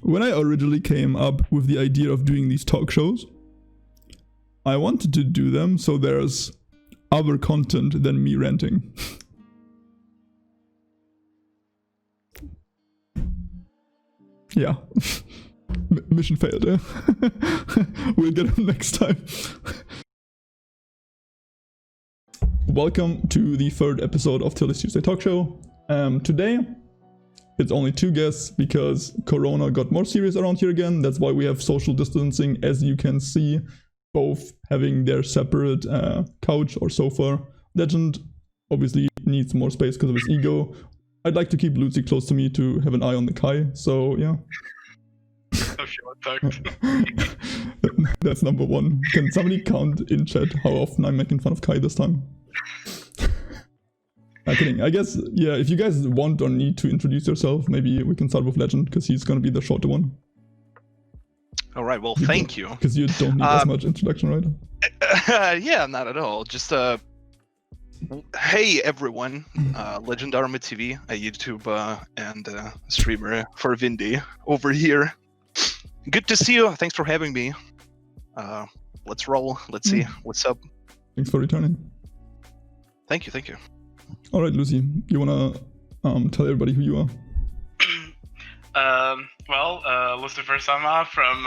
when I originally came up with the idea of doing these talk shows, I wanted to do them so there's other content than me ranting. Yeah. Mission failed, eh? We'll get him next time. Welcome to the third episode of Tillis Tuesday Talk Show. Today, it's only 2 guests because Corona got more serious around here again. That's why we have social distancing, as you can see, both having their separate couch or sofa. Legend obviously needs more space because of his ego. I'd like to keep Lucy close to me to have an eye on the Kai, so yeah. Oh, shit, That's number 1. Can somebody count in chat how often I'm making fun of Kai this time? I'm kidding. I guess, yeah, if you guys want or need to introduce yourself, maybe we can start with Legend, because he's going to be the shorter one. All right, well, thank you. Because you don't need as much introduction, right? Yeah, not at all. Just, hey, everyone. Legend Army TV, a YouTuber and streamer for Vindy over here. Good to see you. Thanks for having me. Let's roll. Let's see what's up. Thanks for returning. Thank you, thank you. All right, Lucy, you wanna tell everybody who you are? LuciferSama from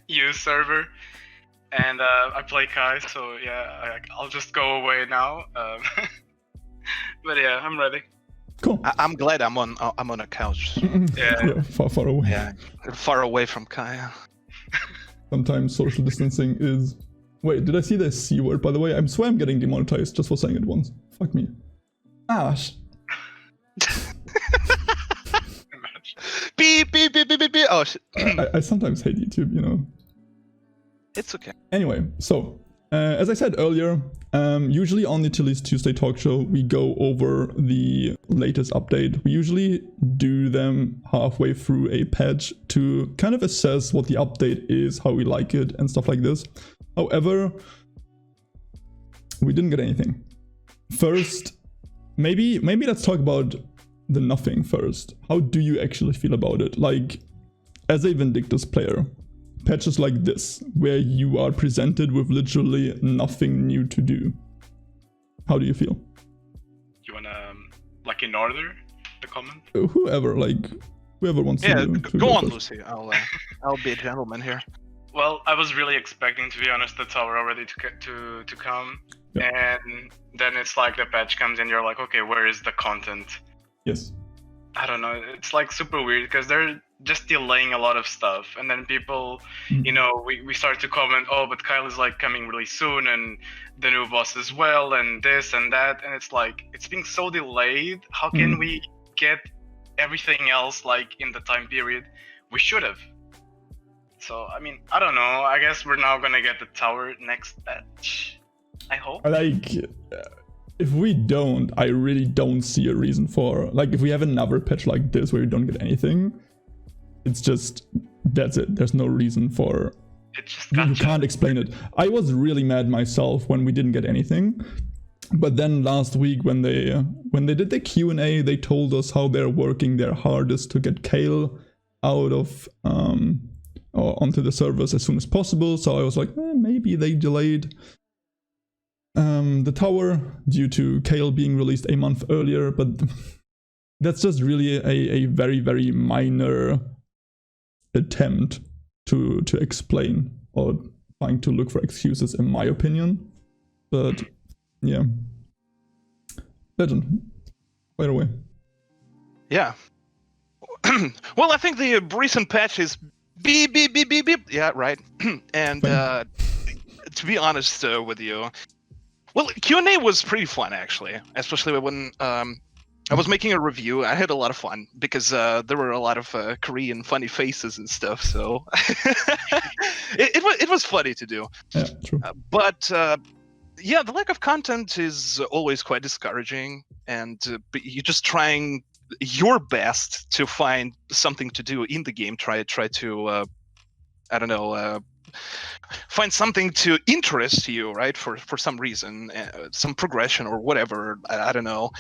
U server, and I play Kai, so yeah, I'll just go away now. But yeah, I'm ready. Cool. I'm glad I'm on a couch. Yeah, far away. Yeah, far away from Kai. Sometimes social distancing is. Wait, did I see the C word? By the way, I swear I'm getting demonetized just for saying it once. Fuck me. Ash. Beep, beep, beep, beep, beep, beep. Oh, shit. I sometimes hate YouTube, you know. It's okay. Anyway, so, as I said earlier, usually on the Tillis Tuesday Talk Show, we go over the latest update. We usually do them halfway through a patch to kind of assess what the update is, how we like it, and stuff like this. However, we didn't get anything. First, maybe let's talk about the nothing first. How do you actually feel about it? Like, as a Vindictus player, patches like this, where you are presented with literally nothing new to do. How do you feel? You wanna, like, in order the comment? Whoever wants to do. Go on, Lucy. I'll be a gentleman here. Well, I was really expecting, to be honest, the tower already to come, Yeah. and then it's like the patch comes and you're like, okay, where is the content? Yes. I don't know, it's like super weird because they're just delaying a lot of stuff, and then people, you know, we start to comment, oh, but Kyle is like coming really soon, and the new boss as well, and this and that, and it's like, it's being so delayed. How can we get everything else like in the time period we should have? So, I mean, I don't know, I guess we're now gonna get the tower next patch, I hope. Like, if we don't, I really don't see a reason for, like, if we have another patch like this where we don't get anything, it's just, that's it. There's no reason for, It's just you gotcha. can't explain it. I was really mad myself when we didn't get anything. But then last week when they did the Q&A, they told us how they're working their hardest to get Kale out of, or onto the servers as soon as possible. So I was like, maybe they delayed the tower due to Kale being released a month earlier, but that's just really a very, very minor attempt to explain or trying to look for excuses, in my opinion. But yeah, Legend, right away. Yeah. Well, I think the recent patch is beep, beep, beep, beep, beep. Yeah, right. And to be honest with you, well, Q&A was pretty fun, actually, especially when I was making a review. I had a lot of fun because there were a lot of Korean funny faces and stuff, so it was funny to do. Yeah, true. But yeah, the lack of content is always quite discouraging, and you're just trying your best to find something to do in the game. Try to I don't know, find something to interest you, right? For some reason, some progression or whatever. I don't know.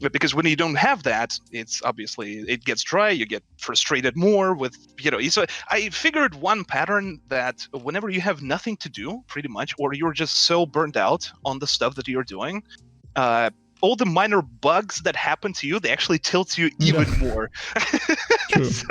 But because when you don't have that, it's obviously it gets dry. You get frustrated more with, So I figured one pattern that whenever you have nothing to do, pretty much, or you're just so burned out on the stuff that you're doing, all the minor bugs that happen to you, they actually tilt you even more. So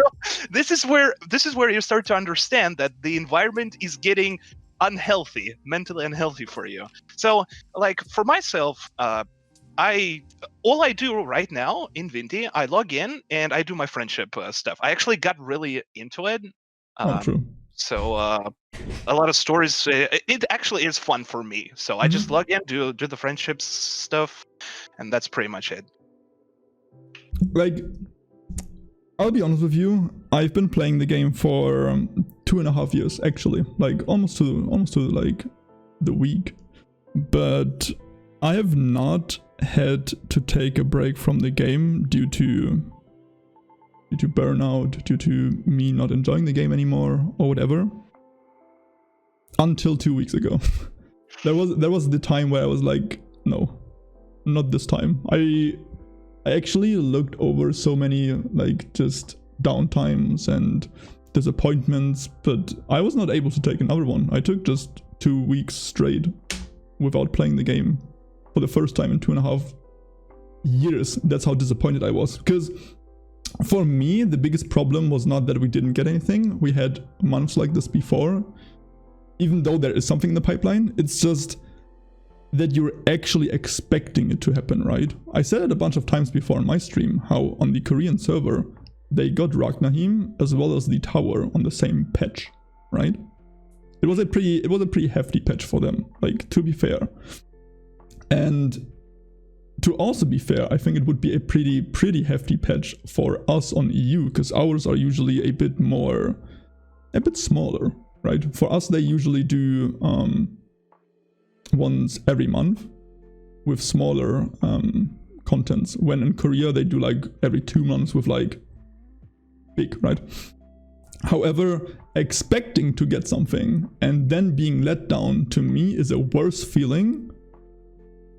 this is where you start to understand that the environment is getting unhealthy, mentally unhealthy for you. So, like for myself, all I do right now in Vinti, I log in and I do my friendship stuff. I actually got really into it. True. So a lot of stories. It actually is fun for me. So I just log in, do the friendships stuff, and that's pretty much it. Like, I'll be honest with you. I've been playing the game for 2.5 years, actually. Like almost to like the week, but I have not had to take a break from the game due to burnout, due to me not enjoying the game anymore or whatever, until 2 weeks ago. there was the time where I was like, no, not this time. I actually looked over so many like just downtimes and disappointments, but I was not able to take another one. I took just 2 weeks straight without playing the game for the first time in 2.5 years. That's how disappointed I was. Because for me, the biggest problem was not that we didn't get anything. We had months like this before. Even though there is something in the pipeline, it's just that you're actually expecting it to happen, right? I said it a bunch of times before on my stream, how on the Korean server, they got Niflheim as well as the tower on the same patch, right? It was a pretty hefty patch for them, like, to be fair. And to also be fair, I think it would be a pretty hefty patch for us on EU, because ours are usually a bit smaller, right? For us, they usually do once every month with smaller contents, when in Korea they do like every 2 months with like big, right? However, expecting to get something and then being let down, to me, is a worse feeling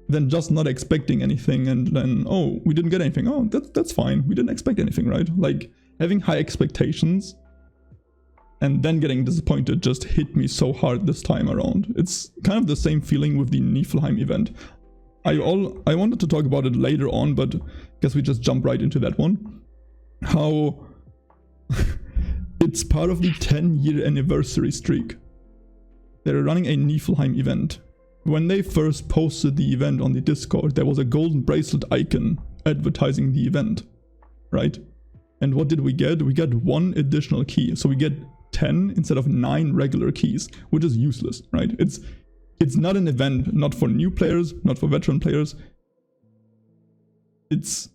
than just not expecting anything and then, oh, we didn't get anything. Oh, that's fine. We didn't expect anything, right? Like, having high expectations and then getting disappointed just hit me so hard this time around. It's kind of the same feeling with the Niflheim event. I wanted to talk about it later on, but I guess we just jump right into that one. How it's part of the 10-year anniversary streak. They're running a Niflheim event. When they first posted the event on the Discord, there was a golden bracelet icon advertising the event, right? And what did we get? We got 1 additional key. So we get 10 instead of 9 regular keys, which is useless, right? It's not an event, not for new players, not for veteran players. It's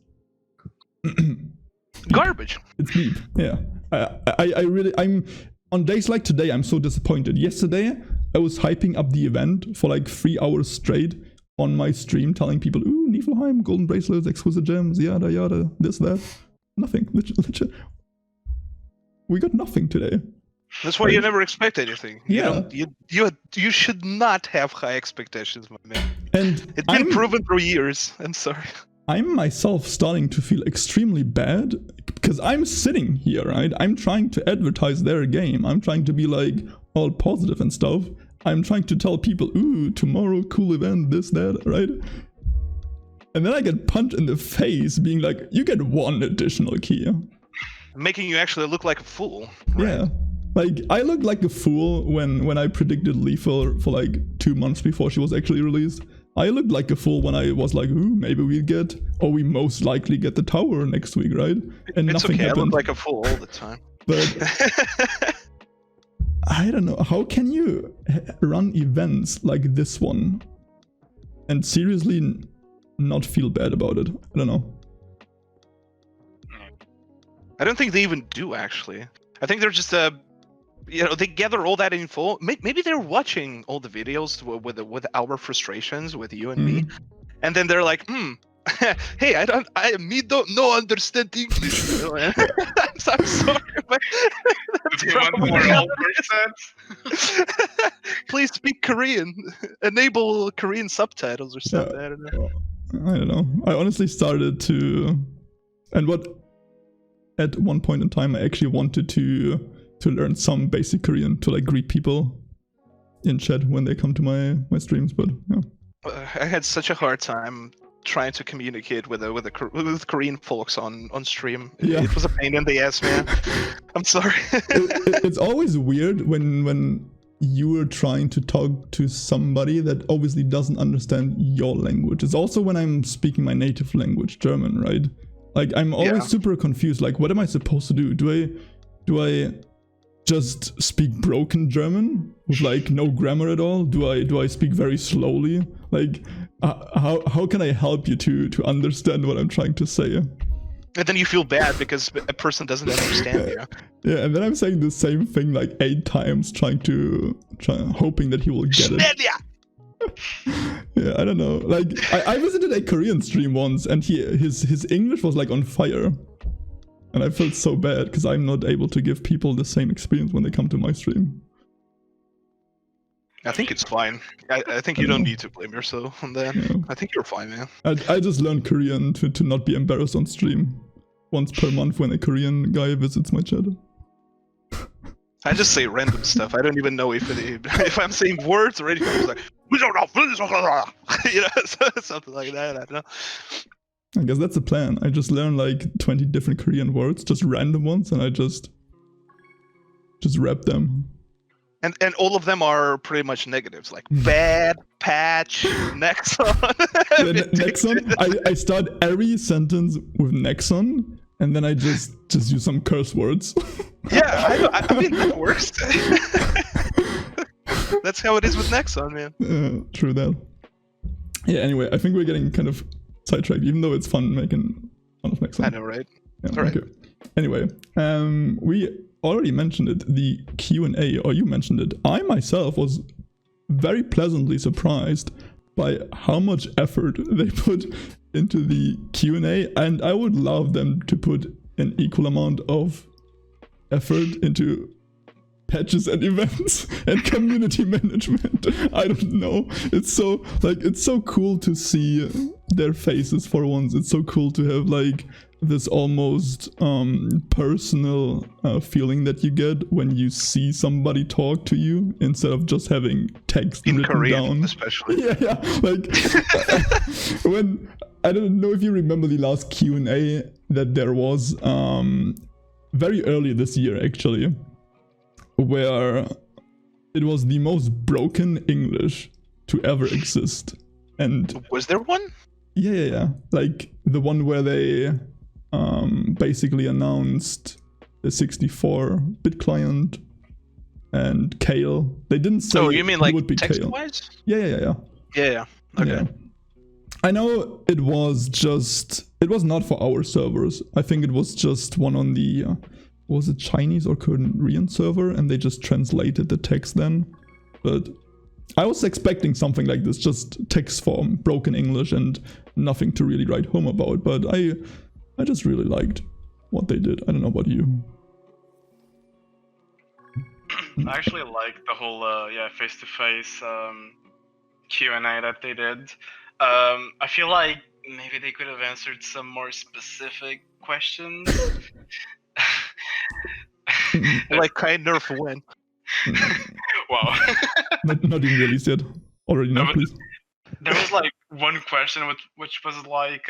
garbage. It's deep, yeah. I'm on days like today, I'm so disappointed. Yesterday, I was hyping up the event for like 3 hours straight on my stream, telling people, ooh, Niflheim, golden bracelets, exquisite gems, yada yada, this, that. Nothing. Legit. We got nothing today. That's why you never expect anything. Yeah. You should not have high expectations, my man. And it's been proven for years. I'm sorry. I'm myself starting to feel extremely bad because I'm sitting here, right? I'm trying to advertise their game. I'm trying to be like all positive and stuff. I'm trying to tell people, ooh, tomorrow, cool event, this, that, right? And then I get punched in the face being like, you get 1 additional key. Making you actually look like a fool. Right? Yeah. Like, I looked like a fool when I predicted Lethal for like 2 months before she was actually released. I looked like a fool when I was like, ooh, maybe we most likely get the tower next week, right? And it's nothing okay, happened. I look like a fool all the time. But I don't know, how can you run events like this one and seriously not feel bad about it? I don't know. I don't think they even do, actually. I think they're just they gather all that info. Maybe they're watching all the videos with our frustrations with you and me, and then they're like, hey, I don't know understand English. I'm sorry, but Do you want more all sets? Please speak Korean. Enable Korean subtitles or something. I don't know. I don't know. I honestly started to, and at one point in time I actually wanted to learn some basic Korean to like greet people in chat when they come to my streams, but yeah. I had such a hard time trying to communicate with Korean folks on stream. Yeah. It was a pain in the ass, man. I'm sorry. It's always weird when you are trying to talk to somebody that obviously doesn't understand your language. It's also when I'm speaking my native language, German, right? Like I'm always super confused. Like, what am I supposed to do? Do I just speak broken German with like no grammar at all? Do I speak very slowly? Like, how can I help you to understand what I'm trying to say? And then you feel bad because a person doesn't understand you. Yeah, and then I'm saying the same thing like 8 times, hoping that he will get it. Yeah, I don't know. Like, I visited a Korean stream once, and his English was like on fire. And I felt so bad because I'm not able to give people the same experience when they come to my stream. I think it's fine. I think you don't need to blame yourself on that. Yeah. I think you're fine, man. I just learned Korean to not be embarrassed on stream once per month when a Korean guy visits my chat. I just say random stuff. I don't even know if I'm saying words or anything. It's like, you know, something like that. I don't know. I guess that's the plan. I just learn like 20 different Korean words, just random ones, and I just rap them. And all of them are pretty much negatives, like bad, patch, Nexon. Yeah, Nexon. I start every sentence with Nexon, and then I just use some curse words. Yeah, I mean that works. That's how it is with Nexon, man. True that. Yeah. Anyway, I think we're getting kind of sidetracked, even though it's fun making fun of Nexon. I know, right? Yeah, all right. Okay. Anyway, we already mentioned it, the Q&A, or you mentioned it. I myself was very pleasantly surprised by how much effort they put into the Q&A, and I would love them to put an equal amount of effort into patches and events and community management. I don't know. It's so cool to see their faces for once. It's so cool to have like this almost personal feeling that you get when you see somebody talk to you instead of just having text in written Korean, down. especially. Yeah. Like when I don't know if you remember the last Q&A that there was very early this year actually, where it was the most broken English to ever exist. And was there one? Yeah. Like the one where they basically announced the 64-bit client and Kale. They didn't say you mean like would be text-wise? Yeah. Yeah. Okay. Yeah. I know it was not for our servers. I think it was just one on the was it Chinese or Korean server, and they just translated the text then. But I was expecting something like this, just text form, broken English, and nothing to really write home about. But I just really liked what they did. I don't know about you. I actually like the whole face-to-face Q&A that they did. I feel like maybe they could have answered some more specific questions. Like kind of when? Wow. not even released yet. Already now, please. There was like one question which was like,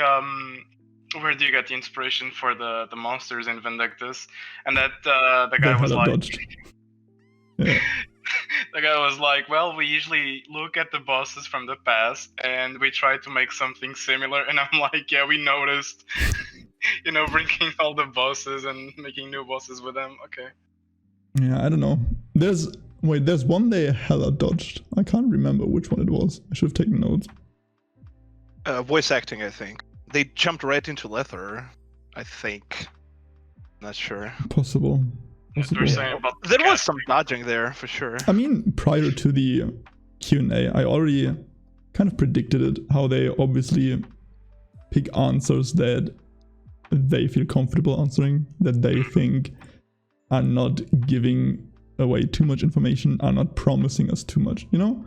where do you get the inspiration for the monsters in Vindictus? And that the guy was like, yeah. The guy was like, well, we usually look at the bosses from the past and we try to make something similar. And I'm like, yeah, we noticed, bringing all the bosses and making new bosses with them. Okay. Yeah, I don't know. There's one they hella dodged. I can't remember which one it was. I should have taken notes. Voice acting, I think. They jumped right into leather, I think. Not sure. Possible. There was some dodging there, for sure. I mean, prior to the Q&A, I already kind of predicted it, how they obviously pick answers that they feel comfortable answering, that they think are not giving away too much information, are not promising us too much, you know?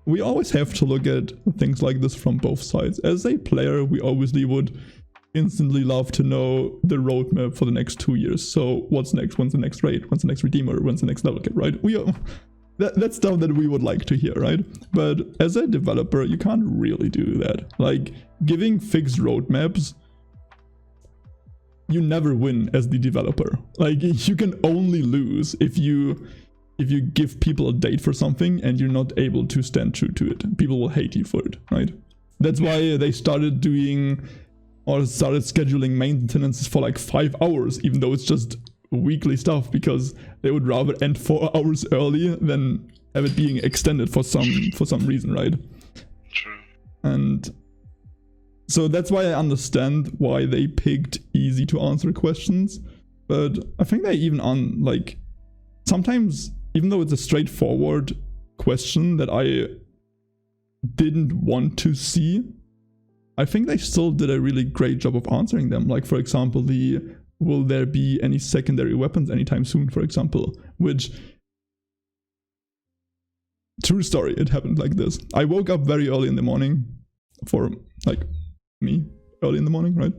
We always have to look at things like this from both sides. As a player, we obviously would instantly love to know the roadmap for the next 2 years. So what's next? When's the next raid? When's the next redeemer? When's the next level cap, right? That's stuff that we would like to hear, right? But as a developer, you can't really do that. Like, giving fixed roadmaps, you never win as the developer. Like, you can only lose if you give people a date for something and you're not able to stand true to it. People will hate you for it, right? That's why they started scheduling maintenance for like 5 hours, even though it's just weekly stuff, because they would rather end 4 hours early than have it being extended for some reason, right? True. And so that's why I understand why they picked easy to answer questions, but I think they even sometimes, even though it's a straightforward question that I didn't want to see, I think they still did a really great job of answering them. Like, for example, will there be any secondary weapons anytime soon, for example, which, true story, it happened like this. I woke up very early in the morning, for like me, early in the morning, right?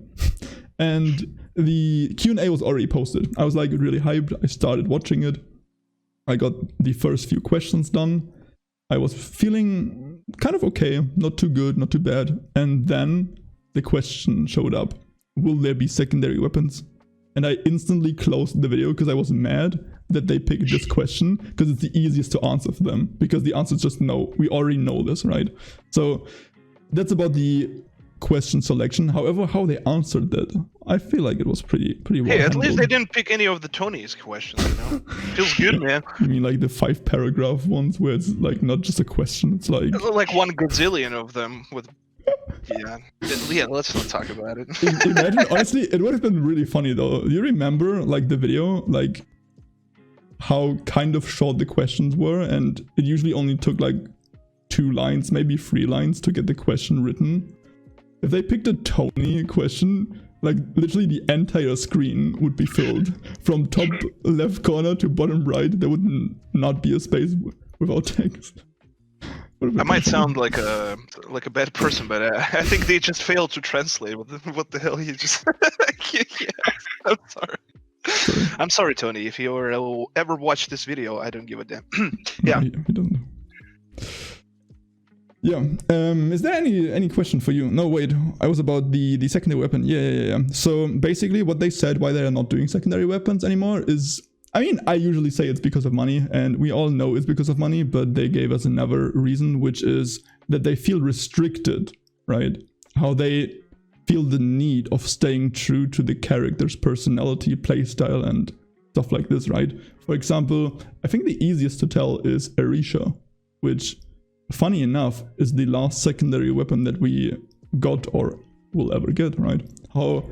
And the Q&A was already posted. I was like really hyped. I started watching it. I got the first few questions done. I was feeling kind of okay, not too good, not too bad. And then the question showed up. Will there be secondary weapons? And I instantly closed the video because I was mad that they picked this question, because it's the easiest to answer for them, because the answer is just no. We already know this, right? So that's about the question selection. However, how they answered that, I feel like it was pretty well Hey, at handled. least they didn't pick any of the Tony's questions, you know? Feels good, man. You mean like the 5-paragraph ones where it's like not just a question, it's like... Like 1 gazillion of them with... Yeah, let's not talk about it. Imagine, honestly, it would have been really funny though. Do you remember like the video, like how kind of short the questions were, and it usually only took like 2 lines, maybe 3 lines to get the question written? If they picked a Tony question, like literally the entire screen would be filled. From top left corner to bottom right, there would not be a space without text. I might sound like a bad person, but I think they just failed to translate. What the hell you just... Yeah, I'm sorry. I'm sorry, Tony. If you ever watch this video, I don't give a damn. Yeah. No, he doesn't. Yeah. Is there any question for you? No, wait. I was about the secondary weapon. Yeah. So basically, what they said why they are not doing secondary weapons anymore is, I mean, I usually say it's because of money, and we all know it's because of money, but they gave us another reason, which is that they feel restricted, right? How they feel the need of staying true to the character's personality, playstyle, and stuff like this, right? For example, I think the easiest to tell is Arisha, which, funny enough, is the last secondary weapon that we got or will ever get, right? How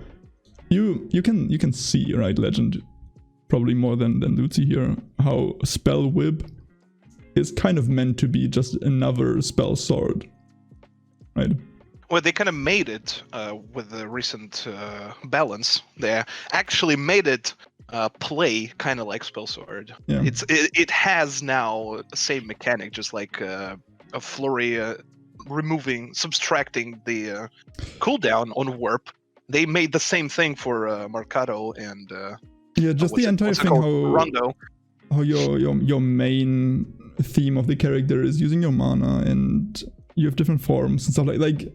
you can see, right, Legend, probably more than Lucy here, how Spell Whip is kind of meant to be just another spell sword, right? Well, they kind of made it with the recent balance. They actually made it play kind of like spell sword. Yeah. It has now the same mechanic, just like a flurry, subtracting the cooldown on warp. They made the same thing for Mercado and yeah, just the entire thing how your main theme of the character is using your mana, and you have different forms and stuff like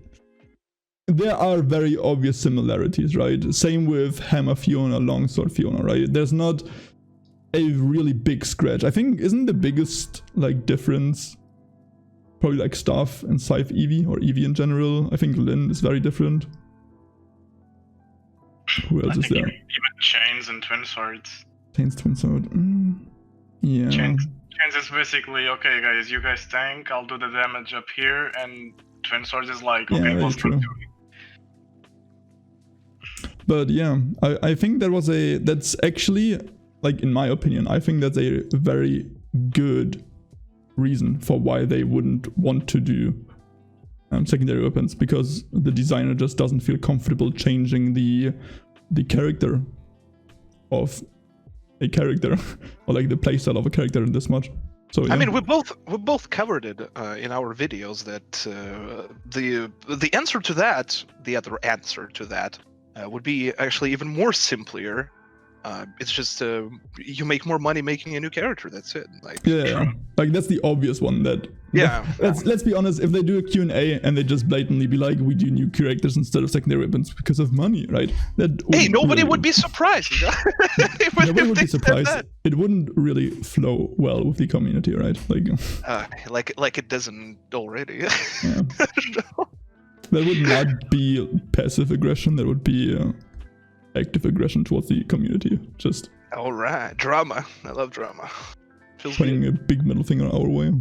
there are very obvious similarities, right? Same with Hammer Fiona, Longsword Fiona, right? There's not a really big scratch. I think isn't the biggest like difference probably like Staff and Scythe Eevee, or Eevee in general. I think Lyn is very different. Who else is there? Even Chains and Twin Swords. Chains, Twin Sword. Yeah. Chains is basically, okay guys, you guys tank, I'll do the damage up here, and Twin Swords is like, okay, yeah, we'll true. start doing. But yeah, I think that's actually, like, in my opinion, I think that's a very good reason for why they wouldn't want to do secondary weapons, because the designer just doesn't feel comfortable changing the character of a character or like the playstyle of a character this much. So yeah. I mean, we both covered it in our videos that the answer to that, the other answer to that, would be actually even more simpler. It's just you make more money making a new character. That's it. Like yeah, like that's the obvious one. That yeah. Let's be honest. If they do a Q&A and they just blatantly be like, we do new characters instead of secondary weapons because of money, right? Hey, nobody would be surprised. Nobody would be surprised. It wouldn't really flow well with the community, right? Like it doesn't already. Yeah. That would not be passive aggression. That would be active aggression towards the community. Just all right, drama. I love drama. Pointing a big middle finger our way.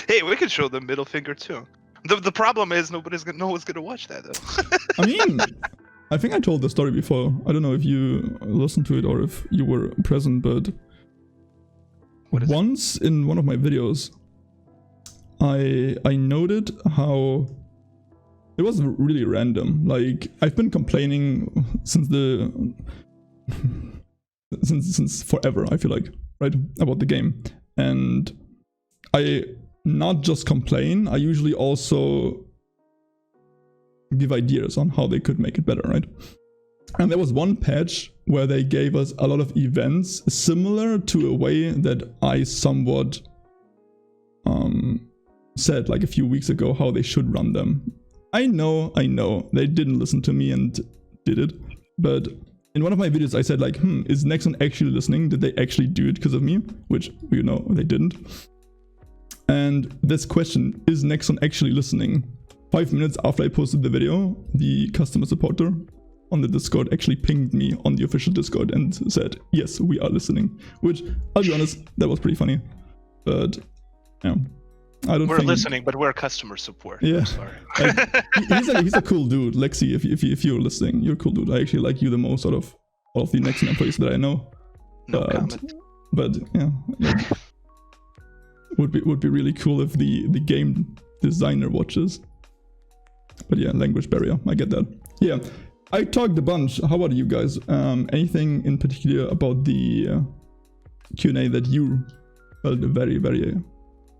Hey, we can show the middle finger too. The problem is no one's gonna watch that though. I mean, I think I told the story before. I don't know if you listened to it or if you were present, but once in one of my videos, I noted how it was really random. Like, I've been complaining since since forever, I feel like, right, about the game. And I not just complain, I usually also give ideas on how they could make it better, right? And there was one patch where they gave us a lot of events similar to a way that I somewhat said like a few weeks ago how they should run them. I know, they didn't listen to me and did it, but in one of my videos I said like, is Nexon actually listening? Did they actually do it because of me? Which, you know, they didn't. And this question, is Nexon actually listening? 5 minutes after I posted the video, the customer supporter on the Discord actually pinged me on the official Discord and said, yes, we are listening. Which, I'll be honest, that was pretty funny. But, yeah. We're listening, but we're customer support. Yeah, I'm sorry. he's a cool dude, Lexi. If you're listening, you're a cool dude. I actually like you the most out of all of the Nexon employees that I know. No comment. But yeah, like, would be really cool if the game designer watches. But yeah, language barrier. I get that. Yeah, I talked a bunch. How about you guys? Anything in particular about the Q&A that you felt very, very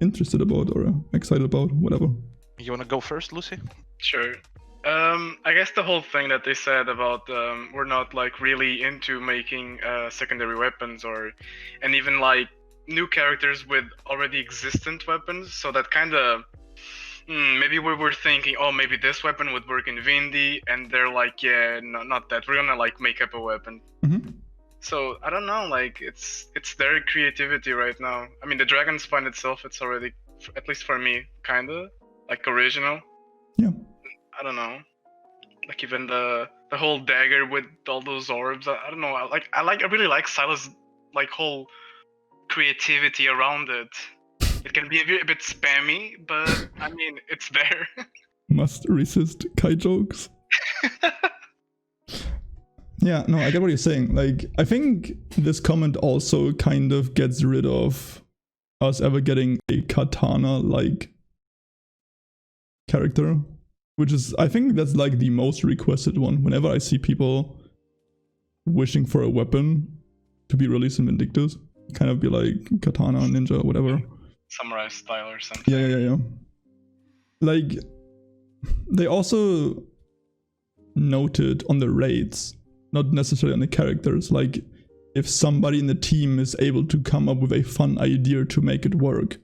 interested about or excited about, whatever? You want to go first, Lucy? Sure. I guess the whole thing that they said about we're not like really into making secondary weapons and even like new characters with already existent weapons, so that kind of maybe we were thinking, oh, maybe this weapon would work in Vindy, and they're like, yeah, no, not that, we're gonna like make up a weapon. So I don't know, like it's their creativity right now. I mean, the dragon spine itself, it's already, at least for me, kind of like original. Yeah. I don't know, like even the whole dagger with all those orbs. I don't know. I really like Silas' like whole creativity around it. It can be a bit spammy, but I mean, it's there. Must resist Kai jokes. Yeah, no, I get what you're saying. Like, I think this comment also kind of gets rid of us ever getting a katana-like character, which is, I think that's like the most requested one. Whenever I see people wishing for a weapon to be released in Vindictus, kind of be like katana, ninja, whatever. Samurai style or something. Yeah. Like, they also noted on the raids, not necessarily on the characters, like if somebody in the team is able to come up with a fun idea to make it work,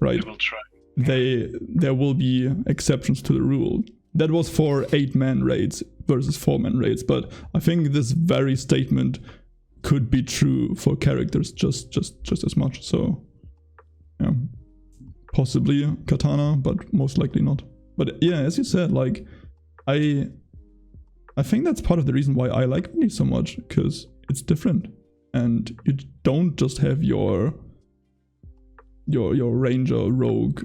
right? They will try. There will be exceptions to the rule. That was for 8-man raids versus 4-man raids, but I think this very statement could be true for characters just as much. So yeah, possibly katana, but most likely not. But yeah, as you said, like I think that's part of the reason why I like Vindy so much, because it's different, and you don't just have your ranger, rogue,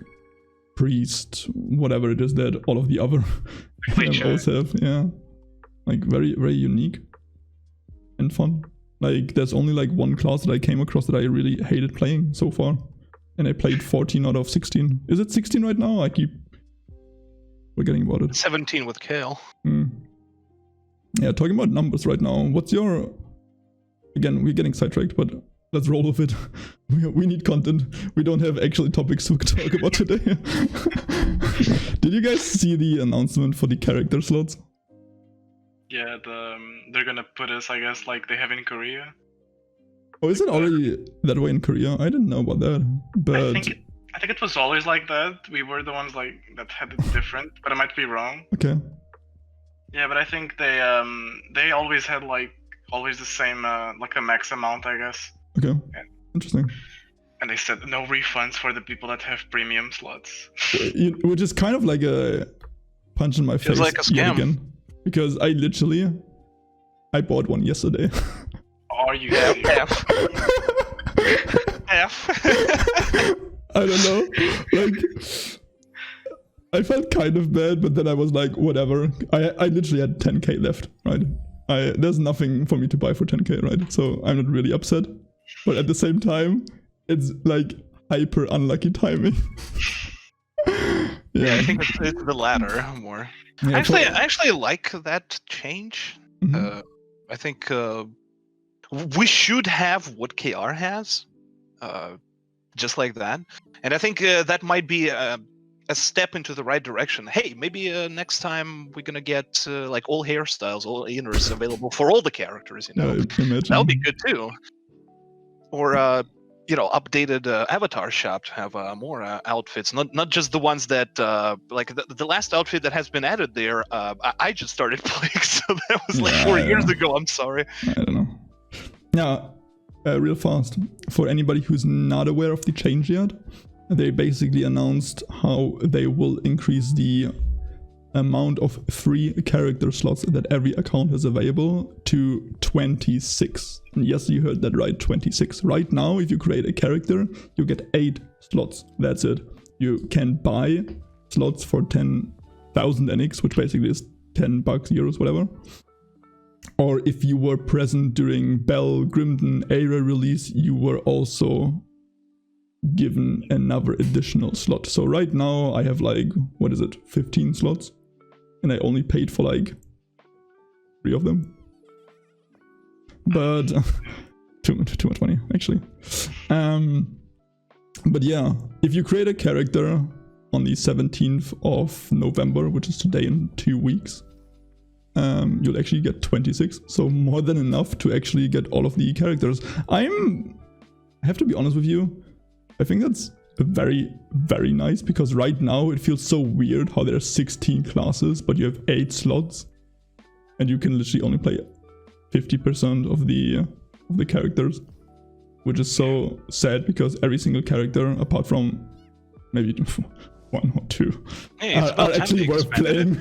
priest, whatever it is that all of the other MMOs have. Yeah, like very, very unique and fun. Like, there's only like one class that I came across that I really hated playing so far, and I played 14 out of 16. Is it 16 right now? I keep forgetting about it. 17 with Kale. Yeah, talking about numbers right now, what's your again, we're getting sidetracked, but let's roll with it. We need content. We don't have actually topics to talk about today. Did you guys see the announcement for the character slots? Yeah, they're gonna put us, I guess, like they have in Korea. Oh, is it already that way in Korea? I didn't know about that. But I think it was always like that. We were the ones like that had it different, but I might be wrong. okay. Yeah, but I think they always had like always the same like a max amount, I guess. Okay. Yeah. Interesting. And they said no refunds for the people that have premium slots. Which is kind of like a punch in my face. It's like a yet scam. again. Because I bought one yesterday. Are you serious? F. I don't know. Like, I felt kind of bad, but then I was like, whatever. I literally had 10k left, right? There's nothing for me to buy for 10k, right? So I'm not really upset. But at the same time, it's like hyper unlucky timing. Yeah. I think it's the latter more. Yeah, I actually like that change. Mhm. I think we should have what KR has, just like that. And I think that might be a step into the right direction. Hey, maybe next time we're gonna get like all hairstyles, all inners available for all the characters. You know, imagine. that'll be good too. Or updated avatar shop to have more outfits, not just the ones that like the last outfit that has been added there. I just started playing, so that was like 4 years ago. I'm sorry. I don't know. Now, real fast, for anybody who's not aware of the change yet, they basically announced how they will increase the amount of free character slots that every account has available to 26. And yes, you heard that right, 26. Right now, if you create a character, you get 8 slots. That's it. You can buy slots for 10,000 NX, which basically is $10, euros, whatever. Or if you were present during Bell Grimden era release, you were also given another additional slot. So right now I have like, 15 slots? And I only paid for like 3 of them. But too much money, actually. But yeah, if you create a character on the 17th of November, which is today in 2 weeks, you'll actually get 26. So more than enough to actually get all of the characters. I have to be honest with you, I think that's very, very nice, because right now it feels so weird how there are 16 classes, but you have 8 slots, and you can literally only play 50% of the characters, which is so sad, because every single character, apart from maybe 1 or 2, are actually worth playing.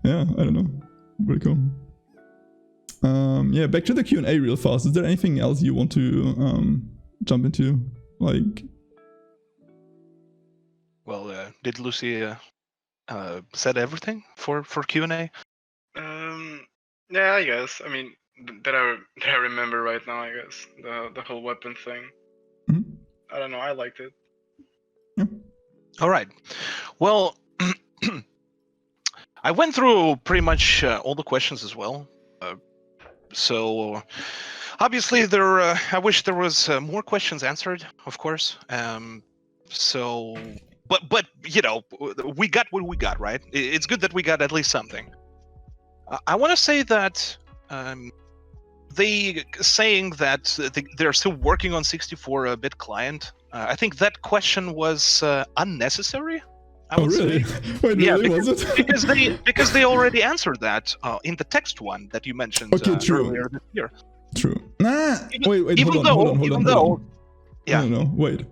Yeah, I don't know. Pretty cool. Yeah, back to the Q&A real fast. Is there anything else you want to jump into? Like, Well, did Lucy said everything for Q&A? Yeah, I guess. I mean, that I remember right now, I guess the whole weapon thing. Mm-hmm. I don't know. I liked it. Yeah. All right. Well, I went through pretty much all the questions as well. So obviously I wish there was more questions answered, of course. So, but you know, we got what we got, right? It's good that we got at least something. I want to say that they saying that they're still working on 64-bit client. I think that question was unnecessary. I would really? say. Wait, Yeah, really, was it? because they already answered that in the text one that you mentioned earlier this year. True. Nah. Wait. Even Hold on. Yeah. No. Wait.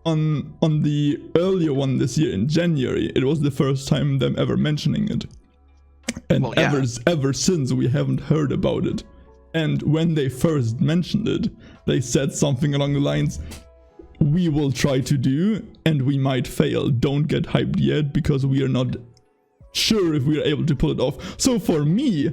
On the earlier one this year in January, it was the first time them ever mentioning it, and ever since we haven't heard about it. And when they first mentioned it, they said something along the lines, "We will try to do, and we might fail. Don't get hyped yet, because we are not sure if we are able to pull it off." So for me,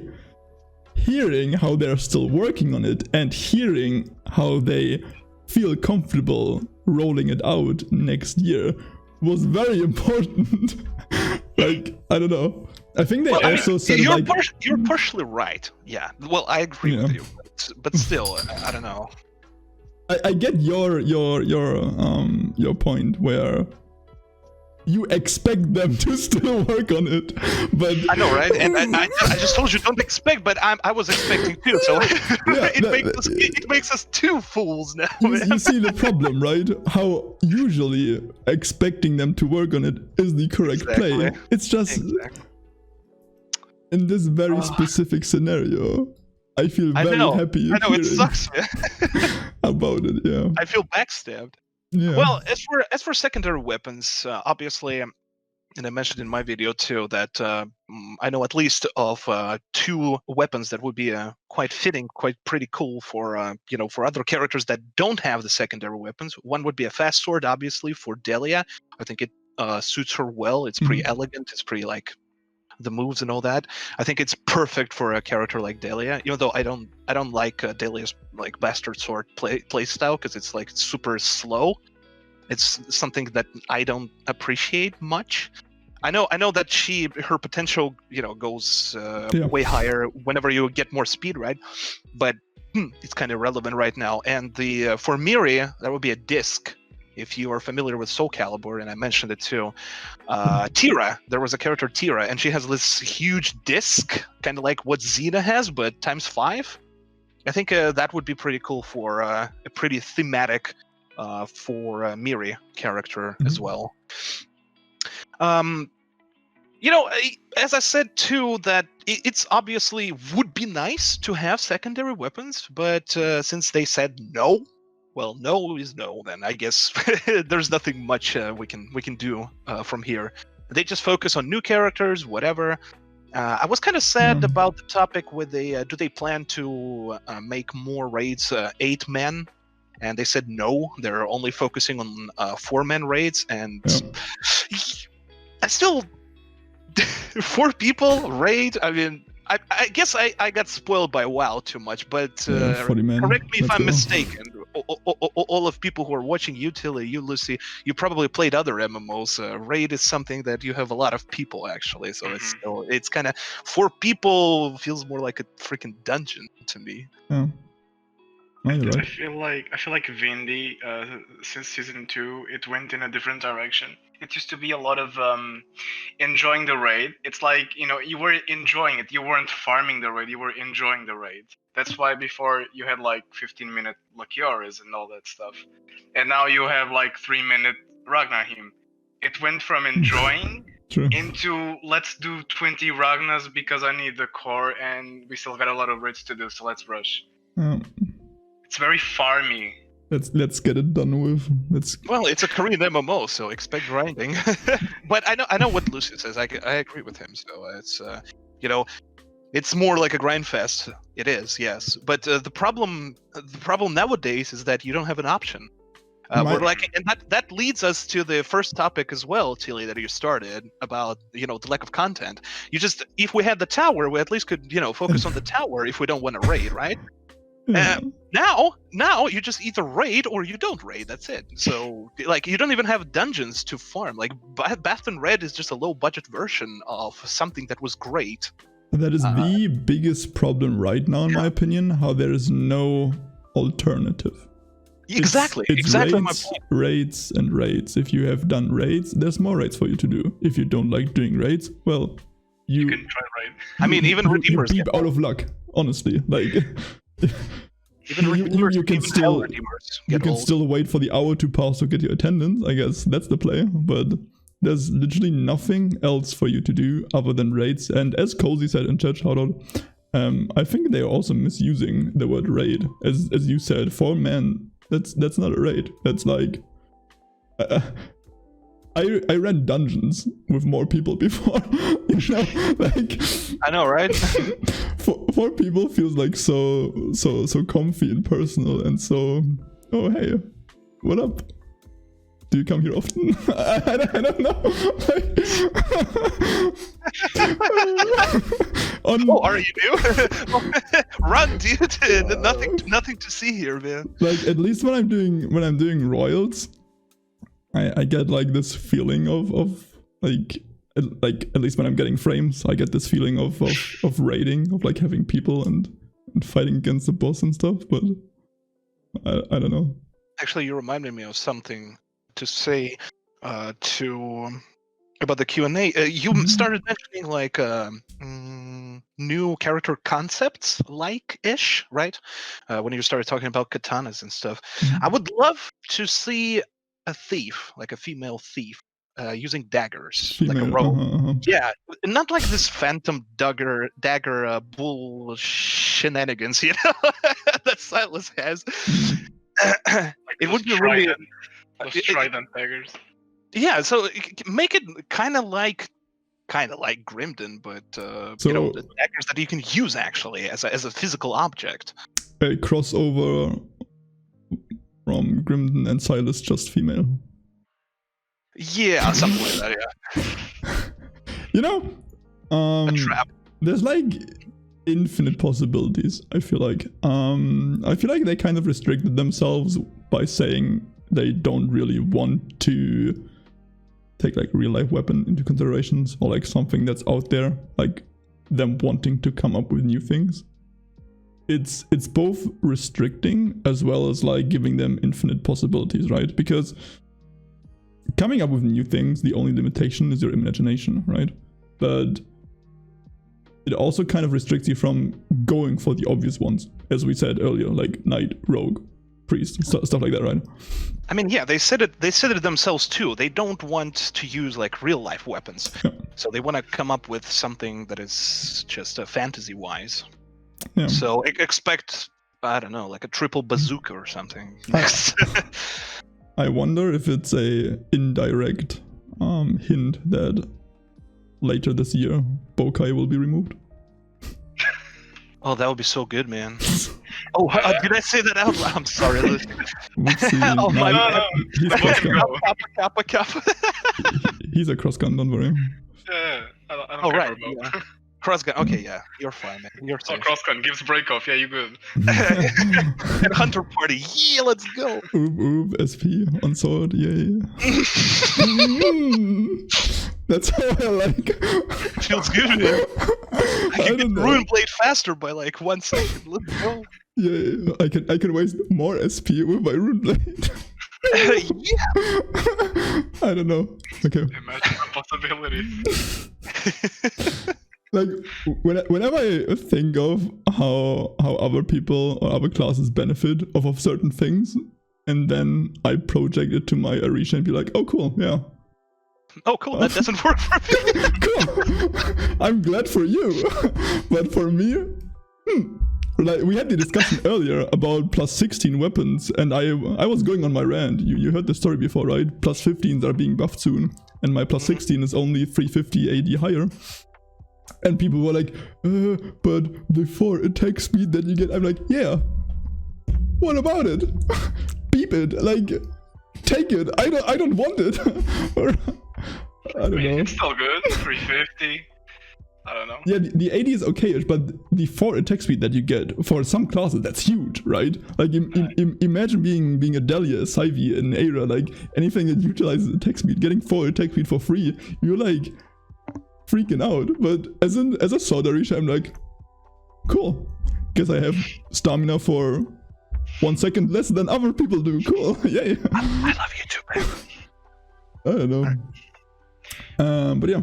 hearing how they're still working on it and hearing how they feel comfortable rolling it out next year was very important. Like, I don't know. I think they Well, I mean, also said you're, like you're partially right. Yeah. Well, I agree Yeah. with you, but still, I don't know. I get your point where you expect them to still work on it, but I know, right? And I just told you don't expect, but I was expecting too. So it makes us two fools now. you see the problem, right? How usually expecting them to work on it is the correct play. It's just in this very specific scenario, I feel very happy. I know it sucks, man. about it. Yeah, I feel backstabbed. yeah. Well, as for secondary weapons, obviously, and I mentioned in my video too that I know at least of 2 weapons that would be quite fitting, quite pretty cool for for other characters that don't have the secondary weapons. One would be a fast sword, obviously, for Delia. I think it suits her well. It's pretty elegant. It's pretty like the moves and all that. I think it's perfect for a character like Delia, even though I don't like Delia's like bastard sword play style, because it's like super slow. It's something that I don't appreciate much. I know that her potential goes way higher whenever you get more speed, right? But it's kind of irrelevant right now. And the for Miri, that would be a disc. If you are familiar with Soul Calibur, and I mentioned it too, Tira, there was a character Tira, and she has this huge disc, kind of like what Xena has, but times 5. I think that would be pretty cool for a pretty thematic for a Miri character as well. As I said too, that it's obviously would be nice to have secondary weapons, but since they said no, well, no is no. Then I guess there's nothing much we can do from here. They just focus on new characters, whatever. I was kind of sad about the topic with the do they plan to make more raids 8 men? And they said no, they're only focusing on 4-man raids, and I still 4 people raid. I mean, I guess I got spoiled by WoW too much, but correct me if I'm mistaken. All of people who are watching you, Tilly, you, Lucy, you probably played other MMOs. Raid is something that you have a lot of people actually, so it's kind of 4 people feels more like a freaking dungeon to me. Yeah. I feel like Vindy, since season 2, it went in a different direction. It used to be a lot of enjoying the raid. It's like, you were enjoying it. You weren't farming the raid. You were enjoying the raid. That's why before you had like 15-minute Lakioras and all that stuff. And now you have like 3-minute Ragnarhim. It went from enjoying into let's do 20 Ragnas because I need the core and we still got a lot of raids to do, so let's rush. It's very farmy. Let's get it done with. Well, it's a Korean MMO, so expect grinding. But I know what Lucy says. I agree with him. So it's it's more like a grind fest. It is, yes. But the problem nowadays is that you don't have an option. And that leads us to the first topic as well, Tilly, that you started about the lack of content. If we had the tower, we at least could focus on the tower if we don't want to raid, right? Now you just either raid or you don't raid. That's it. So like you don't even have dungeons to farm. Like Bath and Red is just a low budget version of something that was great. That is the biggest problem right now, in my opinion. How there is no alternative. Exactly. It's exactly raids, my point. Raids and raids. If you have done raids, there's more raids for you to do. If you don't like doing raids, well, you can try raid. I mean, even redeemers you out of luck. Honestly, like. Even you can still wait for the hour to pass to get your attendance. I guess that's the play, but there's literally nothing else for you to do other than raids. And as Cozy said in chat, shout out, I think they're also misusing the word raid. As you said, 4-man, that's not a raid. That's like I ran dungeons with more people before. Like I know, right? 4 people feels like so comfy and personal, and so oh hey, what up? Do you come here often? I don't know. Are you new? Run, dude! Nothing to see here, man. Like at least when I'm doing royals, I get like this feeling of like like at least when I'm getting frames, I get this feeling of raiding, of like having people and fighting against the boss and stuff. But I don't know. Actually, you reminded me of something to say about the Q&A. You started mentioning like new character concepts, like-ish, right? When you started talking about katanas and stuff. I would love to see a thief, like a female thief, using daggers, like a rogue. Yeah, not like this phantom dagger bull shenanigans, you know, that Silas has. Like it would be trident, really those trident daggers. Yeah, so make it kind of like Grimden, but you know, the daggers that you can use actually as a physical object. A crossover from Grimden and Silas, just female. Yeah, something like that. Yeah. You know, A trap. There's like infinite possibilities. I feel like they kind of restricted themselves by saying they don't really want to take like real life weapon into considerations, or like something that's out there, like them wanting to come up with new things. It's both restricting as well as like giving them infinite possibilities, right? Because coming up with new things, the only limitation is your imagination, right? But it also kind of restricts you from going for the obvious ones, as we said earlier, like knight, rogue, priest, stuff like that, right? I mean, yeah, they said it themselves too. They don't want to use like real life weapons, so they want to come up with something that is just fantasy wise. Yeah. So expect, I don't know, like a triple bazooka or something. I wonder if it's a indirect hint that later this year Bokai will be removed. Oh, that would be so good, man. Oh, did I say that out loud? I'm sorry. Oh my God. Kappa. He's a cross-gun, don't worry. Yeah, I don't care right. about. Yeah. Cross-gun. Okay, yeah, you're fine, man. You're safe. Cross-gun gives break-off. Yeah, you good. And Hunter Party. Yeah, let's go. Oop, SP on sword. Yeah. That's how I like. Feels good, man. I can get Ruin Blade faster by like 1 second. Let's go. Yeah, I can waste more SP with my Ruin Blade. Yeah. I don't know. Okay. Imagine the possibilities. Like whenever I think of how other people or other classes benefit of certain things, and then I project it to my Arisha and be like, oh cool, yeah. Oh cool, that doesn't work for me. Cool. I'm glad for you. But for me, like we had the discussion earlier about plus 16 weapons, and I was going on my rant. You heard the story before, right? Plus 15s are being buffed soon, and my plus 16 is only 350 AD higher. And people were like, but the 4 attack speed that you get, I'm like, yeah. What about it? Beep it, like, take it. I don't want it. Or, I don't know. It's still good. 350. I don't know. Yeah, the 80 is okay-ish, but the 4 attack speed that you get for some classes, that's huge, right? Like, imagine being a Delia, a Sivy, an Aira, like anything that utilizes attack speed, getting 4 attack speed for free, you're like freaking out. But as a sword Arisha, I'm like, cool. Guess I have stamina for 1 second less than other people do. Cool. Yeah. I love you too, man. I don't know. But yeah.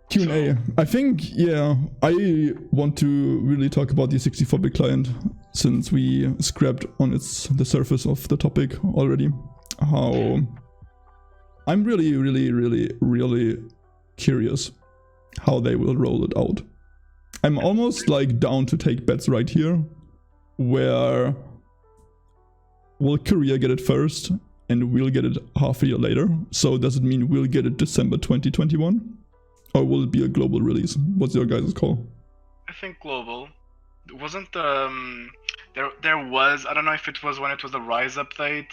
Q&A. I think, yeah, I want to really talk about the 64-bit client, since we scrapped on the surface of the topic already. How I'm really, really, really, really curious how they will roll it out. I'm almost like down to take bets right here, where will Korea get it first and we'll get it half a year later? So does it mean we'll get it December 2021? Or will it be a global release? What's your guys' call? I think global. Wasn't there was, I don't know if it was when it was the Rise update,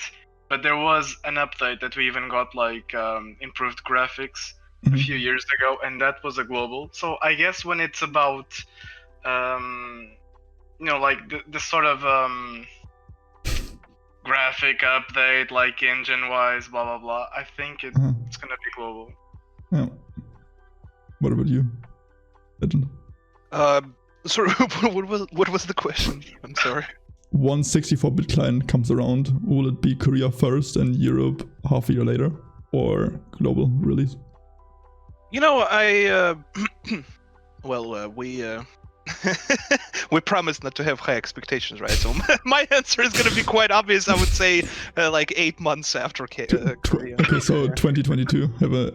but there was an update that we even got like improved graphics a few years ago, and that was a global. So I guess when it's about you know, like the sort of graphic update, like engine wise, blah blah blah, I think it's gonna be global. Yeah. What about you, Legend? Sorry, what was the question? I'm sorry. Once 64-bit client comes around, will it be Korea first and Europe half a year later, or global release? You know, we promised not to have high expectations, right? So my answer is going to be quite obvious. I would say like 8 months after Korea. Okay, so 2022. Have a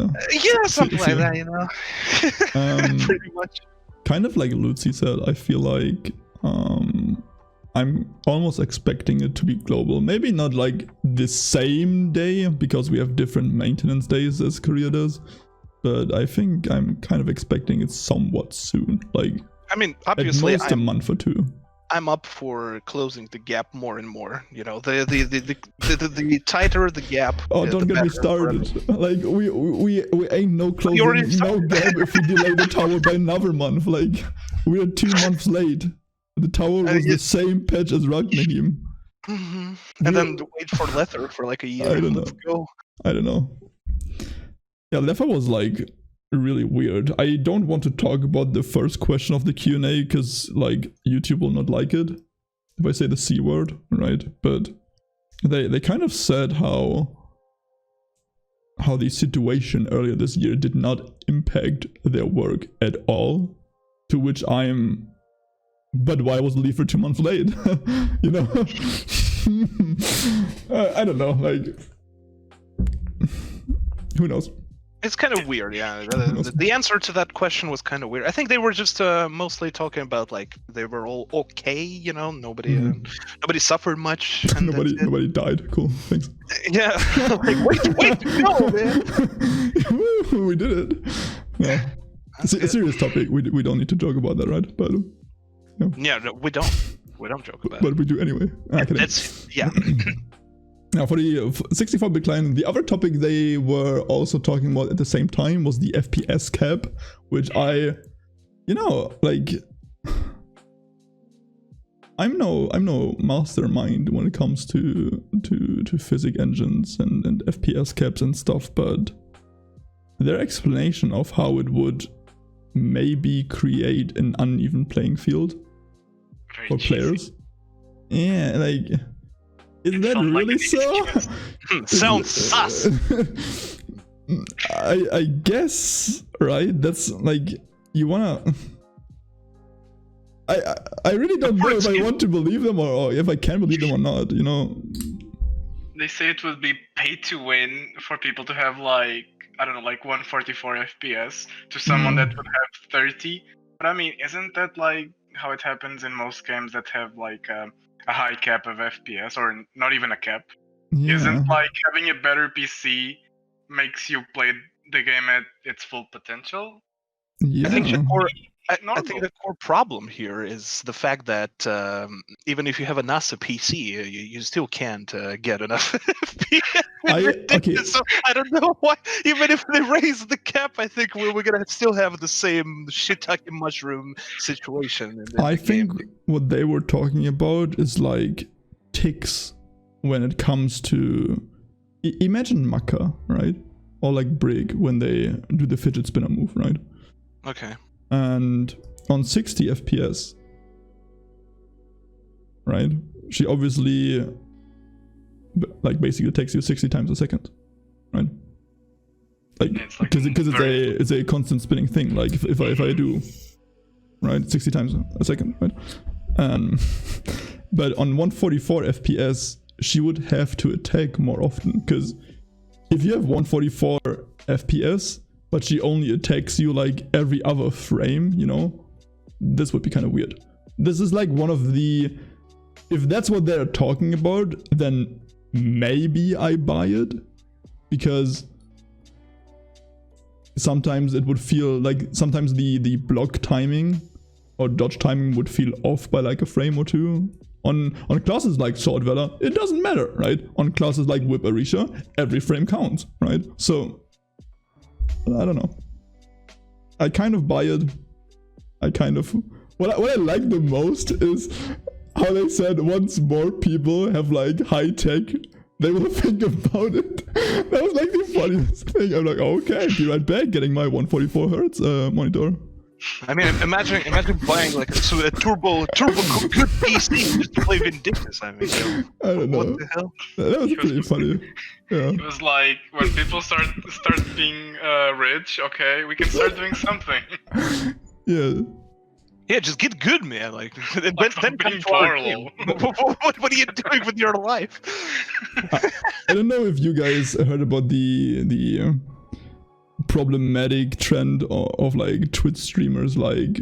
something like that, you know. Pretty much. Kind of like Lucy said, I feel like I'm almost expecting it to be global. Maybe not like the same day, because we have different maintenance days as Korea does. But I think I'm kind of expecting it somewhat soon. Like, I mean, obviously, at most a month or two. I'm up for closing the gap more and more. You know, the tighter the gap. Oh, don't get me started. Like we ain't no closing no gap if we delay the tower by another month. Like we're 2 months late. The tower was the same patch as Ragnarheim. Mm-hmm. And then wait for Lether for like a year. I don't know. I don't know. Yeah, Lether was like really weird. I don't want to talk about the first question of the Q&A because like YouTube will not like it if I say the C word, right? But they kind of said how the situation earlier this year did not impact their work at all, to which I'm, but why was Leaf 2 months late? You know? I don't know, like, who knows? It's kind of weird, yeah. The answer to that question was kind of weird. I think they were just mostly talking about like they were all okay, you know. Nobody suffered much. And nobody died. Cool, thanks. Yeah, like wait, no, man. We did it. Yeah, it's a serious topic. We don't need to joke about that, right? But yeah, no, we don't joke about it. But we do anyway. That's yeah. Now, for the 64-bit client, the other topic they were also talking about at the same time was the FPS cap, which I'm no mastermind when it comes to physics engines and FPS caps and stuff, but their explanation of how it would maybe create an uneven playing field for players. Yeah, like... Is that really so? Sounds sus. I guess, right? That's like, you wanna... I really don't know if I want to believe them or if I can believe them or not, you know? They say it would be pay to win for people to have like, I don't know, like 144 FPS to someone that would have 30. But I mean, isn't that like how it happens in most games that have like... a high cap of FPS, or not even a cap? Yeah. Isn't like having a better PC makes you play the game at its full potential? Yeah. I think the core problem here is the fact that even if you have a NASA PC, you still can't get enough FPS. So I don't know why. Even if they raise the cap, I think we're gonna still have the same shiitake mushroom situation. I think what they were talking about is like ticks when it comes to imagine Maka, right? Or like Brig when they do the fidget spinner move, right? Okay. And on 60 FPS, right? She obviously, like, basically takes you 60 times a second, right? Like, because it's a constant spinning thing. Like, if I do, right, 60 times a second, right? But on 144 FPS, she would have to attack more often, because if you have 144 FPS, but she only attacks you like every other frame, you know, this would be kind of weird. This is like one of the, if that's what they're talking about, then maybe I buy it, because sometimes it would feel like, sometimes the block timing or dodge timing would feel off by like a frame or two. On classes like Swordweller, it doesn't matter, right? On classes like Whip Arisha, every frame counts, right? So I don't know. I kind of buy it. What I like the most is how they said once more people have like high-tech they will think about it. That was like the funniest thing. I'm like, okay, be right back, getting my 144 hertz monitor. I mean, imagine buying like a turbo good PC just to play Vindictus. I mean, I don't know. what the hell? That was pretty funny. Yeah. It was like when people start being rich. Okay, we can start doing something. Yeah. Yeah, just get good, man. Like, then come being to our plural. team. What are you doing with your life? I don't know if you guys heard about the problematic trend of like Twitch streamers like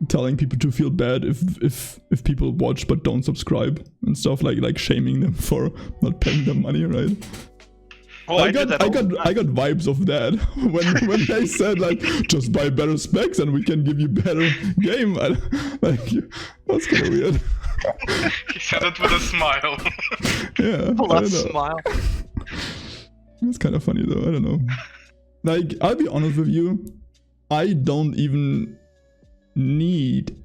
telling people to feel bad if people watch but don't subscribe and stuff, like shaming them for not paying them money, right? Oh, I got vibes of that when they said like just buy better specs and we can give you better game. Like that's kind of weird. He said it with a smile. Yeah, I Plus don't know. smile. It's kind of funny though. I don't know. Like, I'll be honest with you, I don't even need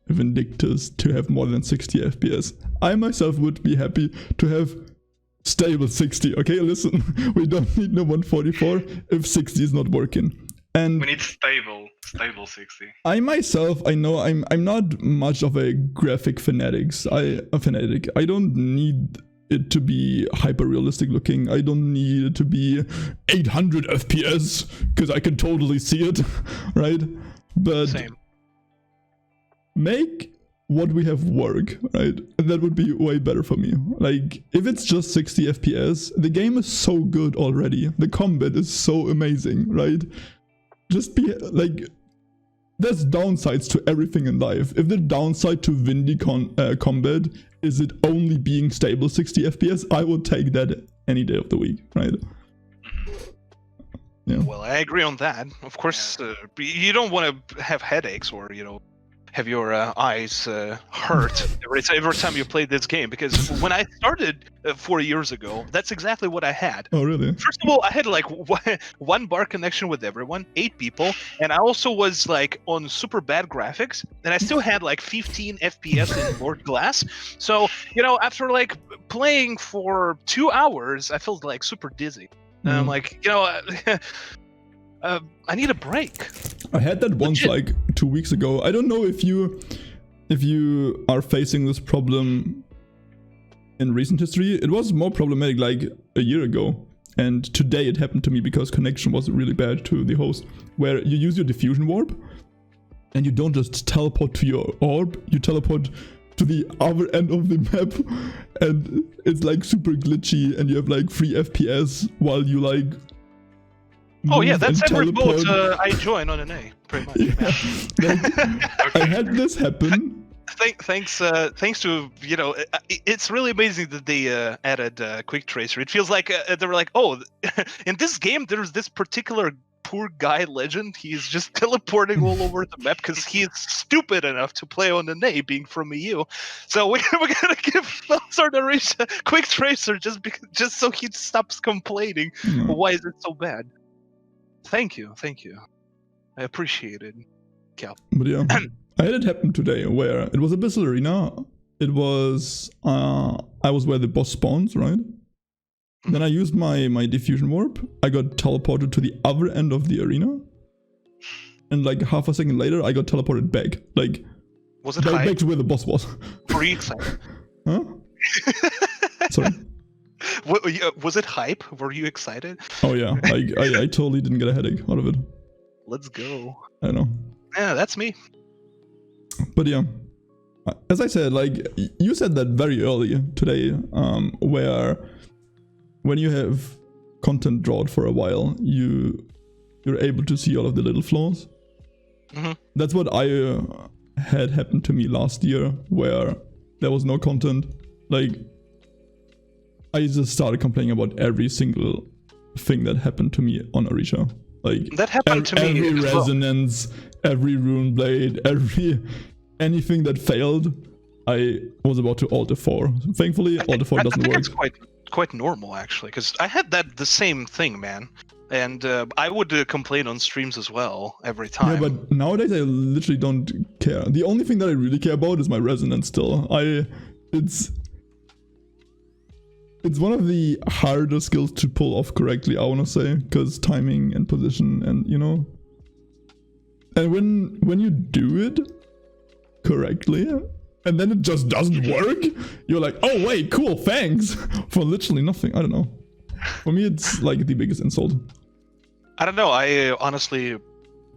Vindictus to have more than 60 FPS. I myself would be happy to have stable 60. Okay, listen, we don't need no 144 if 60 is not working. And We need stable 60. I myself, I know I'm not much of a graphic fanatic. I don't need it to be hyper realistic looking. I don't need it to be 800 FPS because I can totally see it, right? But Same. make what we have work, right? That would be way better for me. Like, if it's just 60 FPS, the game is so good already. The combat is so amazing, right? Just be like, there's downsides to everything in life. If the downside to Vindy combat is it only being stable 60 FPS, I would take that any day of the week, right? Yeah. Well, I agree on that. Of course, you don't want to have headaches or, have your eyes hurt every time you play this game. Because when I started 4 years ago, that's exactly what I had. Oh, really? First of all, I had like one bar connection with everyone, 8 people, and I also was like on super bad graphics, and I still had like 15 FPS in Lord Glass. So, after like playing for 2 hours, I felt like super dizzy. And I'm like, I need a break. I had that once, Legit. like 2 weeks ago. I don't know if you are facing this problem in recent history. It was more problematic like a year ago, and today it happened to me because connection was really bad to the host, where you use your diffusion warp and you don't just teleport to your orb, you teleport to the other end of the map, and it's like super glitchy, and you have like 3 FPS while you like Oh yeah, move that's and every boat teleport. I join on an A, pretty much. Yeah. Like, I had this happen. Thanks to it's really amazing that they added quick tracer. It feels like they were like, oh, in this game there's this particular poor guy legend. He's just teleporting all over the map because he's stupid enough to play on an A, being from EU. So we're gonna give Star a quick tracer just so he stops complaining. Why is it so bad? Thank you. I appreciate it, Cal. But yeah, I had it happen today where it was a Bissell Arena. It was, I was where the boss spawns, right? Then I used my diffusion warp. I got teleported to the other end of the arena. And like half a second later, I got teleported back. Like, Was it back to where the boss was. Were you excited? Huh? Sorry? Was it hype? Were you excited? Oh yeah, I totally didn't get a headache out of it. Let's go. I don't know. Yeah, that's me. But yeah, as I said, like you said that very early today, where when you have content drought for a while, you're able to see all of the little flaws. Mm-hmm. That's what I had happened to me last year, where there was no content. Like, I just started complaining about every single thing that happened to me on Orisha. Like, That happened to me every as well. resonance, every rune blade, anything that failed, I was about to Alter 4. Thankfully, Alter 4 doesn't I think work. it's quite normal actually, because I had the same thing, man. And I would complain on streams as well every time. Yeah, but nowadays I literally don't care. The only thing that I really care about is my resonance still. It's one of the harder skills to pull off correctly, I want to say, because timing and position and, you know. And when you do it correctly, and then it just doesn't work, you're like, oh wait, cool, thanks, for literally nothing. I don't know. For me, it's like the biggest insult. I don't know. I honestly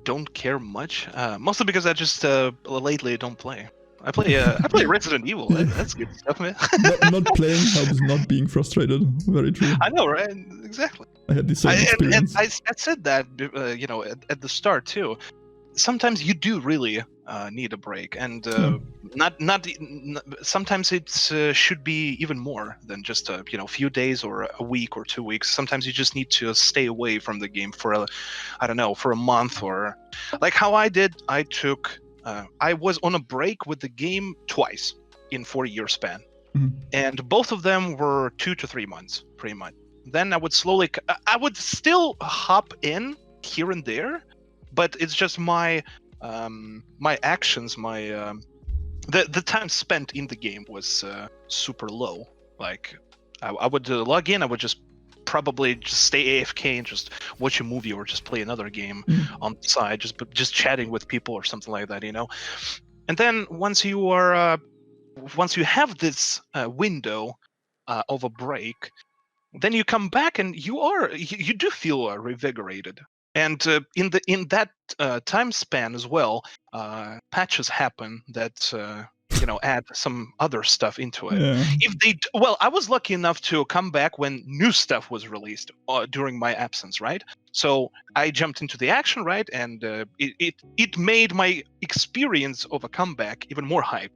don't care much. Mostly because I just lately don't play. I play Resident Evil. That's good stuff, man. not playing helps not being frustrated. Very true. I know, right? Exactly. I had the same experience. And I said that, at the start too. Sometimes you do really need a break, and not sometimes it should be even more than just a few days or a week or 2 weeks. Sometimes you just need to stay away from the game for a month, or like how I did. I was on a break with the game twice in 4-year span, and both of them were 2 to 3 months, pretty much. Then I would still hop in here and there, but it's just my actions, the time spent in the game was super low. Like I would log in, I would just probably just stay AFK and just watch a movie or just play another game on the side, just chatting with people or something like that, And then once you have this window of a break, then you come back and you do feel revigorated. And in that time span as well, patches happen that add some other stuff into it. Yeah. I was lucky enough to come back when new stuff was released during my absence, right? So I jumped into the action, right, and it made my experience of a comeback even more hype.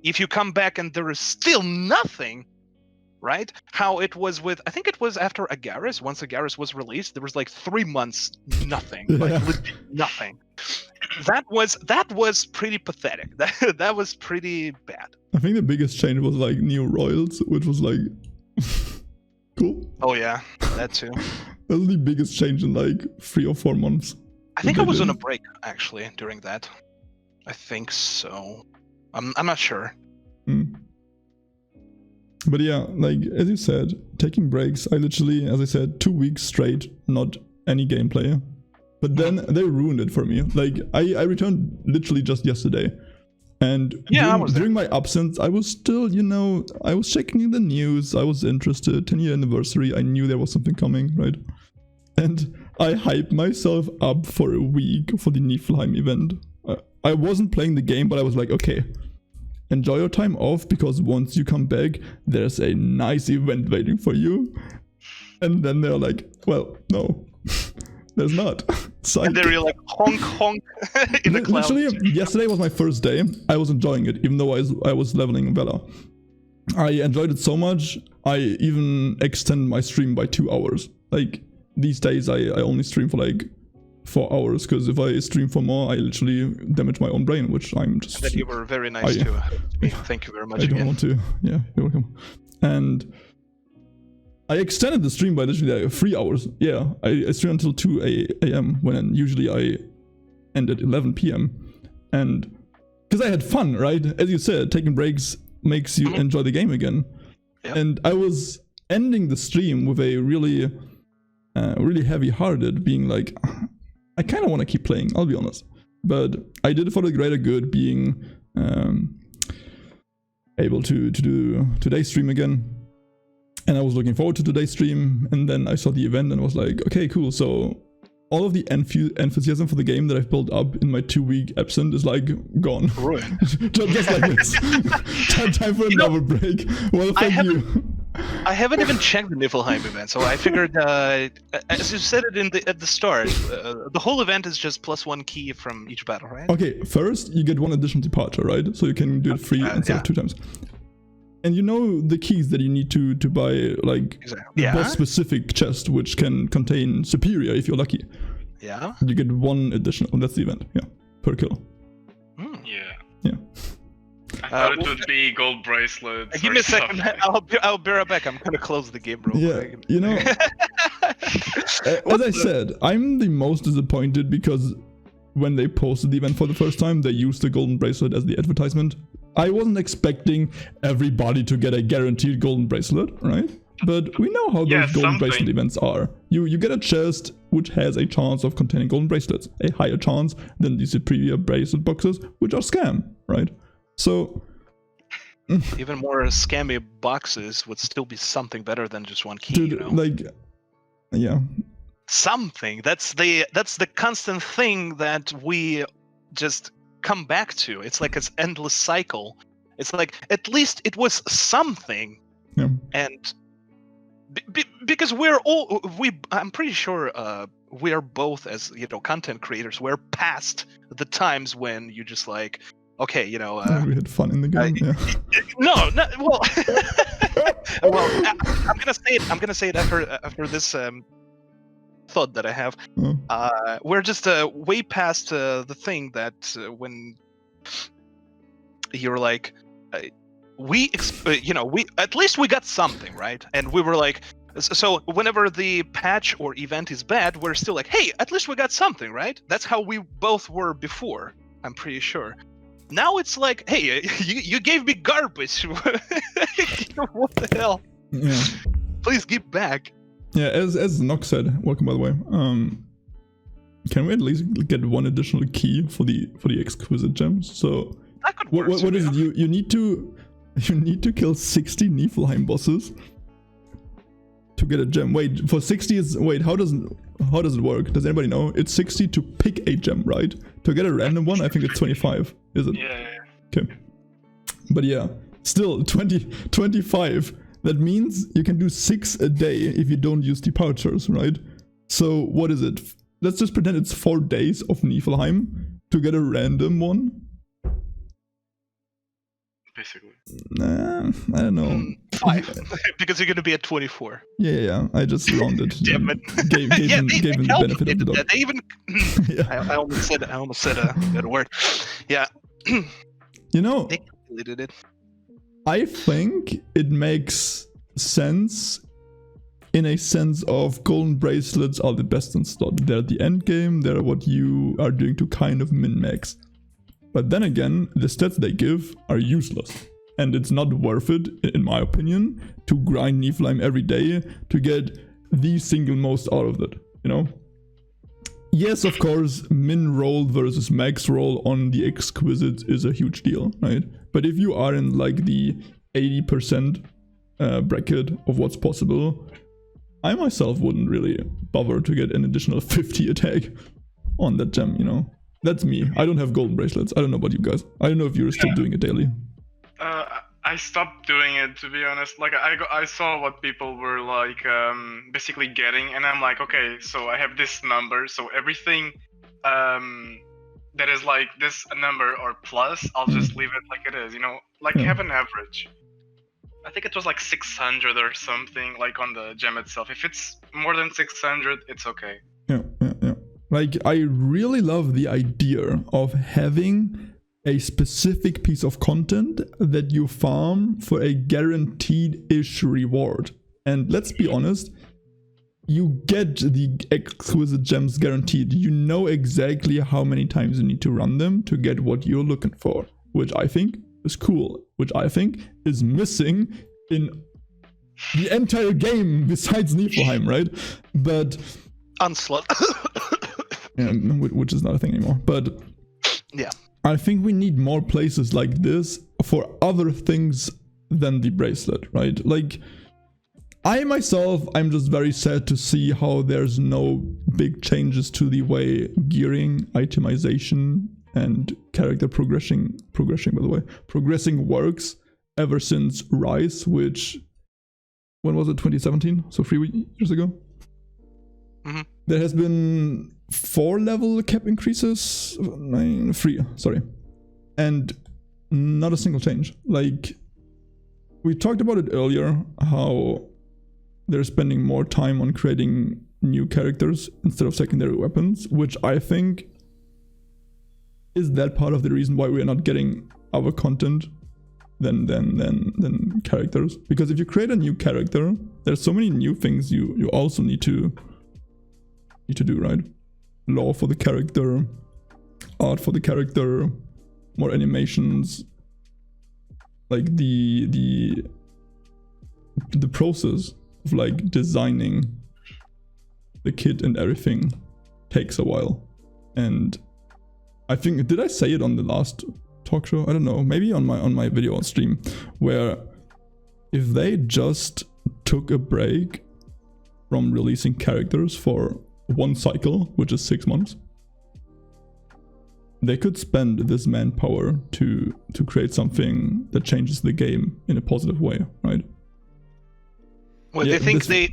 If you come back and there is still nothing, right? How it was I think it was after Agaris. Once Agaris was released, there was like 3 months nothing, like legit nothing. That was pretty pathetic. That was pretty bad. I think the biggest change was like New Royals, which was like cool. Oh yeah, that too. That was the biggest change in like 3 or 4 months. I think I was on a break actually during that. I think so. I'm not sure. But yeah, like as you said, taking breaks. I literally, as I said, 2 weeks straight, not any gameplay. But then they ruined it for me. Like I returned literally just yesterday, and during my absence, I was still, I was checking the news. I was interested. 10-year anniversary. I knew there was something coming, right? And I hyped myself up for a week for the Niflheim event. I wasn't playing the game, but I was like, okay, enjoy your time off, because once you come back, there's a nice event waiting for you. And then they're like, well, no, there's not. Psych. And they're like honk honk in the clouds. Literally, yesterday was my first day. I was enjoying it, even though I was leveling Vela. I enjoyed it so much, I even extended my stream by 2 hours. Like, these days I only stream for like 4 hours, because if I stream for more, I literally damage my own brain, which I'm just... That you were very nice to me. Thank you very much again. I don't want to. Yeah, you're welcome. And I extended the stream by literally 3 hours. Yeah, I streamed until 2 a.m. when usually I end at 11 p.m. And because I had fun, right? As you said, taking breaks makes you enjoy the game again. Yep. And I was ending the stream with a really heavy-hearted, being like, I kind of want to keep playing, I'll be honest. But I did it for the greater good, being able to do today's stream again. And I was looking forward to today's stream, and then I saw the event and was like, okay, cool. So all of the enthusiasm for the game that I've built up in my 2-week absence is like gone. Right. just like this. Time for another break. Well, thank you. I haven't even checked the Niflheim event, so I figured, as you said it at the start, the whole event is just +1 key from each battle, right? Okay, first you get 1 additional departure, right? So you can do it free instead of 2 times. And you know the keys that you need to buy, like the boss specific chest, which can contain superior if you're lucky. Yeah. You get 1 additional. That's the event. Yeah, per kill. Yeah. I thought it would be gold bracelets. Give me a second. I'll be right back. I'm gonna close the game real quick. You know, as I said, I'm the most disappointed because when they posted the event for the first time, they used the golden bracelet as the advertisement. I wasn't expecting everybody to get a guaranteed golden bracelet, right? but we know how Yeah, those golden something. bracelet events are. You get a chest which has a chance of containing golden bracelets, a higher chance than the superior bracelet boxes, which are scam, right? So Even more scammy boxes would still be something better than just one key, dude, you know? like, yeah, Something. That's the constant thing that we just come back to. It's like it's endless cycle. It's like at least it was something. yeah. And because I'm pretty sure we are both, as you know, content creators, we're past the times when you just like, okay, you know, We had fun in the game. Yeah. no, well, well, I'm gonna say it after this thought that I have. Oh. We're just way past the thing that when you're like, we at least we got something, right? And we were like, so whenever the patch or event is bad, we're still like, hey, at least we got something, right? That's how we both were before, I'm pretty sure. Now it's like, hey, you gave me garbage. What the hell? Yeah. Please give back. Yeah, as Nox said, welcome by the way. Can we at least get one additional key for the exquisite gems? So That could work. what is it? You need to kill 60 Niflheim bosses to get a gem. Wait, for 60 is how does it work? Does anybody know? It's 60 to pick a gem, right? To get a random one, I think it's 25. Is it? Yeah. Okay. But yeah, still 25. That means you can do 6 a day if you don't use departures, right? So what is it? Let's just pretend it's 4 days of Niflheim to get a random one. Basically. I don't know. 5, because you're gonna be at 24. Yeah. I just rounded. Damn it. Gave him the benefit of the doubt. They even. Yeah. I almost said a word. Yeah. You know, They deleted it. I think it makes sense in a sense of golden bracelets are the best in slot. They're the end game, they're what you are doing to kind of min-max. But then again, the stats they give are useless. And it's not worth it, in my opinion, to grind Niflheim every day to get the single most out of it, you know? Yes, of course, min roll versus max roll on the exquisite is a huge deal, right? But if you are in like the 80% bracket of what's possible, I myself wouldn't really bother to get an additional 50 attack on that gem, you know? That's me. I don't have golden bracelets. I don't know about you guys. I don't know if you're still doing it daily. I stopped doing it, to be honest. Like I saw what people were like basically getting, and I'm like, okay, so I have this number, so everything that is like this number or plus, I'll just leave it like it is, you know, like have an average. I think it was like 600 or something, like on the gem itself. If it's more than 600, it's okay. Yeah. Like, I really love the idea of having a specific piece of content that you farm for a guaranteed-ish reward. And let's be honest, you get the exquisite gems guaranteed. You know exactly how many times you need to run them to get what you're looking for, which I think is cool, which I think is missing in the entire game besides Niflheim, right? But Onslaught. yeah, which is not a thing anymore. But Yeah. I think we need more places like this for other things than the bracelet, right? Like, I myself, I'm just very sad to see how there's no big changes to the way gearing, itemization, and character progressing works ever since Rise, which, when was it, 2017? So 3 years ago? Mm-hmm. There has been 4 level cap increases, 3, sorry, and not a single change. Like, we talked about it earlier, how they're spending more time on creating new characters instead of secondary weapons, which I think is that part of the reason why we're not getting our content than characters. Because if you create a new character, there's so many new things you also need to do, right? Lore for the character, art for the character, more animations, like the process of like designing the kit and everything takes a while. And I think, did I say it on the last talk show? I don't know, maybe on my video on stream, where if they just took a break from releasing characters for one cycle, which is 6 months, they could spend this manpower to create something that changes the game in a positive way, right? Well, Yeah, they think this-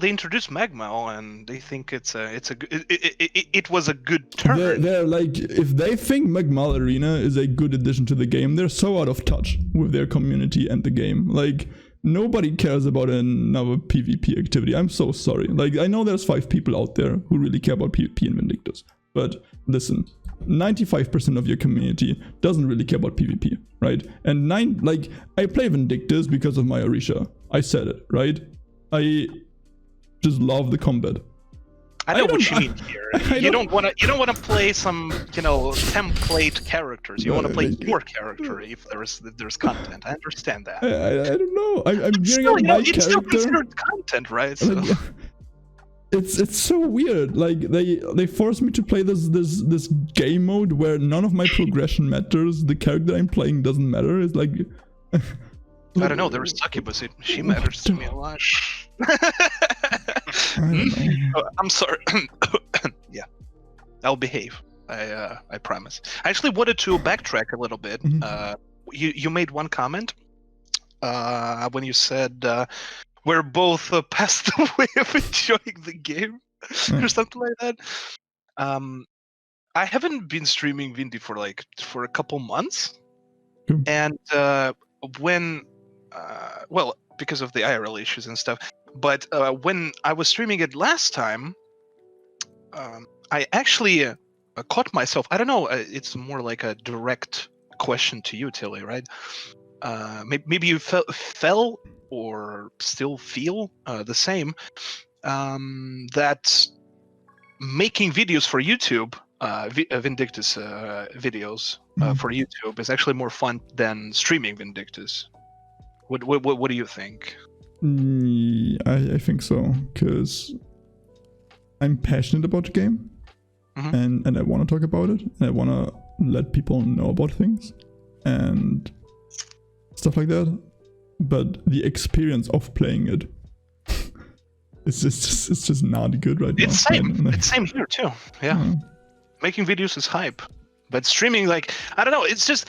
they introduced Magma and they think it was a good turn. They're like, if they think Magma Arena is a good addition to the game, they're so out of touch with their community and the game. Like, nobody cares about another PvP activity. I'm so sorry. Like, I know there's 5 people out there who really care about PvP in Vindictus, but listen, 95% of your community doesn't really care about PvP, right? And I play Vindictus because of my Orisha. I said it, right? I just love the combat. I know what don't- you mean here. You don't want to play some, template characters. You want to play your character if there's content. I understand that. I don't know. I'm gearing Still, up my it's still character. considered content, right? So. Like, it's so weird. Like they force me to play this game mode where none of my progression matters. The character I'm playing doesn't matter. It's like I don't know. There's Succubus. She matters to me a lot. I don't know. I'm sorry. Yeah, I'll behave. I promise. I actually wanted to backtrack a little bit. Mhm. You made one comment when you said we're both past the way of enjoying the game or something like that. I haven't been streaming Vindy for a couple months, Cool. and when because of the IRL issues and stuff. But when I was streaming it last time, I actually caught myself. I don't know. It's more like a direct question to you, Tilly, right? Maybe you fell or still feel the same. That making videos for YouTube, Vindictus videos for YouTube, is actually more fun than streaming Vindictus. What do you think? I think so, because I'm passionate about the game, Mhm. and I want to talk about it, and I want to let people know about things and stuff like that. But the experience of playing it, it's just not good right It's now. same. And, It's same here too. Yeah. Making videos is hype, but streaming, like, I don't know. It's just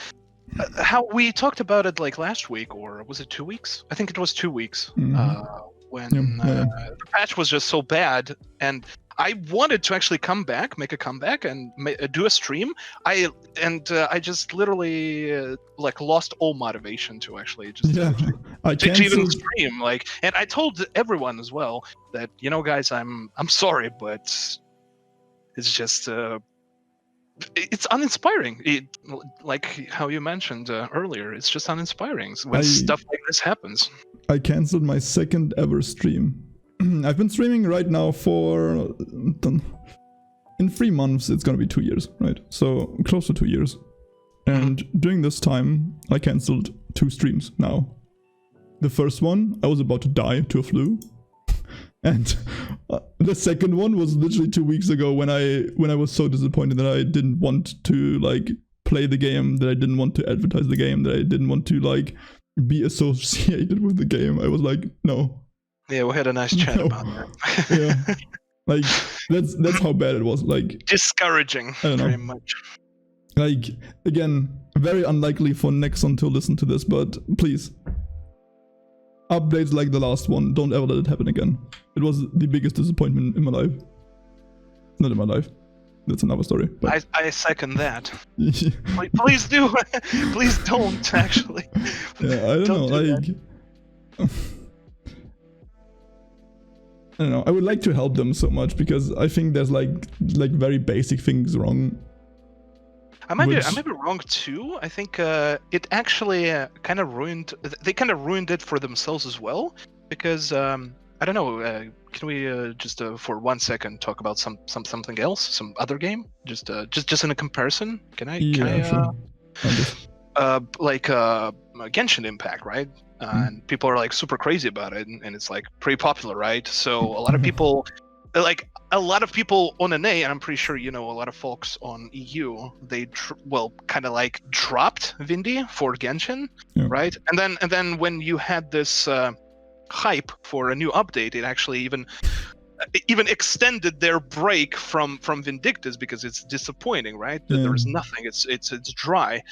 how we talked about it like last week, or was it 2 weeks? I think it was 2 weeks. When Yeah. the patch was just so bad, and I wanted to actually make a comeback, and do a stream. I just literally lost all motivation to actually just Yeah, I to even canceled. stream. And I told everyone as well that, guys, I'm sorry, but it's just it's uninspiring. Like how you mentioned earlier, it's just uninspiring when stuff like this happens. I canceled my second ever stream. I've been streaming right now for in 3 months. It's gonna be 2 years, right? So close to 2 years. And during this time, I canceled 2 streams now. The first one, I was about to die to a flu. And the second one was literally 2 weeks ago when I was so disappointed that I didn't want to play the game, that I didn't want to advertise the game, that I didn't want to be associated with the game. I was like, no. Yeah, we had a nice chat No. about that. Yeah. That's how bad it was. Discouraging, I don't know. very much. Again, very unlikely for Nexon to listen to this, but please. Updates like the last one, don't ever let it happen again. It was the biggest disappointment in my life. Not in my life. That's another story. But I second that. Please do. Please don't, actually. yeah, I don't know. do I don't know. I would like to help them so much because I think there's like very basic things wrong. I might be wrong too. I think it actually kind of ruined. They kind of ruined it for themselves as well, because I don't know. Can we just for 1 second talk about something else, some other game? Just in a comparison. Can I? Yeah, sure. Genshin Impact, right? and people are like super crazy about it, and it's like pretty popular, right? So a lot of people, like a lot of people on NA, and I'm pretty sure a lot of folks on EU, they kind of like dropped Vindy for Genshin, right? And then when you had this hype for a new update, it actually even extended their break from Vindictus, because it's disappointing, right? There's nothing. It's dry.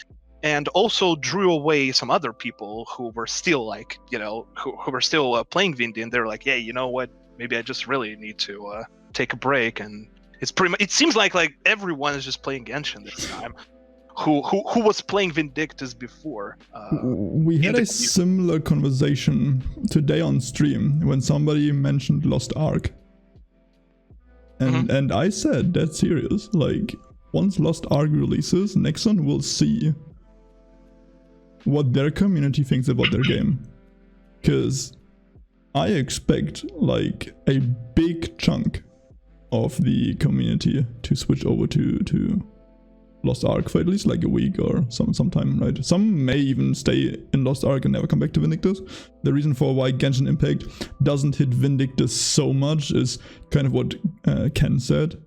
And also drew away some other people who were still like, who were still playing Vindy, and they're like, yeah, you know what? Maybe I just really need to take a break. And it's pretty much. It seems like everyone is just playing Genshin this time. Who was playing Vindictus before? We had a similar conversation today on stream when somebody mentioned Lost Ark, and I said that's serious. Like, once Lost Ark releases, Nexon will see what their community thinks about their game, because I expect like a big chunk of the community to switch over to Lost Ark for at least like a week or some time, right? Some may even stay in Lost Ark and never come back to Vindictus. The reason for why Genshin Impact doesn't hit Vindictus so much is kind of what Ken said.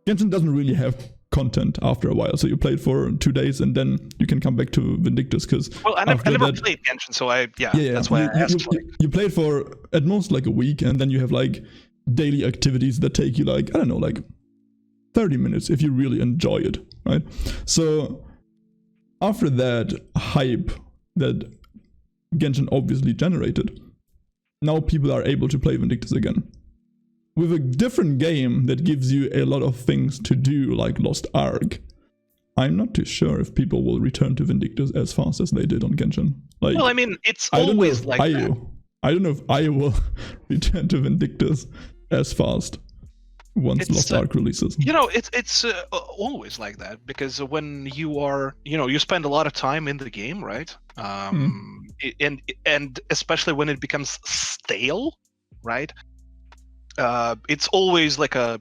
Genshin doesn't really have content after a while, so you play it for 2 days and then you can come back to Vindictus, because I never played Genshin, so that's why I asked. You play it for at most like a week, and then you have like daily activities that take you like, I don't know, like 30 minutes if you really enjoy it, right? So after that hype that Genshin obviously generated, now people are able to play Vindictus again with a different game that gives you a lot of things to do, like Lost Ark. I'm not too sure if people will return to Vindictus as fast as they did on Genshin. Like, well, I mean, it's always like that. I don't know if I will return to Vindictus as fast once Lost Ark releases. It's always like that, because when you are, you spend a lot of time in the game, right? And especially when it becomes stale, right? It's always like a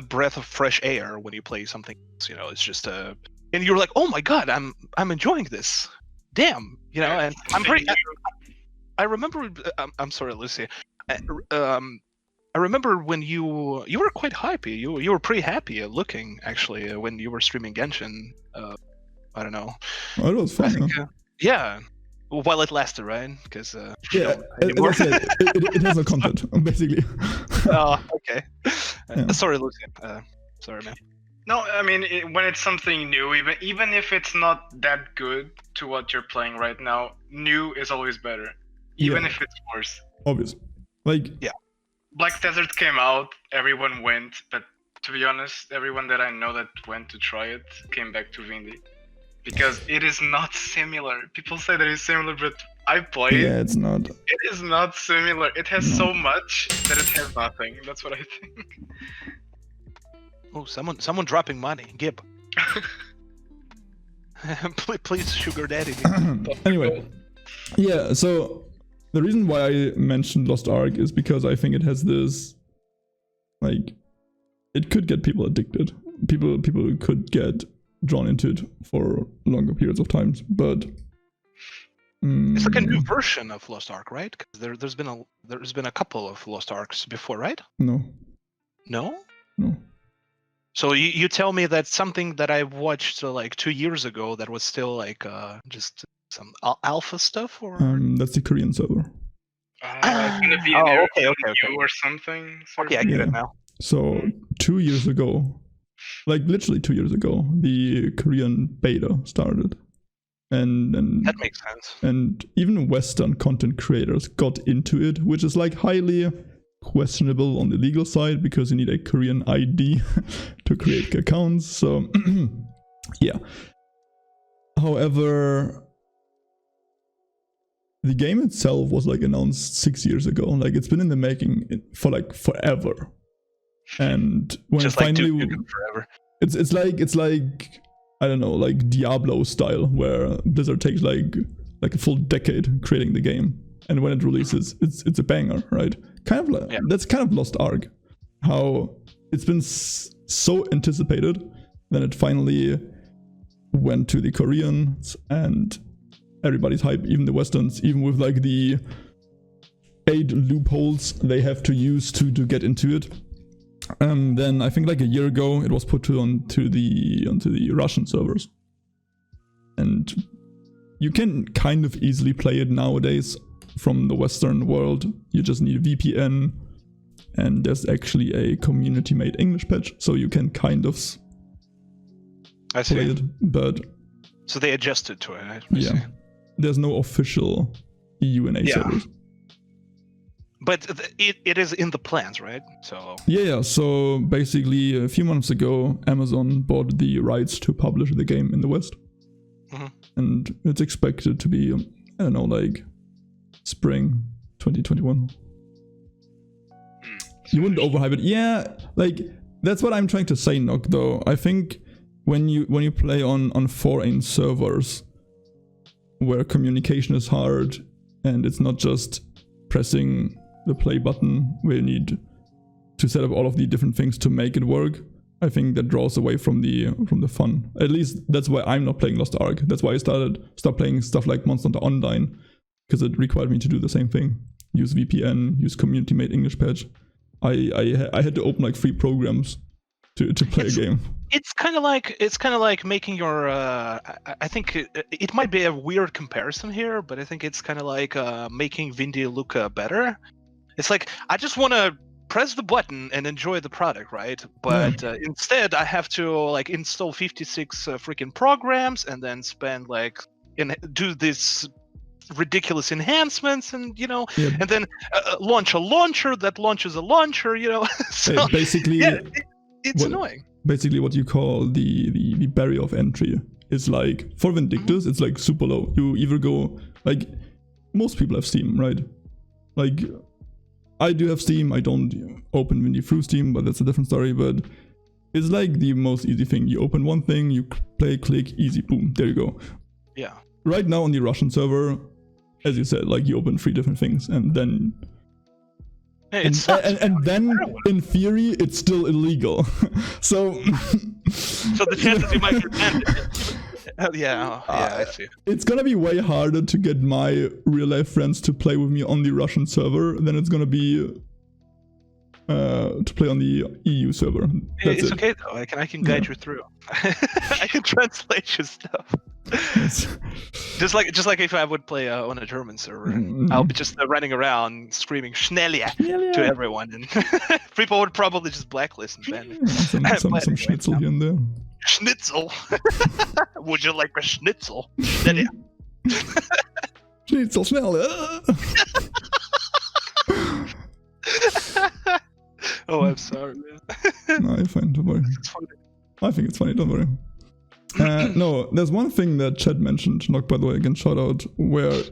breath of fresh air when you play something. It's just and you're like, oh my god, I'm enjoying this. Damn, and I'm pretty. I remember. I'm sorry, Lucy. I remember when you were quite happy. You were pretty happy looking, actually, when you were streaming Genshin. I don't know. Oh, it was fun. Yeah. While it lasted, right? Because it has no content, basically. Oh, okay. Sorry, Lucy. Sorry, man. No, I mean, when it's something new, even if it's not that good to what you're playing right now, new is always better, even if it's worse. Obvious. Like, yeah. Black Desert came out, everyone went, but to be honest, everyone that I know that went to try it came back to Vindy. Because it is not similar. People say that it's similar, but I played. Yeah, it's not. It is not similar. It has so much that it has nothing. That's what I think. Oh, someone dropping money. Gib. Please, sugar daddy. Anyway, yeah. So the reason why I mentioned Lost Ark is because I think it has this, like, it could get people addicted. People could get drawn into it for longer periods of times, but it's like a new version of Lost Ark, right? Because there's been a couple of Lost Arks before, right? No. So you tell me that something that I watched like 2 years ago that was still like just some alpha stuff, or that's the Korean server. It's gonna be okay. or something. Okay, I get it now. So 2 years ago. Like literally 2 years ago, the Korean beta started, and that makes sense. And even Western content creators got into it, which is like highly questionable on the legal side, because you need a Korean ID to create accounts. So yeah. However, the game itself was like announced 6 years ago. Like, it's been in the making for like forever. And when just finally, like forever. It's like I don't know, like Diablo style, where Blizzard takes like a full decade creating the game, and when it releases, it's a banger, right? Kind of like, that's kind of Lost Ark, how it's been so anticipated, then it finally went to the Koreans, and everybody's hype, even the Westerns, even with like the 8 loopholes they have to use to get into it. Then I think like a year ago it was put onto the Russian servers, and you can kind of easily play it nowadays from the Western world. You just need a VPN, and there's actually a community-made English patch, so you can kind of play it. But so they adjusted to it. I yeah, see. There's no official EUNA servers. But it is in the plans, right? So Yeah. So basically, a few months ago, Amazon bought the rights to publish the game in the West, and it's expected to be, I don't know, like spring 2021. You wouldn't overhype it. Yeah, like that's what I'm trying to say, Nock. Though I think when you play on foreign servers, where communication is hard and it's not just pressing the play button, where you need to set up all of the different things to make it work, I think that draws away from the fun. At least that's why I'm not playing Lost Ark. That's why I stopped playing stuff like Monster Hunter Online, because it required me to do the same thing. Use VPN, use community-made English patch. I had to open like 3 programs to play a game. It's kind of like making your. I think it might be a weird comparison here, but I think it's kind of like making Vindy look better. It's like I just want to press the button and enjoy the product, right? But instead, I have to like install 56 freaking programs and then spend like do this ridiculous enhancements and and then launch a launcher that launches a launcher, so basically it's annoying. Basically what you call the barrier of entry is like, for Vindictus it's like super low. You either go, like, most people have Steam, right? Like I do have Steam. I don't open Vindy through Steam, but that's a different story. But it's like the most easy thing. You open one thing, you play, click, easy, boom, there you go. Yeah. Right now on the Russian server, as you said, like you open 3 different things, and then and then in theory it's still illegal. So the chances you might repent. I see. It's gonna be way harder to get my real life friends to play with me on the Russian server than it's gonna be to play on the EU server. It's okay though. I can guide you through. I can translate your stuff. Just like if I would play on a German server, I'll be just running around screaming "Schneller" to everyone, and people would probably just blacklist and ban me. Some schnitzel here and there. Schnitzel? Would you like a schnitzel? Schneller. Schnitzel, schneller. Oh, I'm sorry, man. No, you're fine, don't worry. I think it's funny, don't worry. No, there's one thing that Chad mentioned, Nock, by the way, again, shout out, where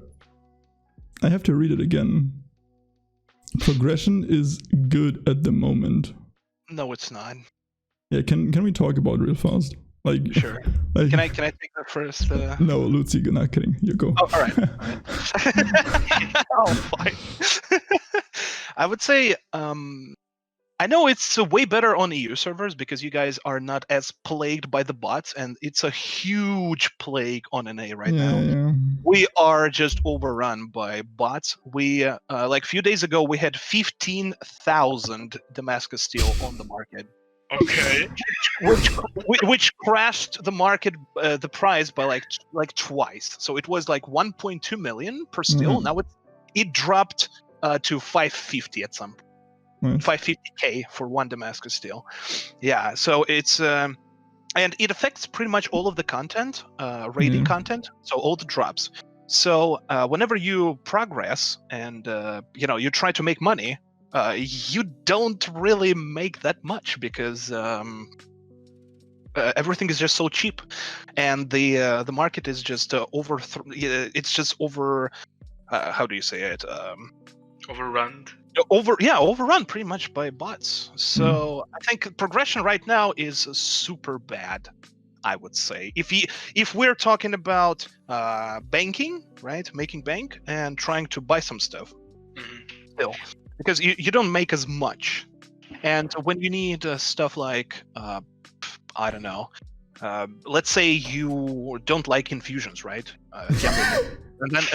I have to read it again. Progression is good at the moment. No, it's not. Yeah, can we talk about it real fast? Like, sure. Like, can I take that first? No, Lucy, you're not kidding. You go. Oh, all right. Oh, fine. I would say, I know it's way better on EU servers because you guys are not as plagued by the bots, and it's a huge plague on NA right now. Yeah. We are just overrun by bots. We like a few days ago we had 15,000 Damascus steel on the market. Okay. Which crashed the market, the price by like twice. So it was like 1.2 million per steel. Now it dropped to 550 at some point. 550k for one Damascus steel. Yeah, so it's and it affects pretty much all of the content, raiding content, so all the drops. So whenever you progress and you try to make money, you don't really make that much because everything is just so cheap, and the market is just it's just over. How do you say it? Overrun. Overrun pretty much by bots. So I think progression right now is super bad, I would say. If we're talking about banking, right, making bank and trying to buy some stuff, still, because you don't make as much, and when you need stuff like I don't know, let's say you don't like infusions, right? And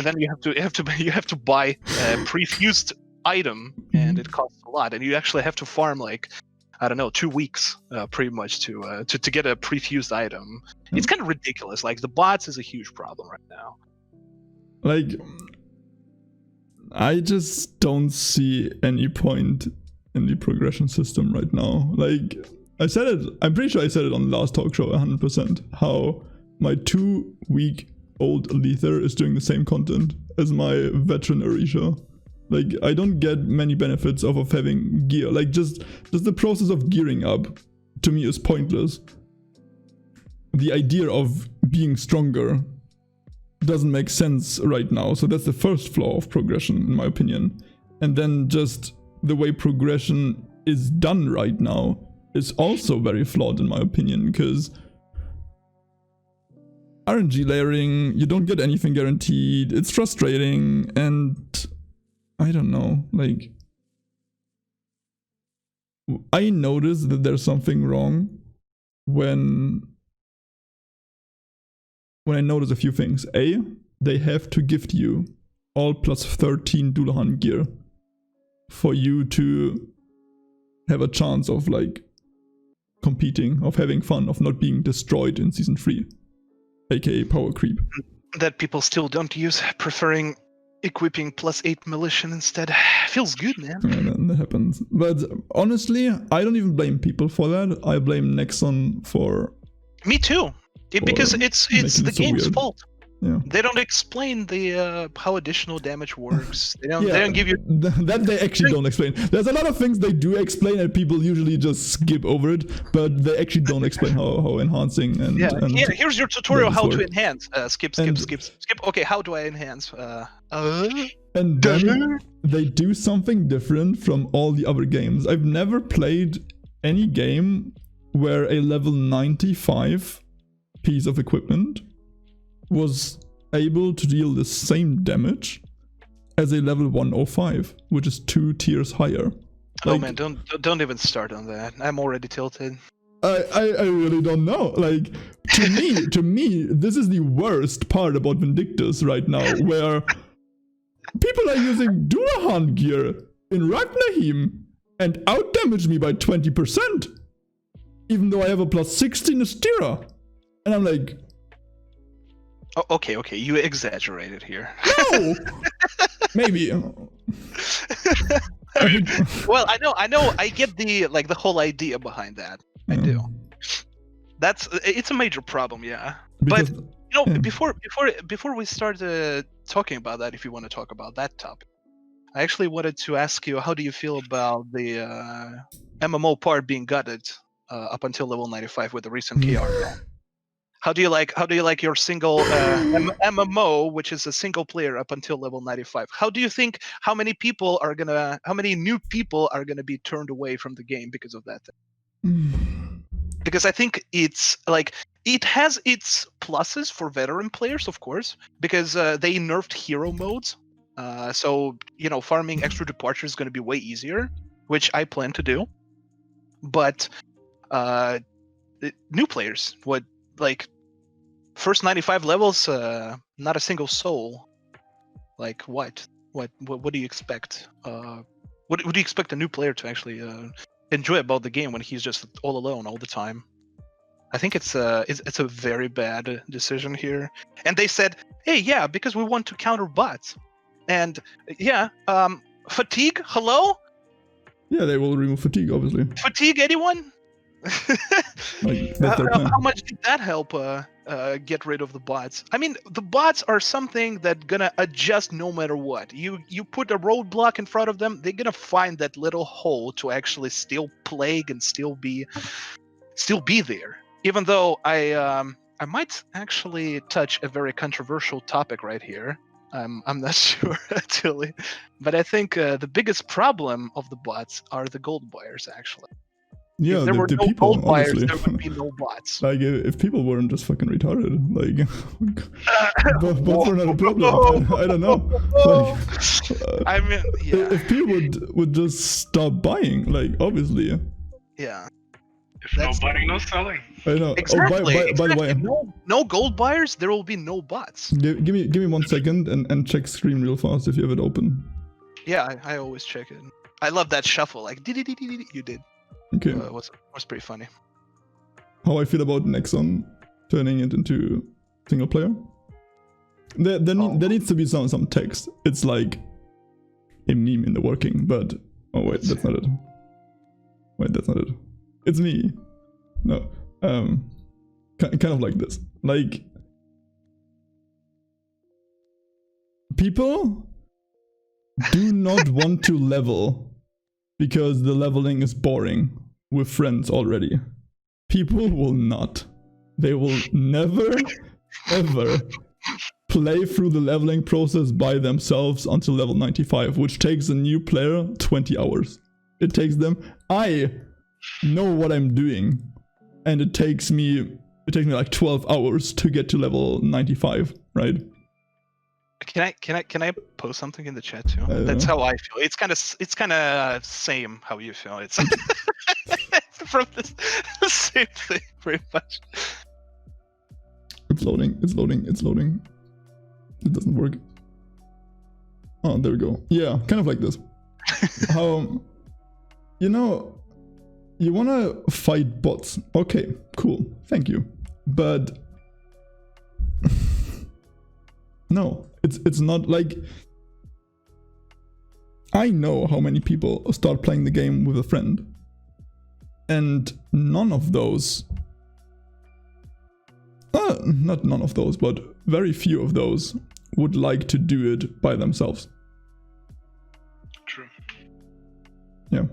then you have to buy a prefused item, and it costs a lot, and you actually have to farm like, I don't know, 2 weeks, pretty much to get a prefused item. It's kind of ridiculous. Like the bots is a huge problem right now. Like, I just don't see any point in the progression system right now. Like, I said it, I'm pretty sure I said it on the last talk show 100%, how my 2-week-old Lether is doing the same content as my veteran Orisha. Like, I don't get many benefits off of having gear. Like, just the process of gearing up, to me, is pointless. The idea of being stronger doesn't make sense right now. So that's the first flaw of progression, in my opinion. And then just the way progression is done right now is also very flawed, in my opinion, because RNG layering, you don't get anything guaranteed, it's frustrating, and I don't know, like, I notice that there's something wrong when I notice a few things. A, they have to gift you all plus 13 Dullahan gear for you to have a chance of, like, competing, of having fun, of not being destroyed in Season 3, aka power creep. That people still don't use, preferring equipping +8 militia instead. Feels good, man. Yeah, that happens. But honestly, I don't even blame people for that. I blame Nexon for... Me too. Because it's the game's fault. Yeah. They don't explain the how additional damage works. They don't give you that. They actually don't explain. There's a lot of things they do explain, and people usually just skip over it. But they actually don't explain how enhancing and here's your tutorial how to enhance. Skip. Okay, how do I enhance? And then they do something different from all the other games. I've never played any game where a level 95 piece of equipment was able to deal the same damage as a level 105, which is 2 tiers higher. Like, oh man, don't even start on that. I'm already tilted. I really don't know. Like, to me, this is the worst part about Vindictus right now, where people are using Dullahan gear in Niflheim and outdamage me by 20%, even though I have a +16 Astera. And I'm like... Oh, okay, you exaggerated here. No! Maybe. Well, I know, I get the whole idea behind that. I do. It's a major problem, yeah. Because, but before we start talking about that, if you want to talk about that topic, I actually wanted to ask you, how do you feel about the MMO part being gutted up until level 95 with the recent KR? How do you like your single MMO, which is a single player up until level 95? How do you think how many new people are gonna be turned away from the game because of that thing? Because I think it's like it has its pluses for veteran players, of course, because they nerfed hero modes. So farming extra departure is gonna be way easier, which I plan to do. But new players would like. First 95 levels, not a single soul. Like what? What do you expect? What do you expect a new player to actually enjoy about the game when he's just all alone all the time? I think it's a very bad decision here. And they said, hey, yeah, because we want to counter bots. And yeah, fatigue. Hello? Yeah, they will remove fatigue, obviously. Fatigue, anyone? Like, how much did that help get rid of the bots? I mean, the bots are something that gonna adjust no matter what. You put a roadblock in front of them, they're gonna find that little hole to actually still plague and still be there. Even though I might actually touch a very controversial topic right here. I'm not sure actually, but I think the biggest problem of the bots are the gold buyers actually. Yeah, if there were no people, gold buyers, honestly. there would be no bots. Like, if people weren't just fucking retarded, like, bots are not a problem. I don't know. Like, I mean, yeah. If people would just stop buying, like, obviously. Yeah. If no buying, no selling. I know. Exactly. By the way, no gold buyers, there will be no bots. give me 1 second and check screen real fast if you have it open. Yeah, I always check it. I love that shuffle, like you did. Okay. Was pretty funny. How I feel about Nexon turning it into single player. There needs to be some text. It's like a meme in the working, but oh wait, that's not it. Wait, that's not it. It's me. No. Kind of like this. Like people do not want to level because the leveling is boring with friends already. People will not. They will never, ever play through the leveling process by themselves until level 95, which takes a new player 20 hours. It takes them... I know what I'm doing, and it takes me like 12 hours to get to level 95, right? Can I post something in the chat too? That's how I feel. It's kind of same how you feel. It's from the same thing, pretty much. It's loading. It doesn't work. Oh, there we go. Yeah, kind of like this. You wanna fight bots. Okay, cool. Thank you. But no, it's not like... I know how many people start playing the game with a friend. And none of those... not none of those, but very few of those would like to do it by themselves. True. Yeah.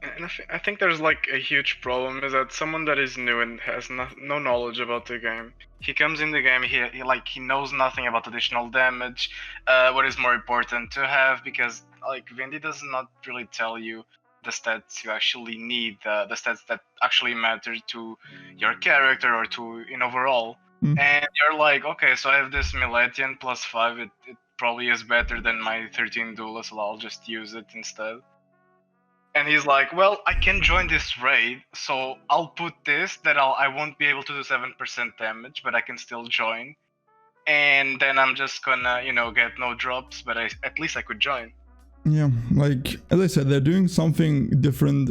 And I think there's like a huge problem is that someone that is new and has no knowledge about the game, he comes in the game, he knows nothing about additional damage, what is more important to have, because like Vindy does not really tell you the stats you actually need, the stats that actually matter to your character or to in overall. And you're like, okay, so I have this Miletian plus 5, it probably is better than my 13 Duelist, so I'll just use it instead. And he's like, well, I can join this raid, so I'll put this that I won't be able to do 7% damage, but I can still join. And then I'm just gonna, get no drops, but at least I could join. Yeah, like, as I said, they're doing something different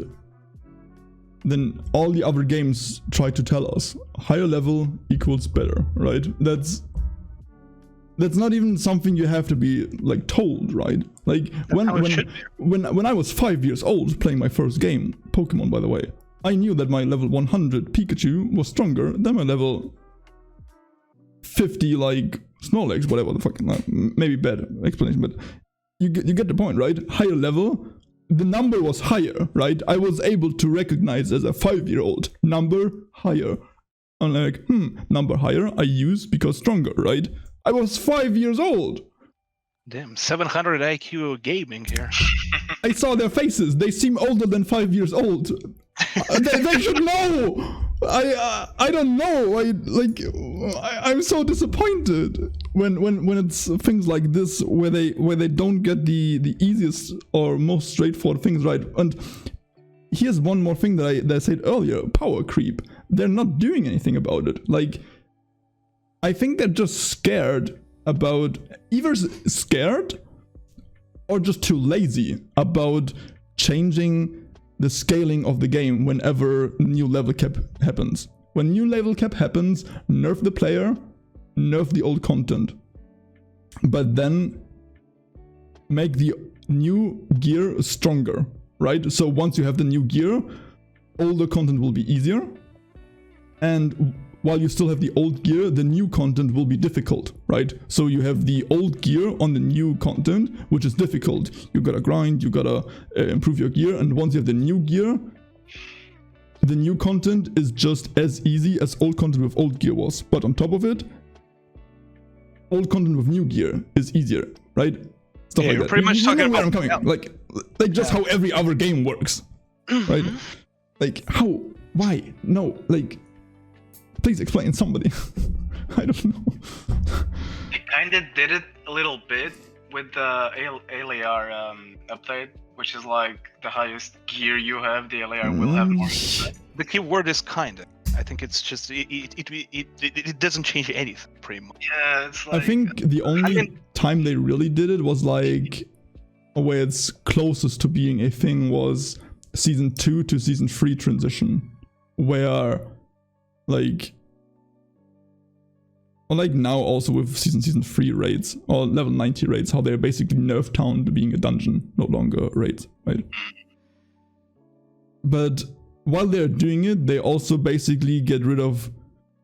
than all the other games try to tell us. Higher level equals better, right? That's not even something you have to be like told, right? Like when I was 5 years old playing my first game, Pokemon by the way, I knew that my level 100 Pikachu was stronger than my level 50 like Snorlax, whatever the fuck, maybe bad explanation, but you get the point, right? Higher level, the number was higher, right? I was able to recognize as a 5-year-old number higher. I'm like, number higher I use because stronger, right? I was 5 years old. Damn, 700 IQ gaming here. I saw their faces. They seem older than 5 years old. they should know. I don't know. I'm so disappointed when it's things like this where they don't get the easiest or most straightforward things right. And here's one more thing that I said earlier: power creep. They're not doing anything about it. Like, I think they're just scared about, either scared or just too lazy about changing the scaling of the game whenever new level cap happens. When new level cap happens, nerf the player, nerf the old content. But then make the new gear stronger, right? So once you have the new gear, older content will be easier. And while you still have the old gear, the new content will be difficult, right? So you have the old gear on the new content, which is difficult. You gotta grind, you gotta improve your gear, and once you have the new gear, the new content is just as easy as old content with old gear was. But on top of it, old content with new gear is easier, right? Stuff like you're that. pretty much talking about... I'm coming. Like just how every other game works, right? Like, how? Why? No, like... Please explain, somebody. I don't know. They kind of did it a little bit with the LAR update, which is like the highest gear you have, the LAR will have more. The key word is kinda. I think it's just it doesn't change anything pretty much. Yeah, it's like I think the only time they really did it was like where it's closest to being a thing was season 2 to season 3 transition, where like now also with season 3 raids or level 90 raids, how they're basically nerfed down to being a dungeon, no longer raids, right? But while they're doing it, they also basically get rid of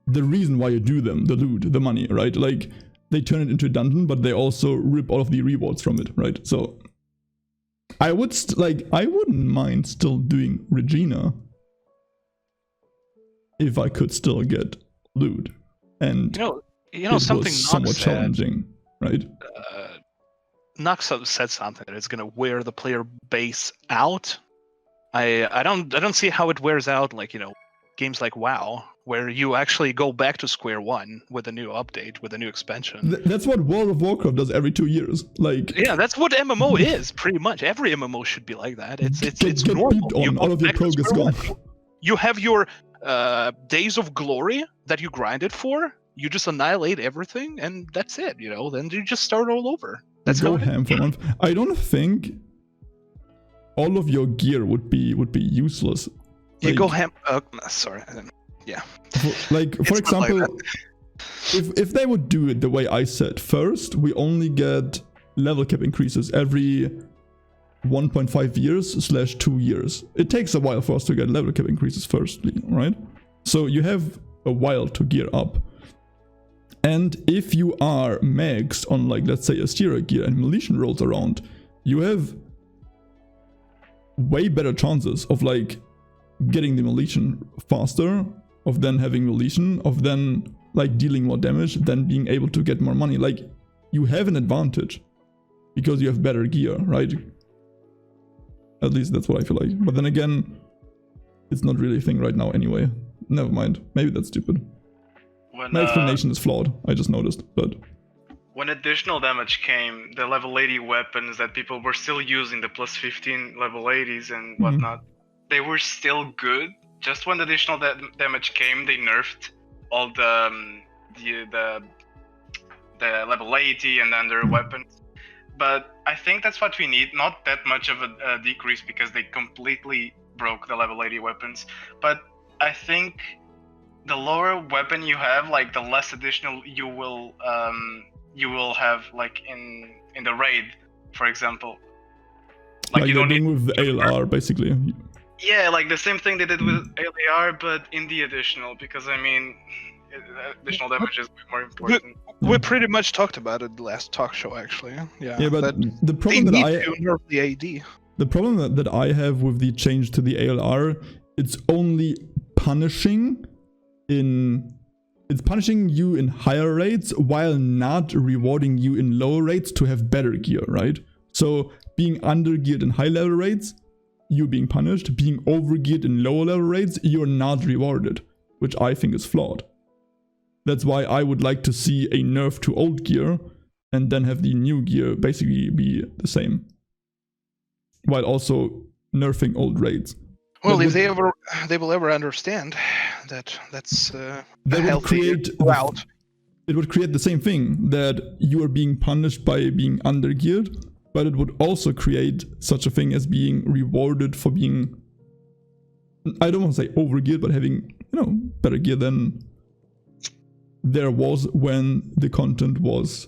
the reason why you do them, the loot, the money, right? Like they turn it into a dungeon, but they also rip all of the rewards from it, right? So I would I wouldn't mind still doing Regina if I could still get loot, and you know something was somewhat challenging, right? Nox said something that it's gonna wear the player base out. I don't see how it wears out, like, games like WoW, where you actually go back to square one with a new update, with a new expansion. That's what World of Warcraft does every 2 years. Like, yeah, that's what MMO is, pretty much. Every MMO should be like that. It's normal. On, all of your progress gone. You have your days of glory that you grinded for. You just annihilate everything, and that's it. Then you just start all over. That's go ham for a month. I don't think all of your gear would be useless. You go ham. Sorry. Yeah. For example, if they would do it the way I said, first we only get level cap increases every 1.5 years / 2 years. It takes a while for us to get level cap increases firstly, right? So you have a while to gear up. And if you are maxed on, like, let's say Assyria gear and Militian rolls around, you have way better chances of like getting the Militian faster, of then having Militian, of then like dealing more damage, then being able to get more money. Like, you have an advantage because you have better gear, right? At least that's what I feel like. But then again, it's not really a thing right now anyway. Never mind. Maybe that's stupid. My explanation is flawed, I just noticed, but... When additional damage came, the level 80 weapons that people were still using, the plus 15 level 80s and whatnot, they were still good. Just when the additional damage came, they nerfed all the level 80 and then their weapons. But I think that's what we need, not that much of a decrease because they completely broke the level 80 weapons. But I think the lower weapon you have, like the less additional you will have, like in the raid, for example. Like you don't need with the ALR, basically. Yeah, like the same thing they did with ALR, but in the additional, because I mean, additional damage is more important. We pretty much talked about it last talk show, actually. Yeah, but the problem the problem that I have with the change to the ALR, it's only punishing it's punishing you in higher rates while not rewarding you in lower rates to have better gear, right? So being under geared in high level rates, you're being punished. Being over geared in lower level rates, you're not rewarded, which I think is flawed. That's why I would like to see a nerf to old gear and then have the new gear basically be the same, while also nerfing old raids. Well, if they will ever understand that's a healthy route. It would create the same thing, that you are being punished by being undergeared, but it would also create such a thing as being rewarded for being, I don't want to say overgeared, but having, better gear than there was when the content was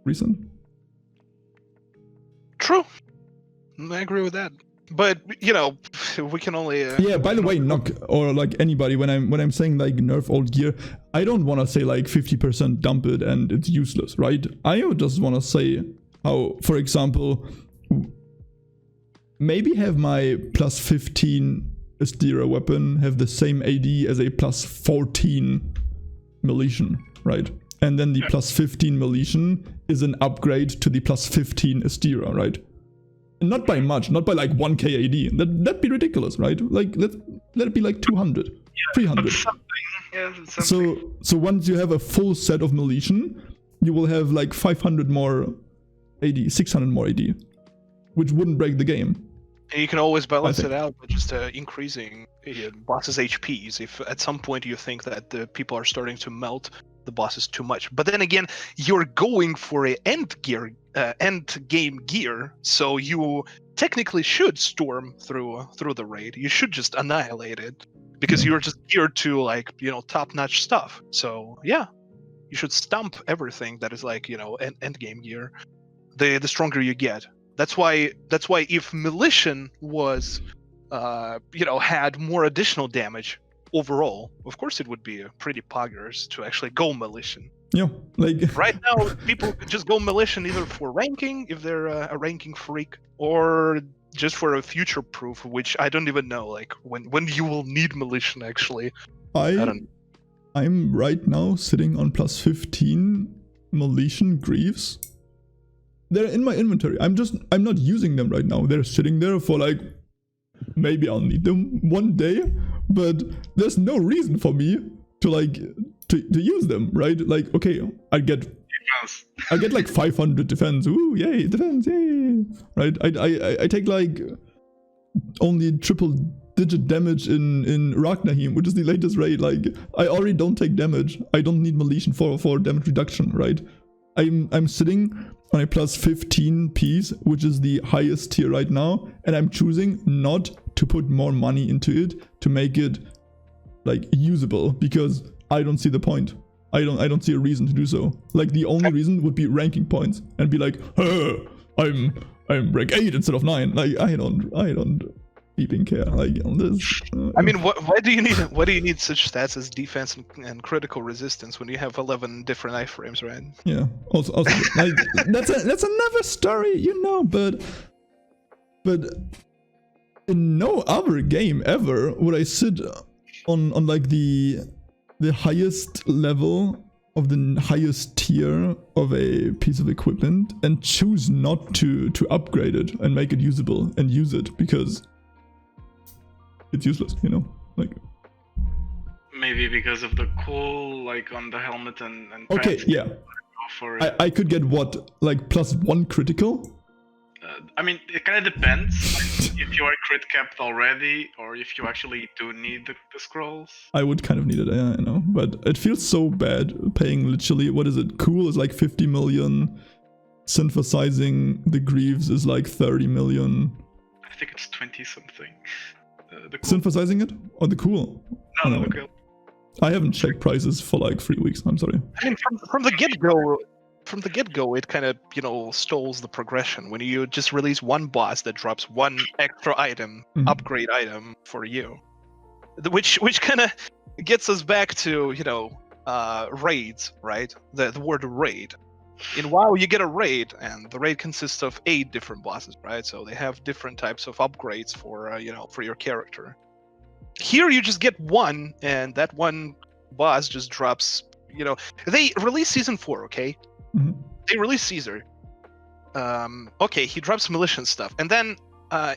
recent. True. I agree with that. But we can only. Yeah. By the way, Nock, or like anybody, when I'm saying like nerf old gear, I don't want to say like 50% dump it and it's useless, right? I just want to say how, for example, maybe have my plus 15 Astera weapon have the same AD as a plus 14 Militian, right? And then the plus 15 Militian is an upgrade to the plus 15 Astera, right? Not by much, not by like 1k AD. That'd be ridiculous, right? Like let it be like 200, 300. So once you have a full set of Militian, you will have like 500 more AD, 600 more AD, which wouldn't break the game. And you can always balance it out by just increasing bosses' HPs if at some point you think that the people are starting to melt the bosses too much. But then again, you're going for a end game gear, so you technically should storm through the raid. You should just annihilate it because you're just geared to like top-notch stuff. So yeah, you should stomp everything that is like end game gear. The stronger you get. That's why if Militian was had more additional damage overall, of course it would be pretty poggers to actually go Militian. Yeah, like right now people could just go Militian either for ranking if they're a ranking freak, or just for a future proof, which I don't even know like when you will need Militian actually. I don't. I'm right now sitting on plus 15 Militian Greaves. They're in my inventory. I'm not using them right now. They're sitting there for like, maybe I'll need them one day, but there's no reason for me to like to use them, right? Like, okay, I get like 500 defense. Ooh, yay, defense, yay. Right? I take like only triple-digit damage in Niflheim, which is the latest raid. Like, I already don't take damage. I don't need Militian for damage reduction, right? I'm sitting on a plus 15 piece, which is the highest tier right now, and I'm choosing not to put more money into it to make it like usable, because I don't see the point. I don't see a reason to do so. Like, the only reason would be ranking points and be like, I'm rank 8 instead of 9. Like, I don't even care. Like, on this. I mean, why do you need such stats as defense and critical resistance when you have 11 different iframes, right? Yeah. Also like that's another story, but in no other game ever would I sit on like the highest level of the highest tier of a piece of equipment and choose not to upgrade it and make it usable and use it, because it's useless, like. Maybe because of the cool, like on the helmet and okay, yeah. I could get what, like +1 critical? I mean, it kind of depends if you are crit capped already, or if you actually do need the scrolls. I would kind of need it, yeah, I know, but it feels so bad paying literally, what is it? Cool is like 50 million. Synthesizing the Greaves is like 30 million. I think it's 20 something. The cool. Synthesizing it? Or the cool? No, the cool. I haven't checked prices for like 3 weeks, I'm sorry. I mean, from the get-go, it kind of, stalls the progression. When you just release one boss that drops one extra item, upgrade item for you. Which kind of gets us back to, raids, right? The word raid. In WoW, you get a raid, and the raid consists of 8 different bosses, right? So they have different types of upgrades for, for your character. Here, you just get one, and that one boss just drops, They release Season 4, okay? Mm-hmm. They release Caesar. Okay, he drops Militian stuff. And then,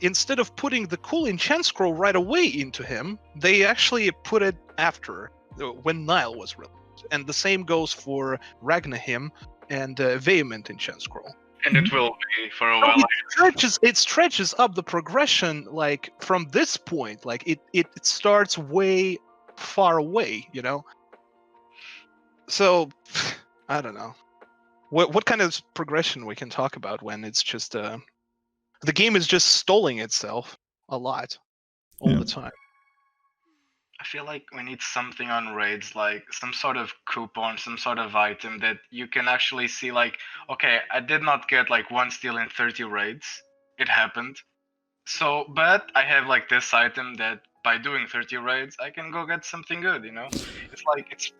instead of putting the cool enchant scroll right away into him, they actually put it after, when Nile was released. And the same goes for Ragnahim and Vehement enchant scroll. And it will be for a while. It stretches up the progression, like, from this point. Like, it starts way far away, So, I don't know. What kind of progression we can talk about when it's just the game is just stalling itself a lot all the time. I feel like we need something on raids, like some sort of coupon, some sort of item that you can actually see, like, okay, I did not get like 1 steal in 30 raids. It happened. So, but I have like this item that by doing 30 raids, I can go get something good, It's like, it's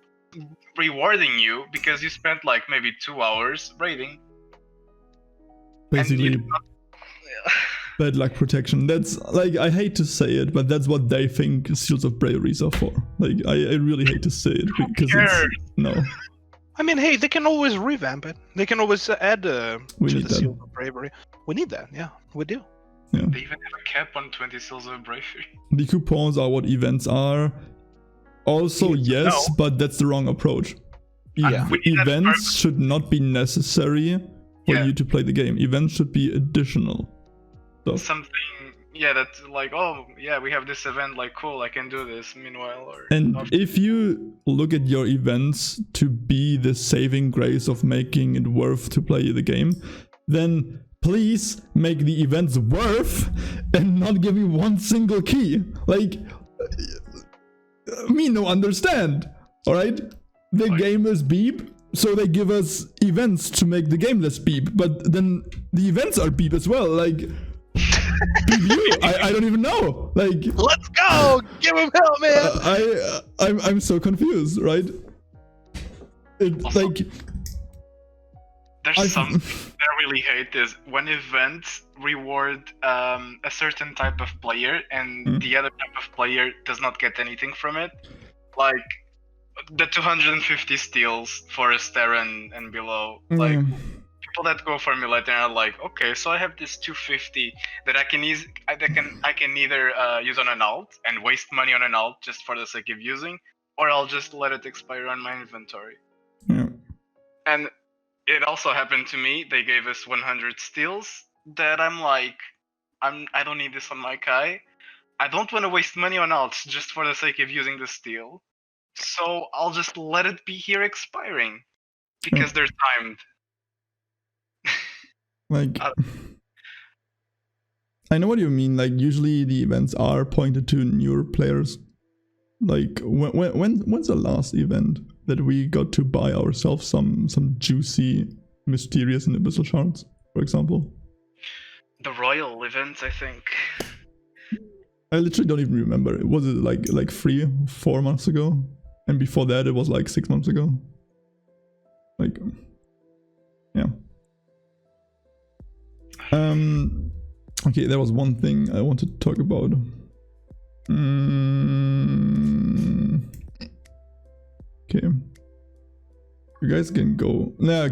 rewarding you because you spent like maybe 2 hours raiding. Basically, bad luck protection. That's like, I hate to say it, but that's what they think Seals of Bravery are for. Like, I really hate to say it because no. I mean, hey, they can always revamp it. They can always add to the Seals of Bravery. We need that, yeah, we do. Yeah. They even have a cap on 20 Seals of Bravery. The coupons are what events are. Also, yes, but that's the wrong approach. Events should not be necessary for you to play the game. Events should be additional. So. Something, yeah, that's like, oh yeah, we have this event, like cool, I can do this. Meanwhile, or And if you look at your events to be the saving grace of making it worth to play the game, then please make the events worth and not give me one single key. Like, me no understand, alright? The game is beep, so they give us events to make the game less beep, but then the events are beep as well, like... I don't even know. Like, let's go, give him hell, man. I'm so confused, right? It, Also, like, there's something I really hate is when events reward a certain type of player and the other type of player does not get anything from it. Like the 250 steals for a star and below. Like people that go for Millet are like, okay, so I have this 250 that I can either use on an alt and waste money on an alt just for the sake of using, or I'll just let it expire on my inventory. Yeah. And it also happened to me. They gave us 100 steals that I'm like, I don't need this on my Kai. I don't want to waste money on alts just for the sake of using the steal. So I'll just let it be here expiring because they're timed. Like, I know what you mean. Like, usually the events are pointed to newer players. Like, when's the last event that we got to buy ourselves some juicy, mysterious and abyssal shards, for example? The Royal event, I think. I literally don't even remember. Was it like 3-4 months ago? And before that, it was like 6 months ago. Like, yeah. Okay, there was one thing I wanted to talk about. Okay. You guys can go. Nah,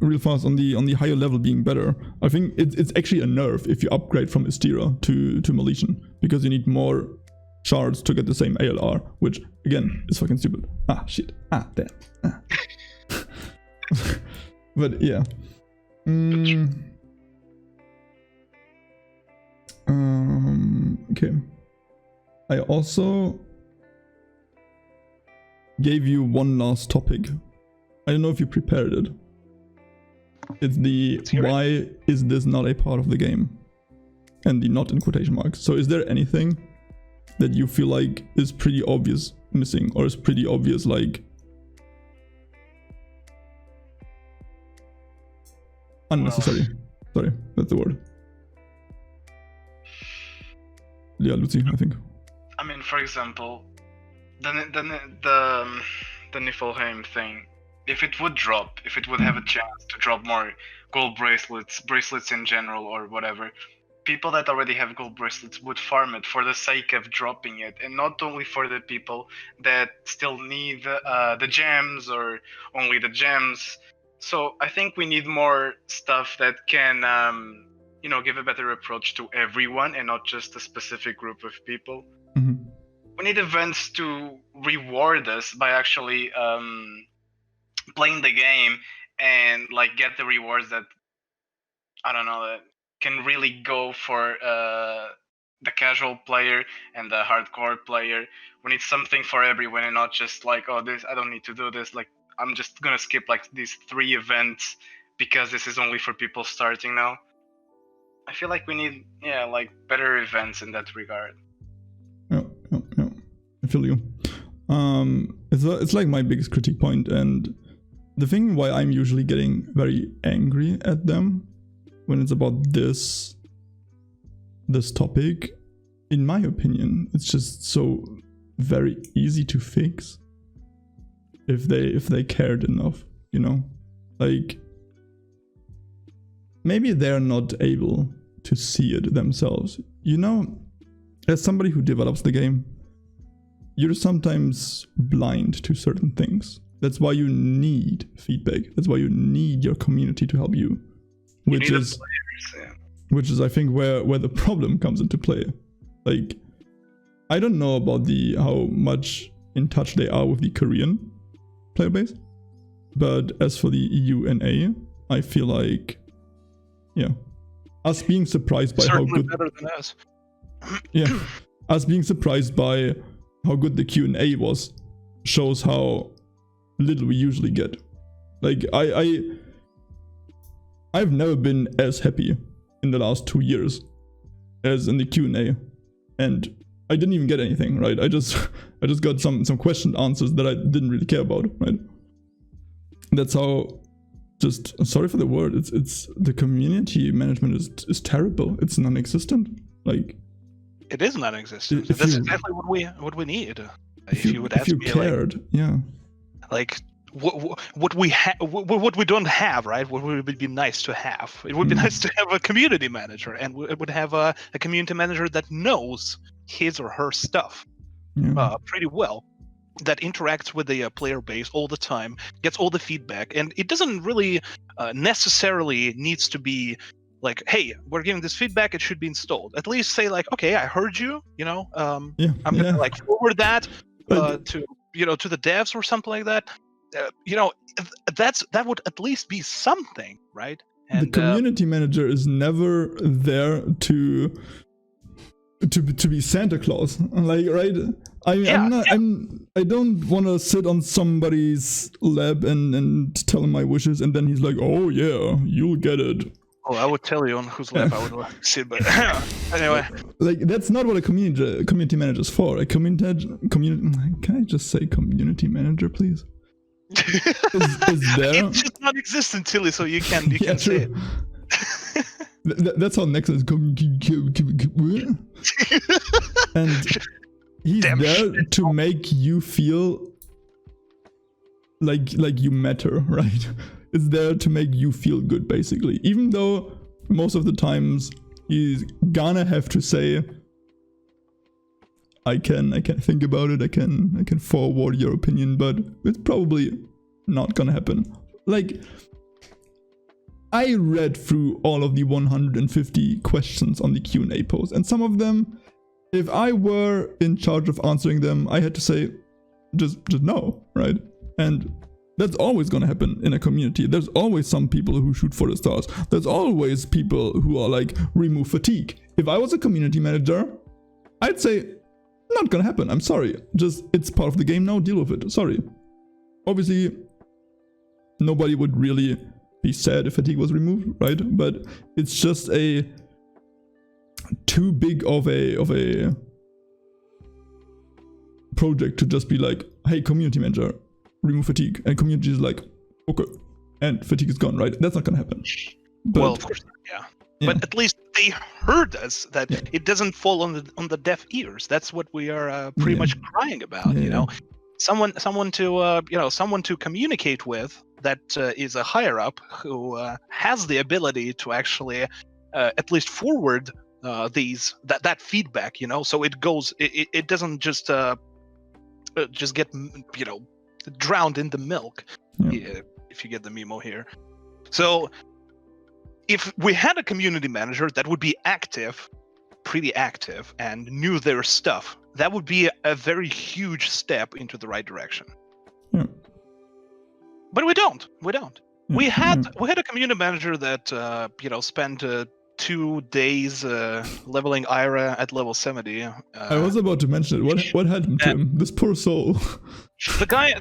real fast on the higher level being better. I think it's actually a nerf if you upgrade from Istira to Malician, because you need more shards to get the same ALR, which again is fucking stupid. Ah shit. Ah damn. Ah. But yeah. Okay. I also gave you one last topic. I don't know if you prepared it. It's the why is this not a part of the game? And the not in quotation marks. So is there anything that you feel like is pretty obvious missing, or is pretty obvious like unnecessary? Sorry, that's the word. Yeah, Lucy, I think. I mean, for example, the Niflheim thing. If it would drop, if it would have a chance to drop more gold bracelets in general or whatever, people that already have gold bracelets would farm it for the sake of dropping it, and not only for the people that still need the gems or only the gems. So I think we need more stuff that can give a better approach to everyone and not just a specific group of people. Mm-hmm. We need events to reward us by actually playing the game and like get the rewards that that can really go for the casual player and the hardcore player. We need something for everyone and not just like, oh, this I don't need to do this. Like I'm just gonna skip like these 3 events because this is only for people starting now. I feel like we need like better events in that regard. Yeah. I feel you. It's like my biggest critique point, and the thing why I'm usually getting very angry at them when it's about this topic, in my opinion, it's just so very easy to fix if they cared enough, like maybe they're not able to see it themselves. As somebody who develops the game, you're sometimes blind to certain things. That's why you need feedback. That's why you need your community to help you. Which is I think where the problem comes into play. Like, I don't know about how much in touch they are with the Korean player base, but as for the EU and A, I feel like us being surprised by certainly how good better than us. Yeah, us being surprised by how good the Q&A was shows how little we usually get. Like I've never been as happy in the last 2 years as in the Q&A, and I didn't even get anything, right? I just got some question answers that I didn't really care about, right? That's how, just sorry for the word, it's the community management is terrible. It's non-existent. Like, it is non-existent. If That's you- exactly what we need. if you would if ask you me, cared, yeah. like what we don't have, right? What would be nice to have? It would be nice to have a community manager, and it would have a community manager that knows his or her stuff Yeah. pretty well, that interacts with the player base all the time, gets all the feedback, and it doesn't really necessarily needs to be like, hey, we're giving this feedback, it should be installed. At least say like, okay, I heard you, Yeah. I'm gonna like forward that to to the devs or something like that. That would at least be something, right? And the community manager is never there to be Santa Claus, like, right? I don't want to sit on somebody's lap and tell him my wishes, and then he's like, oh yeah, you'll get it. oh, I would tell you on whose lap I would sit, but anyway. Like, that's not what a community manager is for. A community. Can I just say community manager, please? Is there? It's just non-existent, Tilly, so you can Yeah, say true. it. That's how next is. And he's Damn there shit. to make you feel like you matter, right? It's there to make you feel good, basically. Even though most of the times he's gonna have to say, I can think about it, I can forward your opinion, but it's probably not gonna happen. Like, I read through all of the 150 questions on the Q&A post, and some of them, if I were in charge of answering them, I had to say, just no, right? And that's always gonna happen in a community. There's always some people who shoot for the stars. There's always people who are like, remove fatigue. If I was a community manager, I'd say, not gonna happen, I'm sorry. Just, it's part of the game now, deal with it, sorry. Obviously, nobody would really be sad if fatigue was removed, right? But it's just a too big of a project to just be like, hey, community manager, remove fatigue, and community is like, okay, and fatigue is gone, right? That's not gonna happen. But, Well, of course not, yeah. But at least they heard us, that it doesn't fall on the deaf ears. That's what we are pretty much crying about, you know. Someone to communicate with that is a higher up who has the ability to actually at least forward that feedback, you know, so it goes, it doesn't just get drowned in the milk, if you get the memo here. So if we had a community manager that would be active, pretty active, and knew their stuff, that would be a very huge step into the right direction. Yeah. But we don't. Yeah. We had a community manager that spent 2 days leveling Ira at level 70. I was about to mention it. What happened to him? This poor soul. The guy.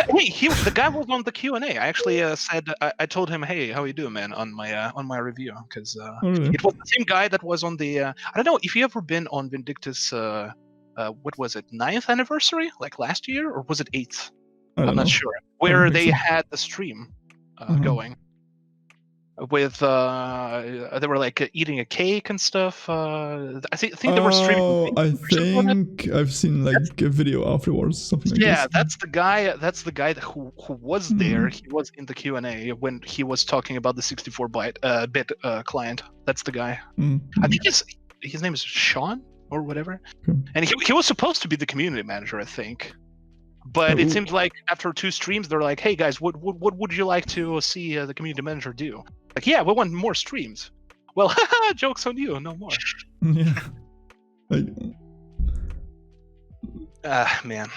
Hey, the guy was on the Q&A. I actually said, I told him, hey, how you doing, man, on my review, because really? it was the same guy that was on the. I don't know if you ever been on Vindictus. What was it, 9th anniversary, like last year, or was it 8th? I'm not sure. Where they had the stream going. With they were like eating a cake and stuff. I think they were streaming. I think I've seen like a video afterwards, something like this. Yeah, that's the guy. That's the guy who was there. He was in the Q&A when he was talking about the 64-bit client. That's the guy. I think his name is Sean or whatever. And he was supposed to be the community manager, I think. But it seems like after 2 streams, they're like, "Hey guys, what would you like to see the community manager do?" Like, yeah, we want more streams. Well, haha, joke's on you, no more. Yeah. Man,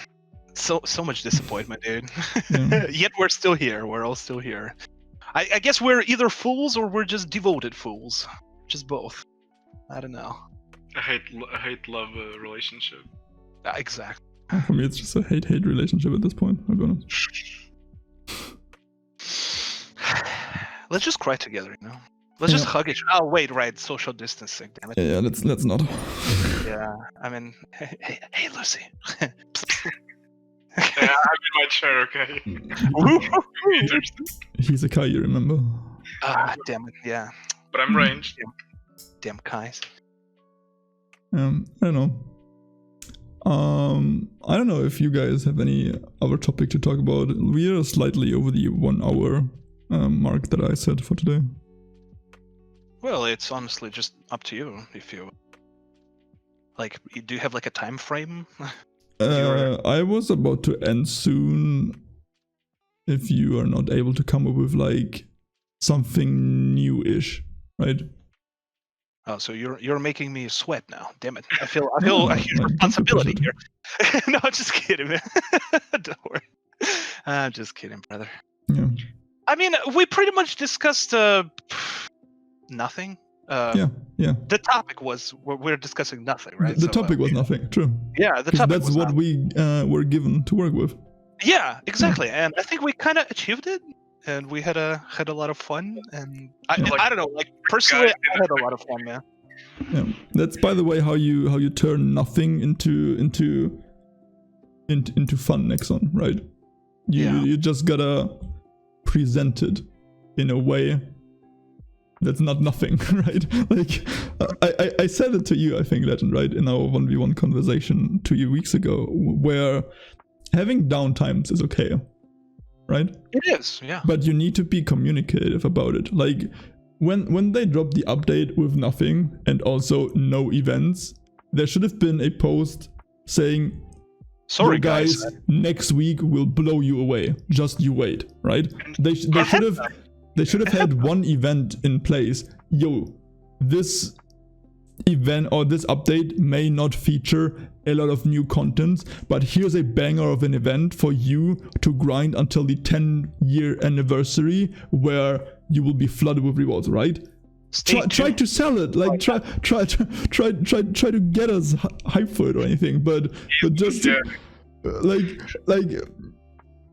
so much disappointment, dude. Yeah. Yet we're still here. We're all still here. I guess we're either fools or we're just devoted fools. Just both. I don't know. A hate-love relationship. Exactly. For me, it's just a hate-hate relationship at this point, I'll be honest. Let's just cry together, you know? Let's just hug each other. Oh, wait, right. Social distancing, damn it. Yeah, let's not. Yeah, I mean, hey, Lucy. Yeah, I'm in my chair, okay? He's a Kai, you remember? Ah, damn it, yeah. But I'm ranged. Damn Kais. I don't know. I don't know if you guys have any other topic to talk about. We are slightly over the 1 hour mark that I set for today. Well, it's honestly just up to you if you like. Do you have like a time frame? I was about to end soon. If you are not able to come up with like something new-ish, right? Oh, so you're making me sweat now. Damn it! I feel a huge responsibility here. No, I'm just kidding, man. Don't worry. I'm just kidding, brother. Yeah. I mean, we pretty much discussed nothing. Yeah. The topic was we're discussing nothing, right? The topic was nothing. True. Yeah, the topic. That's was what nothing. we were given to work with. Yeah, exactly, and I think we kind of achieved it, and we had a lot of fun, and I don't know, like personally, I had a lot of fun, man. Yeah, that's by the way how you turn nothing into fun, Nexon, right? You just gotta present it in a way that's not nothing, right? Like I said it to you, I think, Legend, right, in our 1v1 conversation 2 weeks ago, where having downtimes is okay, right? It is, yeah. But you need to be communicative about it. Like when they dropped the update with nothing and also no events, there should have been a post saying, sorry guys, next week will blow you away. Just you wait, right? They should have had one event in place. Yo, this event or this update may not feature a lot of new content, but here's a banger of an event for you to grind until the 10-year anniversary, where you will be flooded with rewards, right? Try to sell it, like try to get us hype for it or anything, but just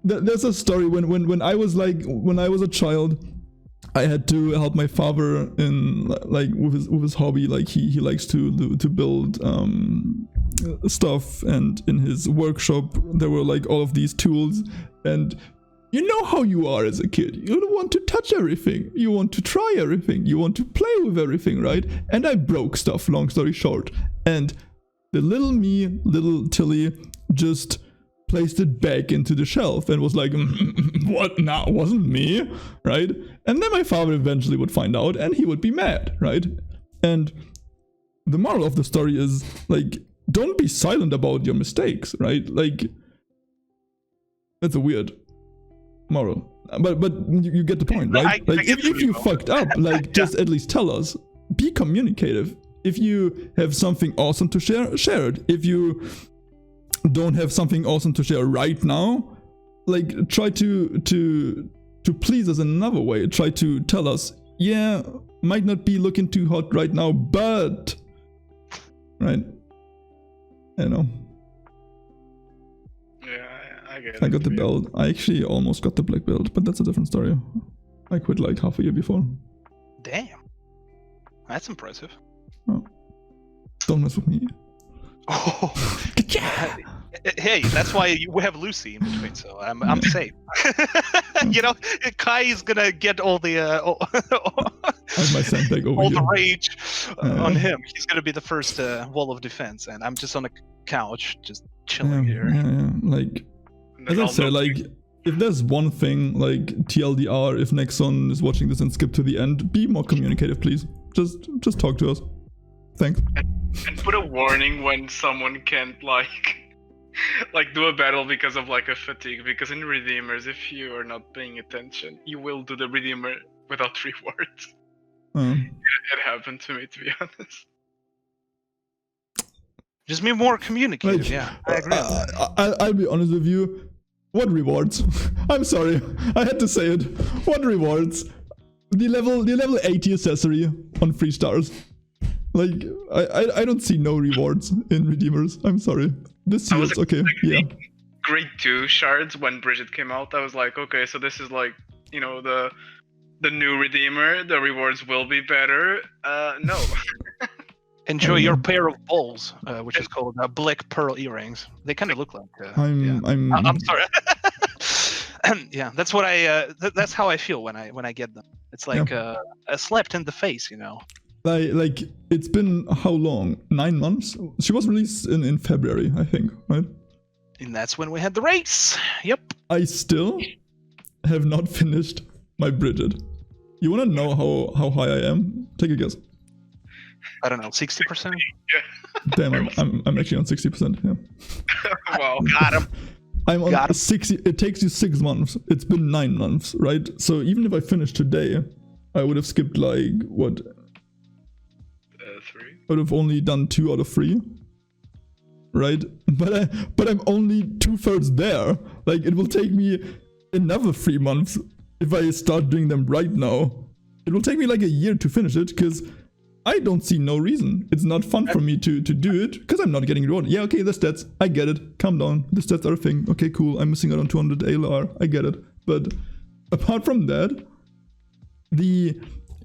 there's a story when I was a child. I had to help my father in with his hobby. Like he likes to build stuff, and in his workshop there were like all of these tools, and you know how you are as a kid. You don't want to touch everything. You want to try everything. You want to play with everything, right? And I broke stuff, long story short. And the little Tilly, just placed it back into the shelf and was like, what? No, wasn't me, right? And then my father eventually would find out and he would be mad, right? And the moral of the story is, like, don't be silent about your mistakes, right? Like, that's a weird moral, but you get the point, right? If you fucked up, like, just at least tell us. Be communicative. If you have something awesome to share it. If you don't have something awesome to share right now, like, try to please us in another way. Try to tell us, yeah, might not be looking too hot right now, but right, I know. I get it. I got the belt. I actually almost got the black belt, but that's a different story. I quit like half a year before. Damn, that's impressive. Oh. Don't mess with me. Oh, hey, that's why we have Lucy in between, so I'm safe. You know, Kai is gonna get all the I have my sandbag over all here. the rage on him. He's gonna be the first wall of defense, and I'm just on the couch, just chilling here. Yeah. Like, as I said, like, if there's one thing, like, TLDR, if Nexon is watching this and skip to the end, be more communicative, please. Just talk to us. Thanks. And put a warning when someone can't like do a battle because of like a fatigue. Because in Redeemers, if you are not paying attention, you will do the Redeemer without rewards. It happened to me, to be honest. Just be more communicative. Like, yeah, I agree. I'll be honest with you. What rewards? I'm sorry, I had to say it. What rewards? The level 80 accessory on 3 stars. Like, I don't see no rewards in Redeemers. I'm sorry. This I was year's okay, yeah. Grade 2 shards when Bridget came out. I was like, okay, so this is like, you know, the new Redeemer. The rewards will be better. No. Enjoy your pair of bowls, which is called black pearl earrings. They kind of look like. I'm sorry. Yeah, that's what that's how I feel when I get them. It's like a slapped in the face, you know. Like it's been how long? 9 months? She was released in February, I think, right? And that's when we had the race. Yep. I still have not finished my Bridget. You wanna know how high I am? Take a guess. I don't know, 60%? Yeah. Damn, I'm actually on 60%, yeah. Wow. Got him. I'm on 60. It takes you 6 months. It's been 9 months, right? So even if I finished today, I would have skipped like what? 3. I would have only done 2 out of 3, right? But I'm only 2/3 there. Like it will take me another 3 months if I start doing them right now. It will take me like a year to finish it because I don't see no reason. It's not fun for me to do it because I'm not getting rewarded. Yeah, okay, the stats, I get it. Calm down. The stats are a thing. Okay, cool. I'm missing out on 200 ALR. I get it. But apart from that, the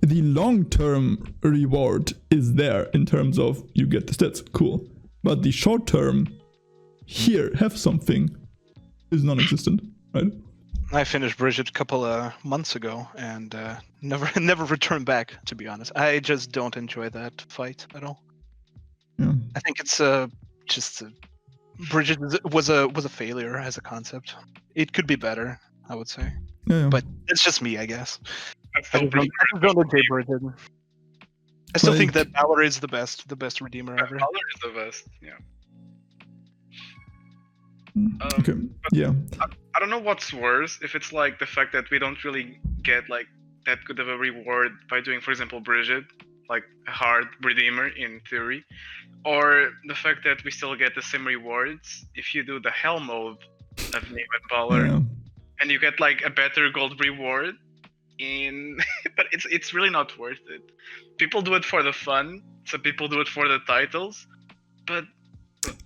long-term reward is there in terms of you get the stats. Cool. But the short-term, here, have something, is non-existent, right? I finished Bridget a couple of months ago and never returned back, to be honest. I just don't enjoy that fight at all. Yeah. I think it's Bridget was a failure as a concept. It could be better, I would say. Yeah. But it's just me, I guess. I still don't enjoy Bridget. I still think that Valor is the best Redeemer ever. Valor is the best, yeah. Okay. Yeah. I don't know what's worse, if it's like the fact that we don't really get like that good of a reward by doing, for example, Bridget, like a hard Redeemer in theory, or the fact that we still get the same rewards if you do the Hell mode of Name and Valor, and you get like a better gold reward but it's really not worth it. People do it for the fun, some people do it for the titles, but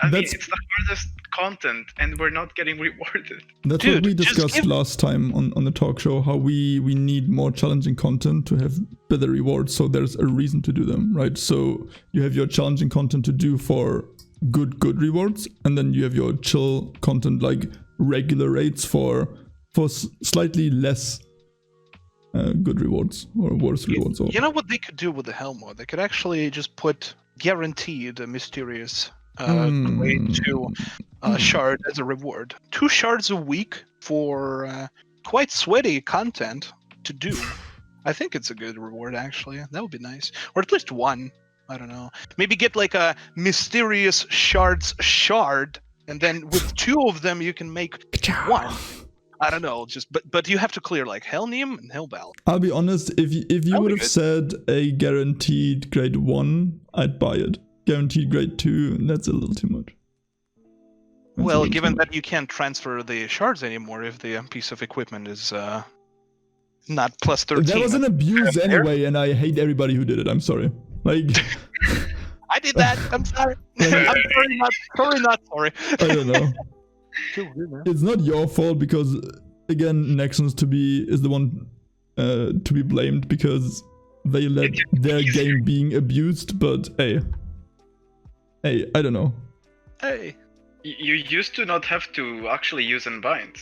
I mean, it's the hardest content and we're not getting rewarded. That's what we discussed last time on the talk show, how we need more challenging content to have better rewards, so there's a reason to do them, right? So you have your challenging content to do for good rewards, and then you have your chill content like regular rates for slightly less good rewards or worse rewards. You know what they could do with the Hell mode? They could actually just put guaranteed mysterious grade 2 shard as a reward. 2 shards a week for quite sweaty content to do. I think it's a good reward, actually. That would be nice. Or at least 1. I don't know. Maybe get like a mysterious shards shard, and then with 2 of them you can make 1. I don't know, but you have to clear like Hellneam and Hellbal. I'll be honest, if you would have said a guaranteed grade 1, I'd buy it. Guaranteed grade 2, that's a little too much. Well, given that you can't transfer the shards anymore if the piece of equipment is not plus 13. That was an abuse anyway, and I hate everybody who did it. I'm sorry. Like I did that. I'm sorry. I'm sorry, not sorry. I don't know. It's not your fault because, again, Nexons is the one to be blamed because they let their game being abused. But hey, I don't know. Hey, you used to not have to actually use Unbinds.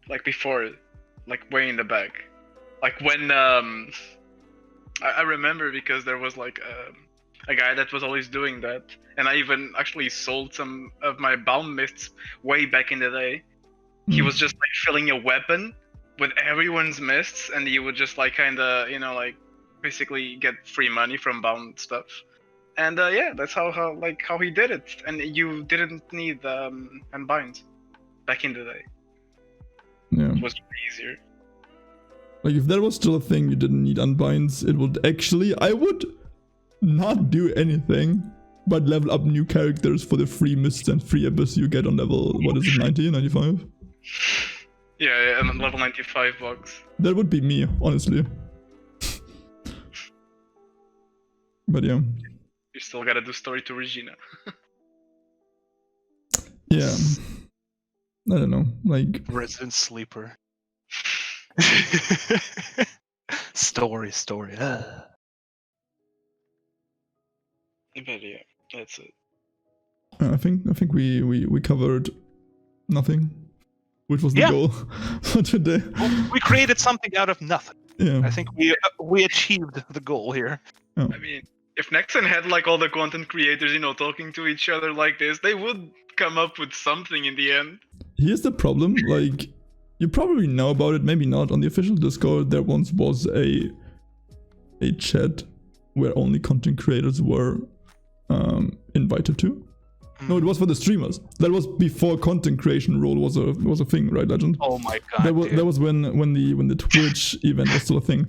Like before, like way in the back. Like when I remember because there was like a guy that was always doing that, and I even actually sold some of my bound mists way back in the day. He was just like filling a weapon with everyone's mists, and you would just like kind of, you know, like basically get free money from bound stuff. And yeah, that's how he did it, and you didn't need Unbind back in the day. Yeah, it was easier. Like if that was still a thing, you didn't need Unbinds. It would actually, I would not do anything but level up new characters for the free mists and free abyss you get on level, what is it, 90, 95? Yeah, and level 95 bucks. That would be me, honestly. But yeah. You still gotta do story to Regina. Yeah. I don't know. Like, Resident sleeper. Story. But yeah, that's it. I think we covered nothing, which was the goal for today. Well, we created something out of nothing. Yeah. I think we achieved the goal here. Oh. I mean, if Nexon had like all the content creators, talking to each other like this, they would come up with something in the end. Here's the problem, like, you probably know about it, maybe not. On the official Discord, there once was a chat where only content creators were invited to. No, it was for the streamers. That was before content creation role was a thing, right, Legend? Oh my god. That was when the Twitch event was still a thing.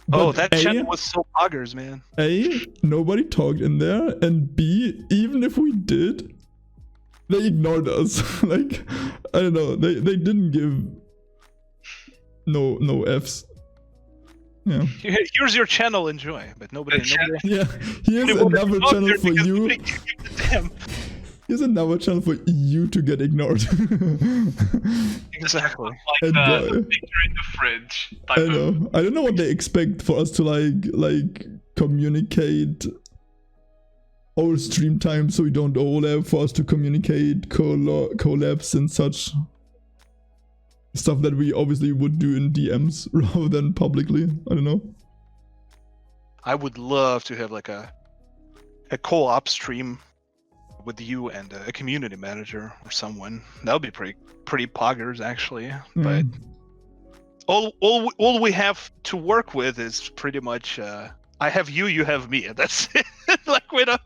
But that A, chat was so poggers, man. A, nobody talked in there, and B, even if we did, they ignored us. Like, I don't know, they didn't give no Fs. Yeah. Here's your channel, enjoy. But nobody. Yeah. Here's another channel for you. Here's another channel for you to get ignored. Exactly. Like the picture in the fridge. I know. I don't know what they expect for us to like communicate our stream time so we don't overlap, for us to communicate collabs and such stuff that we obviously would do in DMs rather than publicly. I don't know. I would love to have like a co-op stream with you and a community manager or someone. That would be pretty poggers actually. But all we have to work with is pretty much I have you, you have me, and that's it. Like we don't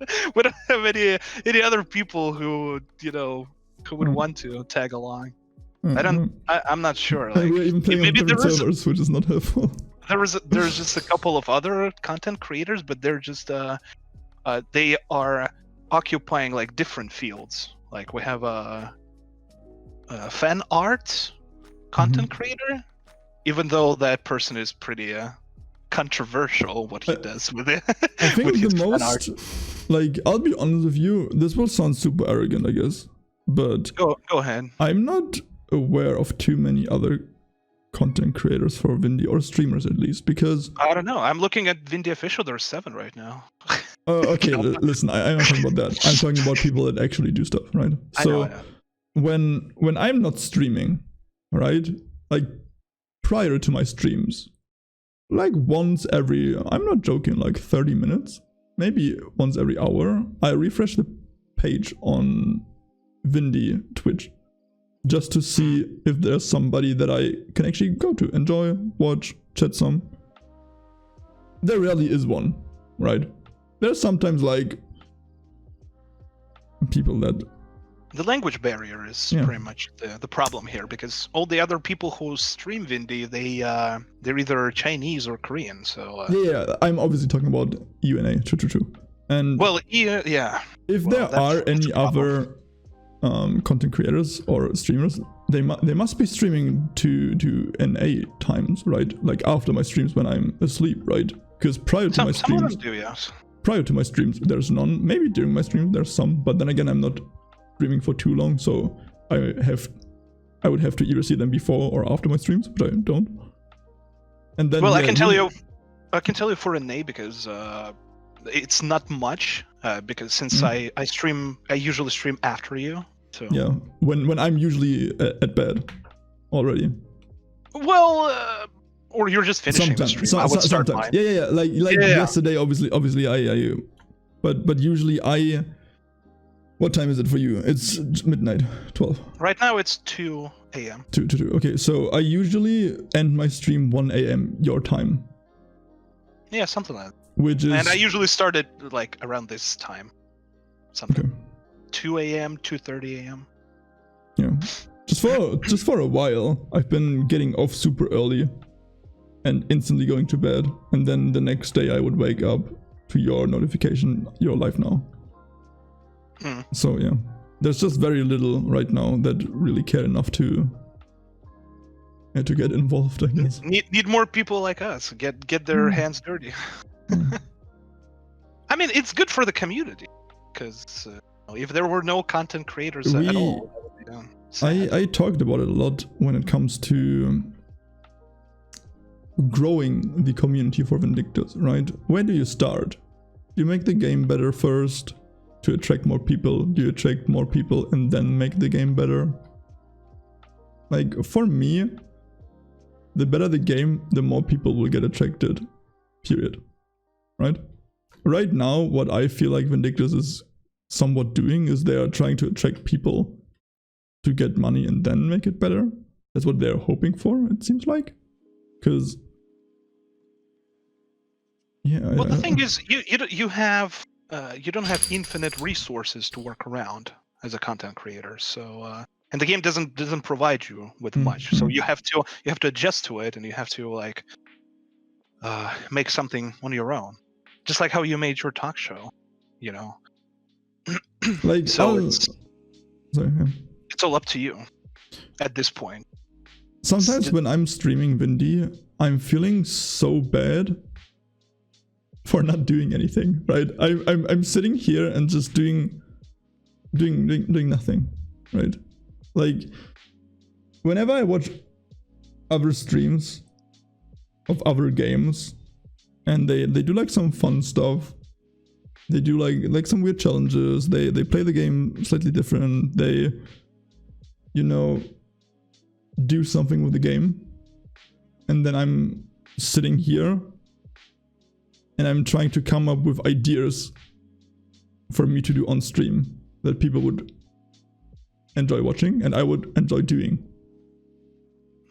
have any other people who would want to tag along. I'm not sure. Like, we're even playing on different servers, which is not helpful. There's just a couple of other content creators, but they're just they are occupying like different fields. Like we have a fan art content creator, even though that person is pretty controversial what he does with it. I think with the most, like, I'll be honest with you, this will sound super arrogant, I guess, but go ahead. I'm not aware of too many other content creators for Vindy, or streamers at least, because I don't know. I'm looking at Vindy official. There's 7 right now. Okay, listen, I'm not talking about that. I'm talking about people that actually do stuff, right? So I know. when I'm not streaming, right, like prior to my streams, like once every, I'm not joking, like 30 minutes, maybe once every hour, I refresh the page on Vindy Twitch just to see if there's somebody that I can actually go to, enjoy, watch, chat some. There rarely is one, right? There's sometimes like people that... The language barrier is pretty much the problem here, because all the other people who stream Vindy, they're either Chinese or Korean, so... Yeah, I'm obviously talking about UNA, true. And well, yeah. If there are any other content creators or streamers, they must be streaming to NA times, right? Like after my streams when I'm asleep, right? Because prior to my streams, some of them do, yes. Prior to my streams, there's none. Maybe during my streams there's some, but then again, I'm not streaming for too long, so I would have to either see them before or after my streams, but I don't. And then I can tell you for NA because it's not much because since I usually stream after you. So yeah, when I'm usually at bed already. Well, or you're just finishing the stream. I would start sometimes. mine. Yeah. Like yesterday, obviously I but usually I. What time is it for you? It's midnight, 12. Right now it's 2 a.m. 2. Okay, so I usually end my stream 1 a.m. your time. Yeah, something like that. Which is... And I usually start at like around this time. Something. Okay. 2 a.m., 2:30 a.m. Yeah. Just for a while, I've been getting off super early and instantly going to bed. And then the next day I would wake up to your notification, you're live now. So yeah, there's just very little right now that really care enough to get involved, I guess. Need more people like us. Get their hands dirty. I mean, it's good for the community because if there were no content creators at all, that would be sad. I talked about it a lot when it comes to growing the community for Vindictus, right? Where do you start? Do you make the game better first to attract more people? Do you attract more people and then make the game better? Like, for me, the better the game, the more people will get attracted, period. Right? Right now, what I feel like Vindictus is somewhat doing is they are trying to attract people to get money and then make it better. That's what they're hoping for, it seems like. Because, yeah. Well, the thing is, you don't have infinite resources to work around as a content creator. So, and the game doesn't provide you with much. So you have to adjust to it, and you have to like make something on your own, just like how you made your talk show, you know. Like, so it's all up to you at this point. Sometimes when I'm streaming Vindy, I'm feeling so bad for not doing anything, right? I'm sitting here and just doing nothing, right? Like, whenever I watch other streams of other games and they do like some fun stuff, they do like some weird challenges, they play the game slightly different, they, you know, do something with the game, and then I'm sitting here and I'm trying to come up with ideas for me to do on stream that people would enjoy watching and I would enjoy doing.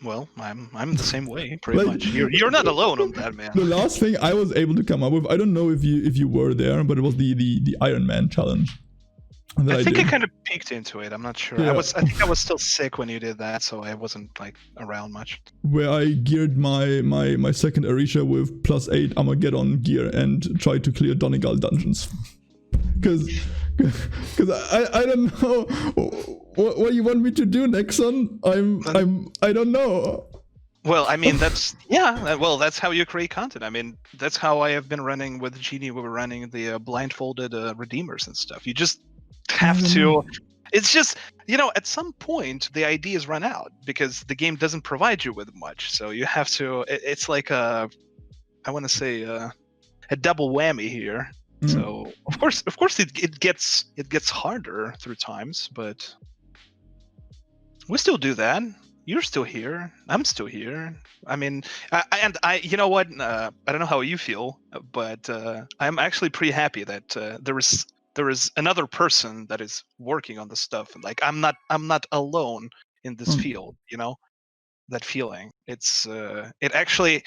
Well, I'm the same way, pretty much. You're not alone on that, man. The last thing I was able to come up with, I don't know if you were there, but it was the Iron Man challenge. I think I kind of peeked into it. I'm not sure. Yeah. I think I was still sick when you did that, so I wasn't like around much. Where I geared my second Arisha with +8 Armageddon gear and tried to clear Donegal dungeons. Because I don't know what you want me to do, Nexon. I don't know. Well, I mean, that's how you create content. I mean, that's how I have been running with Genie. We were running the blindfolded redeemers and stuff. You just have to. It's just, you know, at some point the ideas run out because the game doesn't provide you with much. So you have to. It's like I want to say a double whammy here. So of course it gets harder through times, but we still do that. You're still here. I'm still here. I mean, I you know what? I don't know how you feel, but I'm actually pretty happy that there is another person that is working on the stuff. And like I'm not alone in this field. You know, that feeling. It's it actually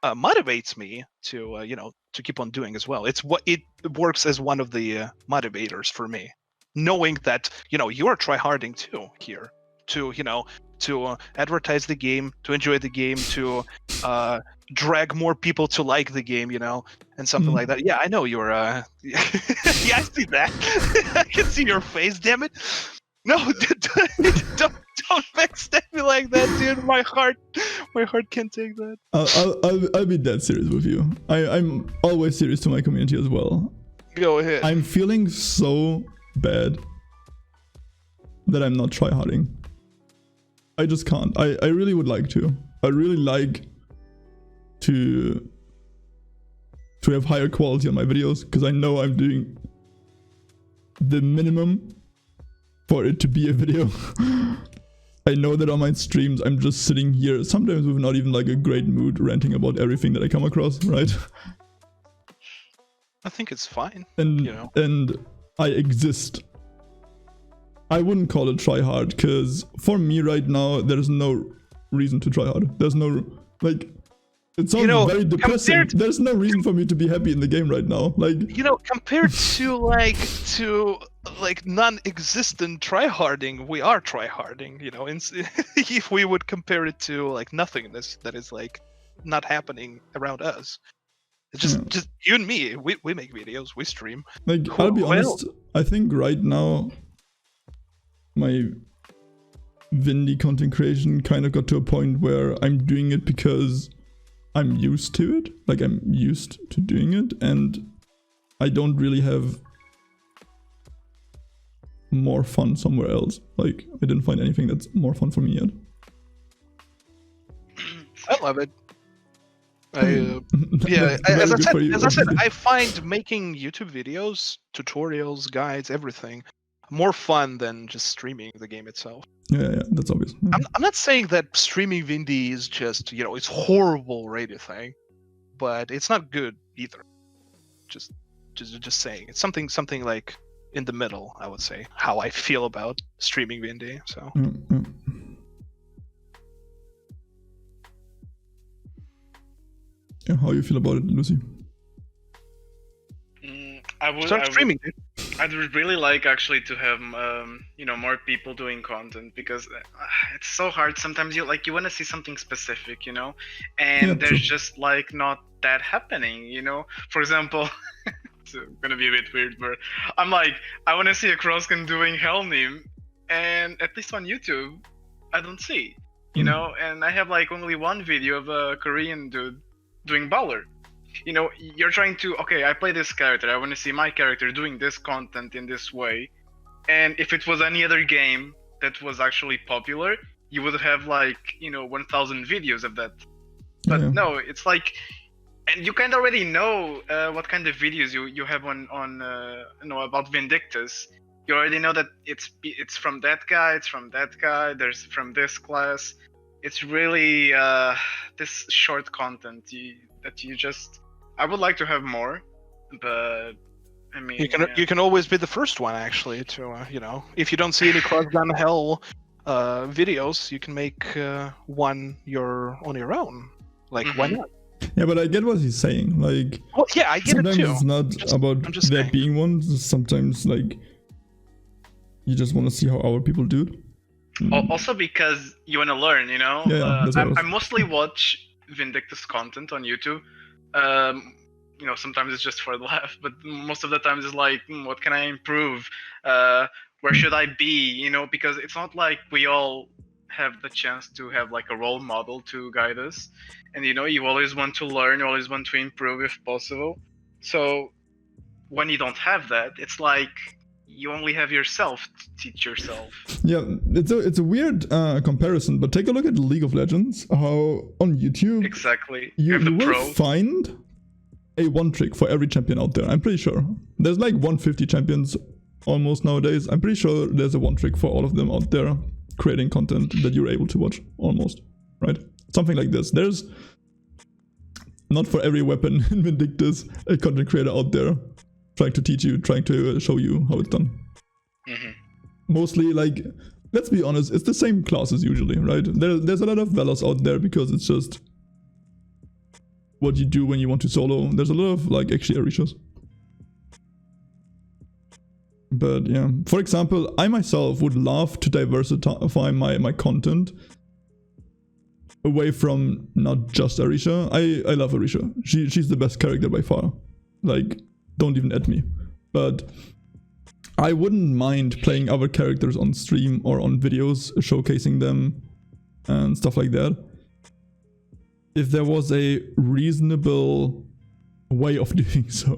motivates me to you know, to keep on doing as well. It works as one of the motivators for me, knowing that, you know, you are tryharding too here to, you know, to advertise the game, to enjoy the game, to drag more people to like the game, you know, and something like that. Yeah, I know you're yeah, I see that. I can see your face, damn it. No, don't backstab me like that, dude. My heart can't take that. I'll be dead serious with you. I'm always serious to my community as well. Go ahead. I'm feeling so bad that I'm not tryharding. I just can't. I really would like to. I really like to have higher quality on my videos because I know I'm doing the minimum for it to be a video. I know that on my streams I'm just sitting here, sometimes with not even like a great mood, ranting about everything that I come across, right? I think it's fine. And you know, and I exist. I wouldn't call it try hard, because for me right now there's no reason to try hard. There's no, like, it sounds, you know, very depressing. There's no reason for me to be happy in the game right now. Like, you know, compared to like non-existent tryharding, we are tryharding, you know. If we would compare it to like nothingness that is like not happening around us, it's just you and me. We make videos, we stream. Like, I'll be honest, I think right now my Vindy content creation kind of got to a point where I'm doing it because I'm used to it. Like, I'm used to doing it, and I don't really have more fun somewhere else. Like, I didn't find anything that's more fun for me yet. I love it. As I said, I find making YouTube videos, tutorials, guides, everything more fun than just streaming the game itself. Yeah, that's obvious. Yeah. I'm not saying that streaming Vindy is just, it's horrible or anything, but it's not good either. Just saying, it's something like in the middle, I would say, how I feel about streaming Vindy. So. Yeah, how you feel about it, Lucy? Start streaming, dude. I'd really like actually to have more people doing content, because it's so hard sometimes. You want to see something specific, and there's just like not that happening, For example, it's gonna be a bit weird, but I'm like, I want to see a Crossgun doing Hellnim, and at least on YouTube I don't see, and I have like only one video of a Korean dude doing Baller. You're trying to, okay, I play this character, I want to see my character doing this content in this way. And if it was any other game that was actually popular, you would have like, 1,000 videos of that. But no, it's like, and you kind of already know what kind of videos you have on about Vindictus. You already know that it's from that guy, it's from that guy, there's from this class. It's really this short content that you just, I would like to have more, but I mean, you can always be the first one actually to if you don't see any Crossgun Hell videos, you can make one on your own. Like, why not? Yeah, but I get what he's saying. Like, well, yeah, I get it too. Sometimes it's not about there being one. Sometimes like you just want to see how our people do it. Also because you want to learn, Yeah, I mostly watch Vindictus content on YouTube. Sometimes it's just for the laugh, but most of the times it's like, what can I improve? Where should I be? Because it's not like we all have the chance to have like a role model to guide us. And you always want to learn, you always want to improve if possible. So when you don't have that, it's like you only have yourself to teach yourself. Yeah, it's a weird comparison, but take a look at League of Legends, how on YouTube exactly you have the will pro. find a one trick for every champion out there. I'm pretty sure there's like 150 champions almost nowadays. I'm pretty sure there's a one trick for all of them out there creating content that you're able to watch, almost, right? Something like this. There's not for every weapon in Vindictus a content creator out there trying to teach you, trying to show you how it's done. Mostly, like, let's be honest, it's the same classes usually, right? There's a lot of Velos out there because it's just what you do when you want to solo. There's a lot of like actually Orishas. But yeah, for example, I myself would love to diversify my content away from not just Arisha. I love Arisha. She's the best character by far. Like, don't even at me. But I wouldn't mind playing other characters on stream or on videos, showcasing them and stuff like that, if there was a reasonable way of doing so.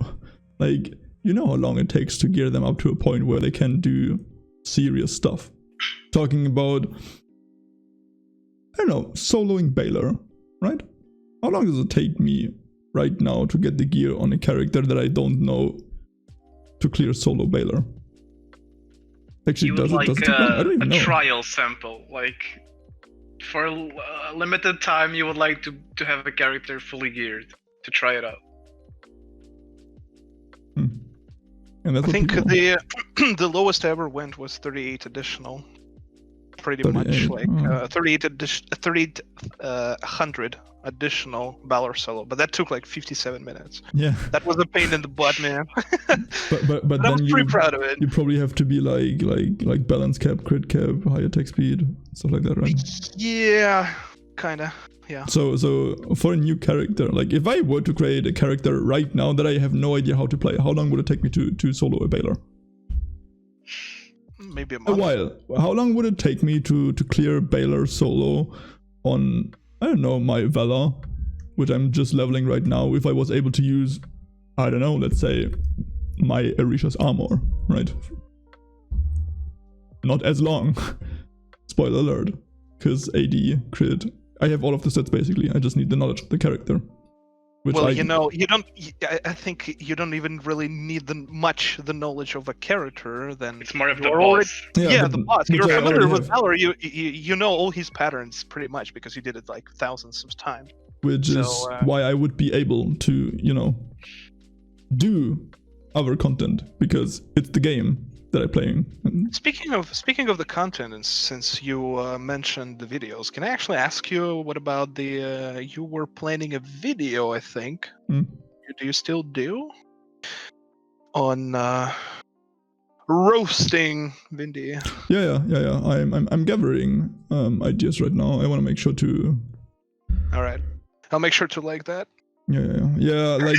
Like, you know how long it takes to gear them up to a point where they can do serious stuff. Talking about, I don't know, soloing Baylor, right? How long does it take me right now to get the gear on a character that I don't know to clear solo Baylor? Actually, does it take long? I don't even know. A trial sample, like for a limited time you would like to have a character fully geared to try it out. And that's I think the lowest I ever went was 38 additional. Pretty much like 3,800 additional Valor solo, but that took like 57 minutes. Yeah, that was a pain in the butt, man. but I was pretty proud of it. You probably have to be like balance cap, crit cap, high attack speed, stuff like that, right? Yeah, kinda. Yeah. So for a new character, like if I were to create a character right now that I have no idea how to play, how long would it take me to solo a Baylor? Maybe a month. A while. How long would it take me to clear Baylor solo on, I don't know, my Vela, which I'm just leveling right now, if I was able to use, I don't know, let's say my Orisha's armor, right? Not as long. Spoiler alert. Because AD, crit, I have all of the sets basically. I just need the knowledge of the character. Which Well, you don't. I think you don't even really need the knowledge of a character. Then It's more of the you're already- boss. Yeah, the boss. which You're I familiar already with have. Valor. You know all his patterns pretty much because you did it like thousands of times. Which is why I would be able to, do other content, because it's the game that I'm playing. Speaking of the content, and since you mentioned the videos, can I actually ask you what about the you were planning a video? I think. Hmm. Do you still do on roasting Vindy? Yeah. I'm gathering ideas right now. I want to make sure to. All right, I'll make sure to like that. Yeah. Like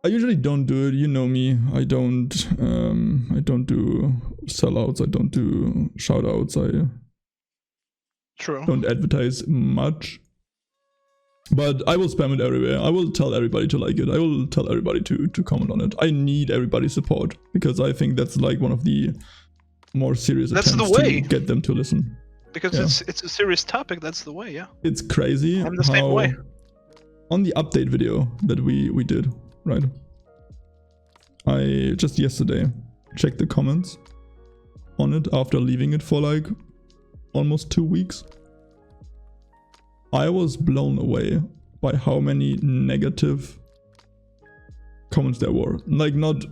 I usually don't do it. You know me. I don't do sellouts. I don't do shoutouts. I True. don't advertise much. But I will spam it everywhere. I will tell everybody to like it. I will tell everybody to comment on it. I need everybody's support because I think that's like one of the more serious That's attempts the way. to get them to listen. Because it's a serious topic. That's the way. Yeah. It's crazy I'm the same how way. on the update video that we did, right? I just yesterday checked the comments on it after leaving it for like almost 2 weeks. I was blown away by how many negative comments there were. Like, not,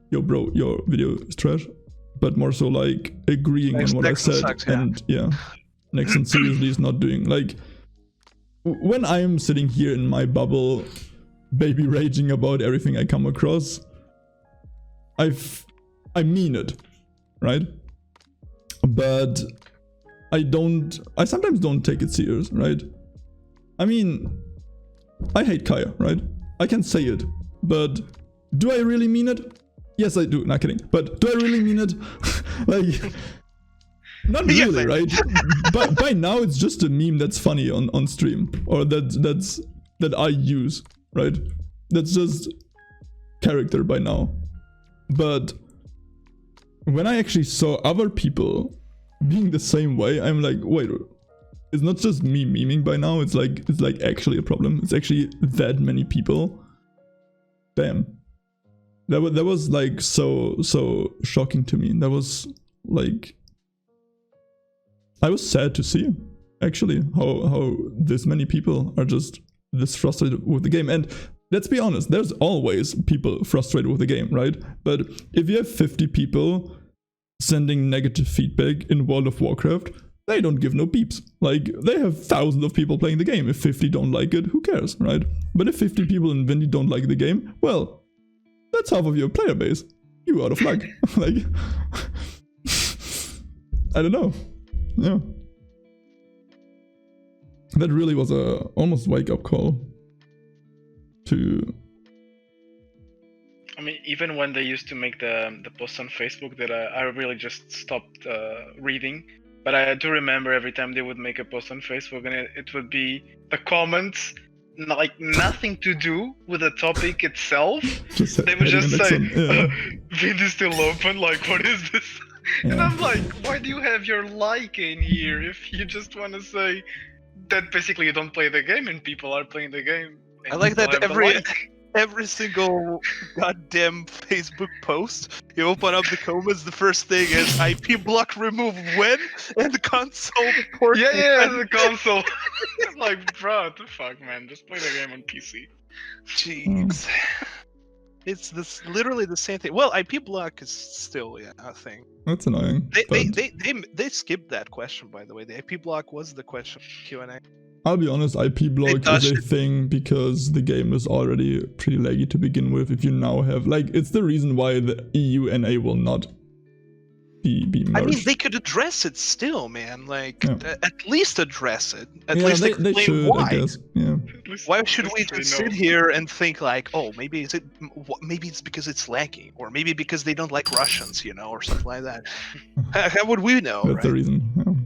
yo bro, your video is trash, but more so like agreeing on what I said. Sucks, yeah. And Nexon seriously is not doing, like, when I'm sitting here in my bubble, baby raging about everything I come across, I mean it, right? But I sometimes don't take it serious, right? I mean, I hate Kaya, right? I can say it, but do I really mean it? Yes, I do. Not kidding. But do I really mean it? Like, not really, right? But by now it's just a meme that's funny on stream, or that I use, right? That's just character by now. But when I actually saw other people being the same way, I'm like, wait, it's not just me memeing by now. It's like actually a problem. It's actually that many people. Damn. That was like so shocking to me. That was like, I was sad to see actually how this many people are just this frustrated with the game. And let's be honest, there's always people frustrated with the game, right? But if you have 50 people sending negative feedback in World of Warcraft, they don't give no beeps. Like, they have thousands of people playing the game. If 50 don't like it, who cares, right? But if 50 people in Vindy don't like the game, well, that's half of your player base. You out of luck. Like, I don't know. Yeah. That really was a almost wake-up call to... I mean, even when they used to make the posts on Facebook that I really just stopped reading. But I do remember every time they would make a post on Facebook and it would be the comments, like nothing to do with the topic itself. They would just say, "Vid is still open, like what is this?" Yeah. And I'm like, why do you have your like in here if you just want to say that basically you don't play the game and people are playing the game? I like that every single goddamn Facebook post, you open up the comments, the first thing is IP block remove when and the console port. Yeah, the console. I'm like, bro, what the fuck, man? Just play the game on PC. Jeez. It's literally the same thing. Well, IP block is still a thing. That's annoying. They skipped that question, by the way. The IP block was the question Q&A. I'll be honest, IP block is a thing because the game is already pretty laggy to begin with. If you now have, like, it's the reason why the EU NA will not be merged. I mean, they could address it still, man. Like, at least address it. At least explain they should, why. I guess. Yeah. Why should we just sit here and think like, oh, maybe it's because it's laggy, or maybe because they don't like Russians, or something like that. How would we know? That's the reason.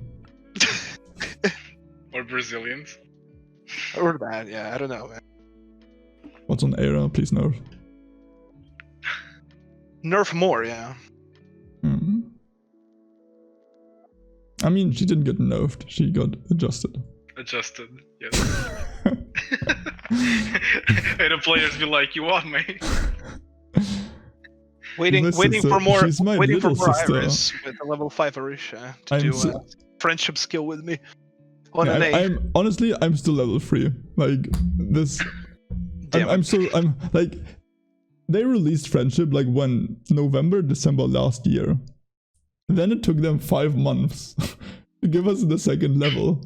Yeah. Or Brazilians. Or that, I don't know, man. What's on Era? Please nerf. Nerf more, yeah. Hmm. I mean, she didn't get nerfed. She got adjusted. Adjusted, yes. And the players be like, you want me? Waiting my for sister. more, She's my waiting for little more sister. Iris with a level 5 Arisha to I'm do so- a friendship skill with me. On Yeah, an A. I'm honestly, I'm still level 3. Like this. Damn I'm it. I'm like, they released friendship like when November, December last year. Then it took them 5 months to give us the second level.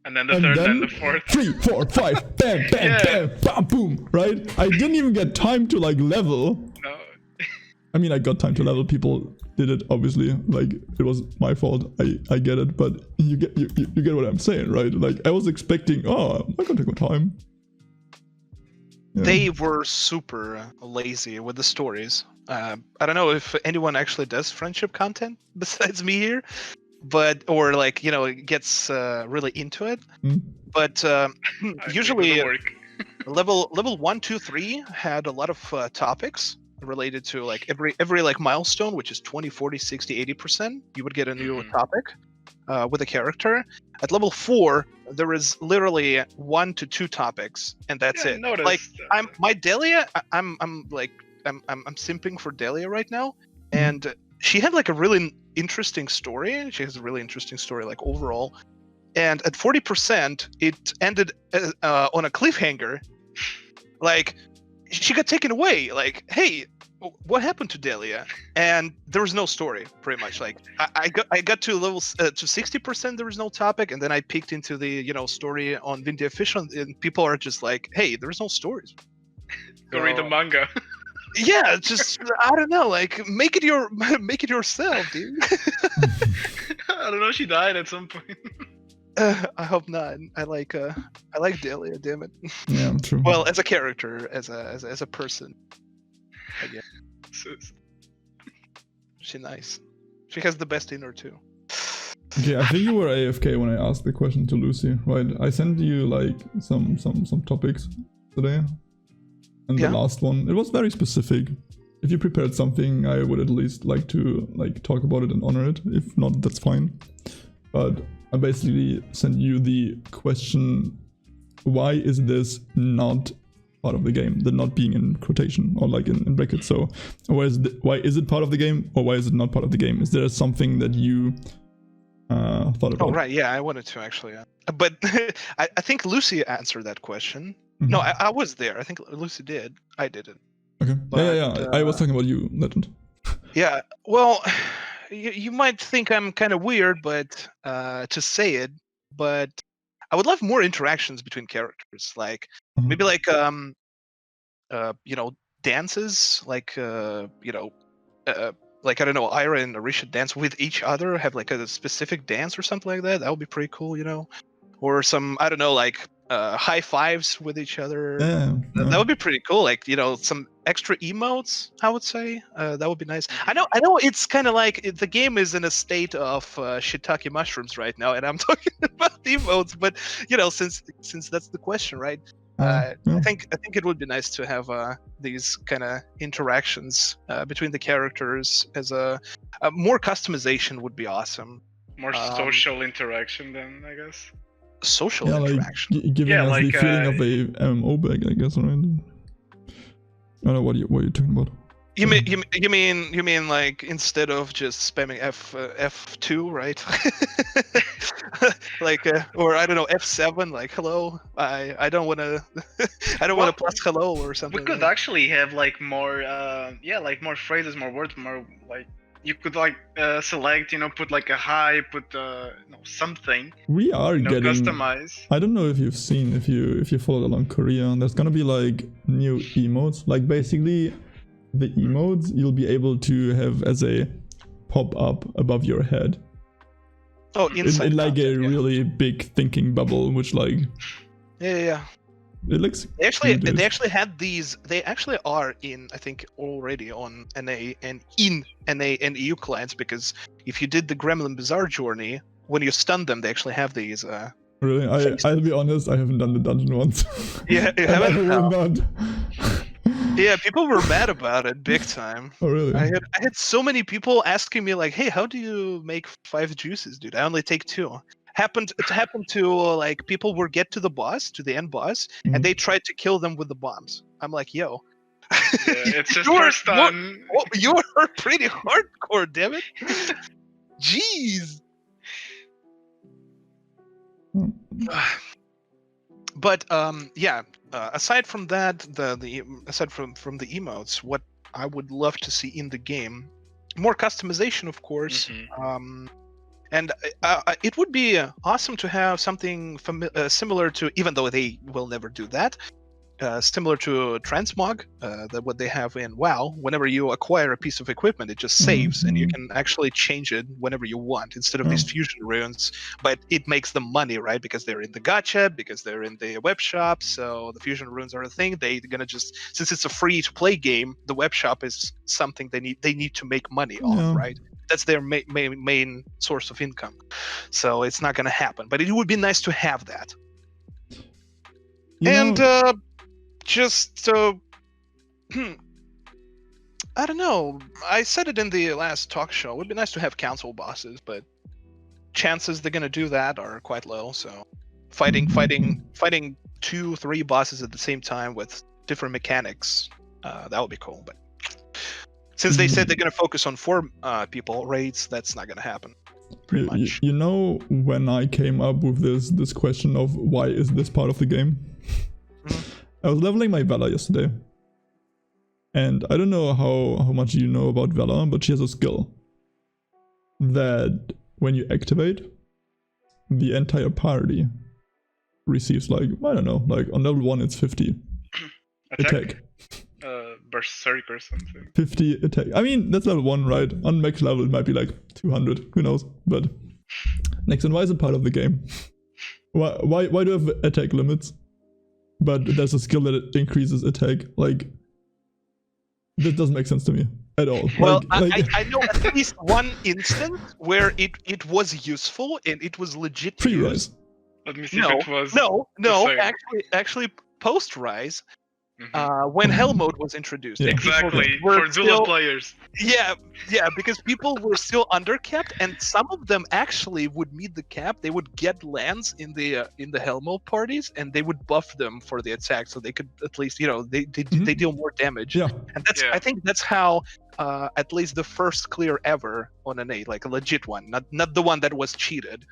And then the And third then and the fourth. 3, 4, 5, bam, bam, Yeah. bam, bam, boom, right? I didn't even get time to like level. No. I mean, I got time to level. People did it, obviously. Like, it was my fault. I get it, but you get what I'm saying, right? Like, I was expecting, oh, I can take my time. Yeah. They were super lazy with the stories. I don't know if anyone actually does friendship content besides me here, but or like gets really into it. Mm. But I usually think it'll work. level 1, 2, 3 had a lot of topics related to like every like milestone, which is 20, 40, 60, 80%. You would get a new Mhm. topic with a character. At level 4, there is literally 1 to 2 topics, and that's Yeah, I it. noticed, Like my Delia, I'm simping for Delia right now, and she had like a really interesting story. She has a really interesting story, like overall. And at 40%, it ended on a cliffhanger. Like, she got taken away. Like, hey, what happened to Delia? And there was no story, pretty much. Like, I got to level to 60%. There was no topic, and then I peeked into the story on Vindy Official, and people are just like, hey, there's no stories. Go read the manga. Yeah, just I don't know. Like, make it yourself, dude. I don't know, she died at some point. I hope not. I like Delia. Damn it. Yeah, true. Well, as a character, as a person, I guess she's nice. She has the best inner too. Okay, I think you were AFK when I asked the question to Lucy, right? I sent you like some topics today, and Yeah. the last one, it was very specific. If you prepared something, I would at least like to like talk about it and honor it. If not, that's fine. But I basically sent you the question: why is this not part of the game? The not being in quotation or like in brackets. So why is it part of the game, or why is it not part of the game? Is there something that you thought about? Oh right, yeah, I wanted to actually, but I think Lucy answered that question. Mhm. No, I was there. I think Lucy did. I didn't. Okay. Yeah. I was talking about you, Legend. Yeah. Well, you might think I'm kind of weird, but to say it, but I would love more interactions between characters, like Mhm. maybe like dances, like like I don't know, Ira and Arisha dance with each other, have like a specific dance or something like that. That would be pretty cool, or some I don't know, like high fives with each other. Yeah. That would be pretty cool. Like some extra emotes, I would say. That would be nice. I know it's kind of like the game is in a state of shiitake mushrooms right now, and I'm talking about emotes. But since that's the question, right? Yeah. I think it would be nice to have these kind of interactions between the characters. As a more customization would be awesome. More social interaction then, I guess. Social Yeah, like interaction. giving Yeah, us like, the feeling of a MMO bag, I guess, right? I don't know what you're talking about. You mean like instead of just spamming F2, right? Like or I don't know, F7, like hello. I don't want to want to plus hello or something. We could actually have like more like more phrases, more words, more like you could like select, put like a hi, put something. We are getting Customize. I don't know if you've seen, if you followed along Korea, there's gonna be like new emotes. Like basically the emotes you'll be able to have as a pop-up above your head. Oh, inside in like content, a yeah. really big thinking bubble, which like Yeah. it looks They cute. actually had these. They actually are in, I think, already on NA and in NA and EU clients, because if you did the Gremlin Bizarre journey, when you stun them, they actually have these. Really, I'll be honest, I haven't done the dungeon once. Yeah, you And I haven't? will No. not. Yeah, people were mad about it big time. Oh really? I had so many people asking me like, "Hey, how do you make 5 juices, dude? I only take 2." It happened to like people would get to the boss, to the end boss, Mhm. and they tried to kill them with the bombs. I'm like, "Yo, Yeah, it's just you were- first time. you were pretty hardcore, damn it." Jeez. Mm. But yeah. Aside from that, aside from the emotes, what I would love to see in the game, more customization, of course. Mhm. And it would be awesome to have something similar to, even though they will never do that, similar to transmog, what they have in WoW. Whenever you acquire a piece of equipment, it just saves, and you can actually change it whenever you want, instead of these fusion runes. But it makes them money, right? Because they're in the gacha, because they're in the web shop. So the fusion runes are a thing. They're gonna just, since it's a free-to-play game, the web shop is something they need to make money on, right? That's their main source of income. So it's not gonna happen. But it would be nice to have that. Just I don't know. I said it in the last talk show. It would be nice to have council bosses, but chances they're gonna do that are quite low. So fighting 2-3 bosses at the same time with different mechanics, that would be cool. But since they said they're gonna focus on 4 people raids, that's not gonna happen. Pretty much. You know, when I came up with this question of why is this part of the game, I was leveling my Vela yesterday, and I don't know how much you know about Vela, but she has a skill that when you activate, the entire party receives like, I don't know, like on level 1 it's 50 attack. Berserk or something. 50 attack. I mean, that's level 1, right? On max level it might be like 200, who knows? But next, and why is it part of the game? Why do you have attack limits? But there's a skill that increases attack. Like, that doesn't make sense to me at all. Well, like, I know at least one instance where it was useful and it was legit pre-rise. use. Let me see if it was. No. the same. Actually, post-rise, when Hell mode was introduced. Yeah. and people Exactly, were for still- dual players. Yeah, because people were still undercapped, and some of them actually would meet the cap. They would get lands in the Hell mode parties, and they would buff them for the attack, so they could at least, they deal more damage. Yeah. And that's I think that's how at least the first clear ever on an 8, like a legit one, not the one that was cheated,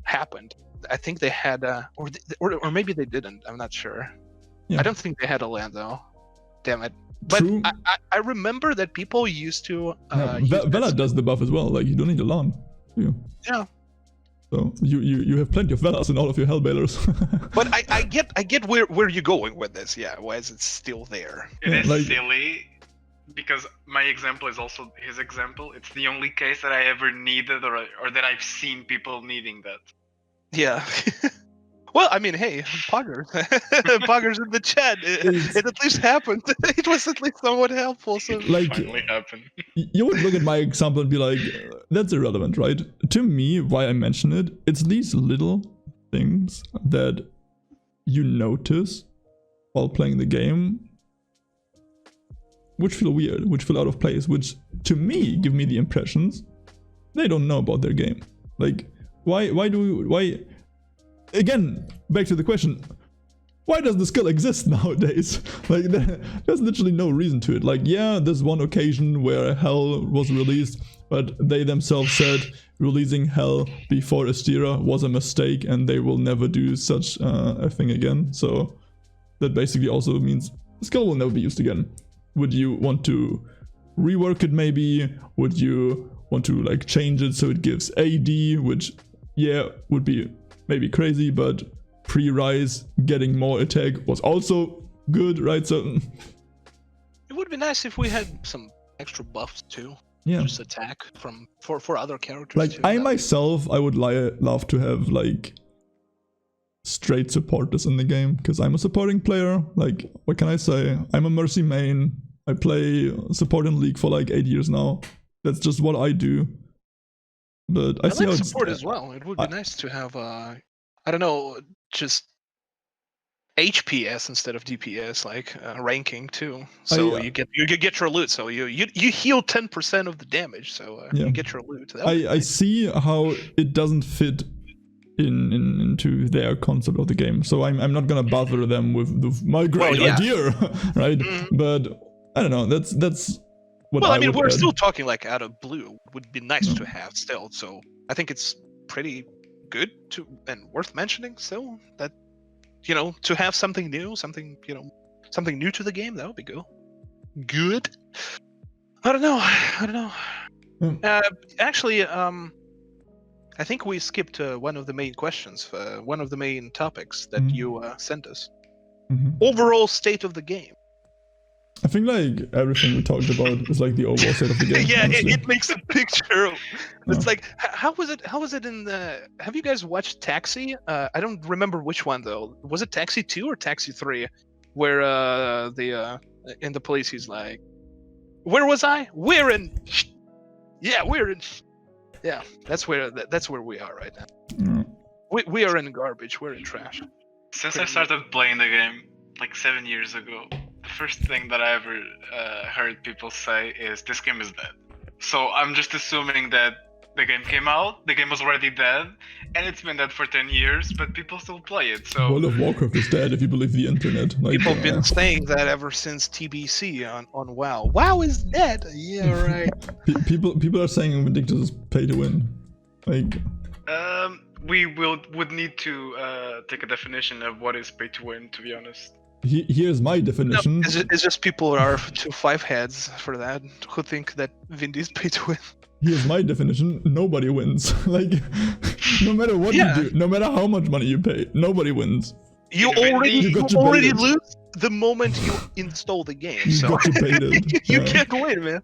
happened. I think they had or maybe they didn't. I'm not sure. Yeah. I don't think they had a land though. Damn it. But True. I remember that people used to. Vela does the buff as well. Like, you don't need a LAN. Yeah. So you have plenty of Velas in all of your Hellbalers. But I get where you're going with this. Yeah. Why is it still there? It is like- silly because my example is also his example. It's the only case that I ever needed or that I've seen people needing that. Yeah. Well, I mean, hey, Poggers. Poggers in the chat. It at least happened. It was at least somewhat helpful. So Like, Finally happened. you would look at my example and be like, that's irrelevant, right? To me, why I mention it, it's these little things that you notice while playing the game, which feel weird, which feel out of place, which to me give me the impressions they don't know about their game. Like, why again, back to the question, why does the skill exist nowadays? Like, there's literally no reason to it. Like, yeah, there's one occasion where Hell was released, but they themselves said releasing Hell before Astera was a mistake and they will never do such a thing again. So that basically also means the skill will never be used again. Would you want to rework it maybe? Would you want to like change it so it gives AD, which, yeah, would be maybe crazy, but pre-rise getting more attack was also good, right? So it would be nice if we had some extra buffs too. yeah, Just attack for other characters. like too. I myself, I would love to have like straight supporters in the game, because I'm a supporting player. Like, what can I say? I'm a Mercy main. I play support in League for like 8 years now. That's just what I do. But I see like how support as well. It would be nice to have I don't know, just HPS instead of DPS, like ranking too. So you get your loot. So you heal 10% of the damage. So you get your loot. I see how it doesn't fit into their concept of the game. So I'm not gonna bother them with my great idea, right? But I don't know. That's what I mean, we're still talking like out of blue. Would be nice to have still. So I think it's pretty good and worth mentioning still that. To have something new, something new to the game, that would be good. I don't know. Actually, I think we skipped one of the main questions, one of the main topics that you sent us. Overall state of the game. I think like everything we talked about is like the overall state of the game. Yeah, it makes a picture. It's like how was it in the? Have you guys watched Taxi? I don't remember which one though. Was it Taxi 2 or Taxi 3, where in the police he's like, "Where was I? We're in." Yeah, we're in. Yeah, that's where we are right now. We are in garbage. We're in trash. Since I started playing the game like 7 years ago, the first thing that I ever heard people say is this game is dead. So I'm just assuming that the game came out, the game was already dead, and it's been dead for 10 years, but people still play it. So World of Warcraft is dead if you believe the internet. Like, people have been saying that ever since TBC on WoW. WoW is dead. Yeah, right. people are saying Vindictus is pay to win. Like we would need to take a definition of what is pay to win, to be honest. Here's my definition. No, it's just people are to five heads for that who think that Vindy is pay to win. Here's my definition. Nobody wins. Like, no matter what you do, no matter how much money you pay, nobody wins. You already lose the moment you install the game. You got you baited. You can't win, man.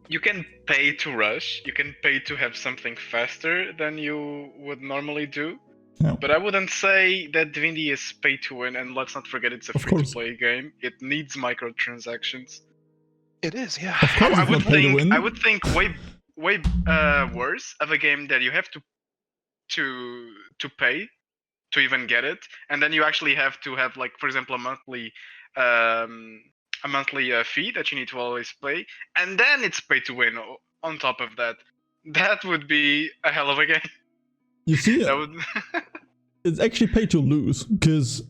You can pay to rush. You can pay to have something faster than you would normally do. Yeah. But I wouldn't say that Vindy is pay to win, and let's not forget it's a free-to-play game. It needs microtransactions. It is, yeah. Of course, I would think way worse of a game that you have to pay to even get it, and then you actually have to have, like, for example, a monthly fee that you need to always pay, and then it's pay to win on top of that. That would be a hell of a game. You see, it's actually pay to lose, because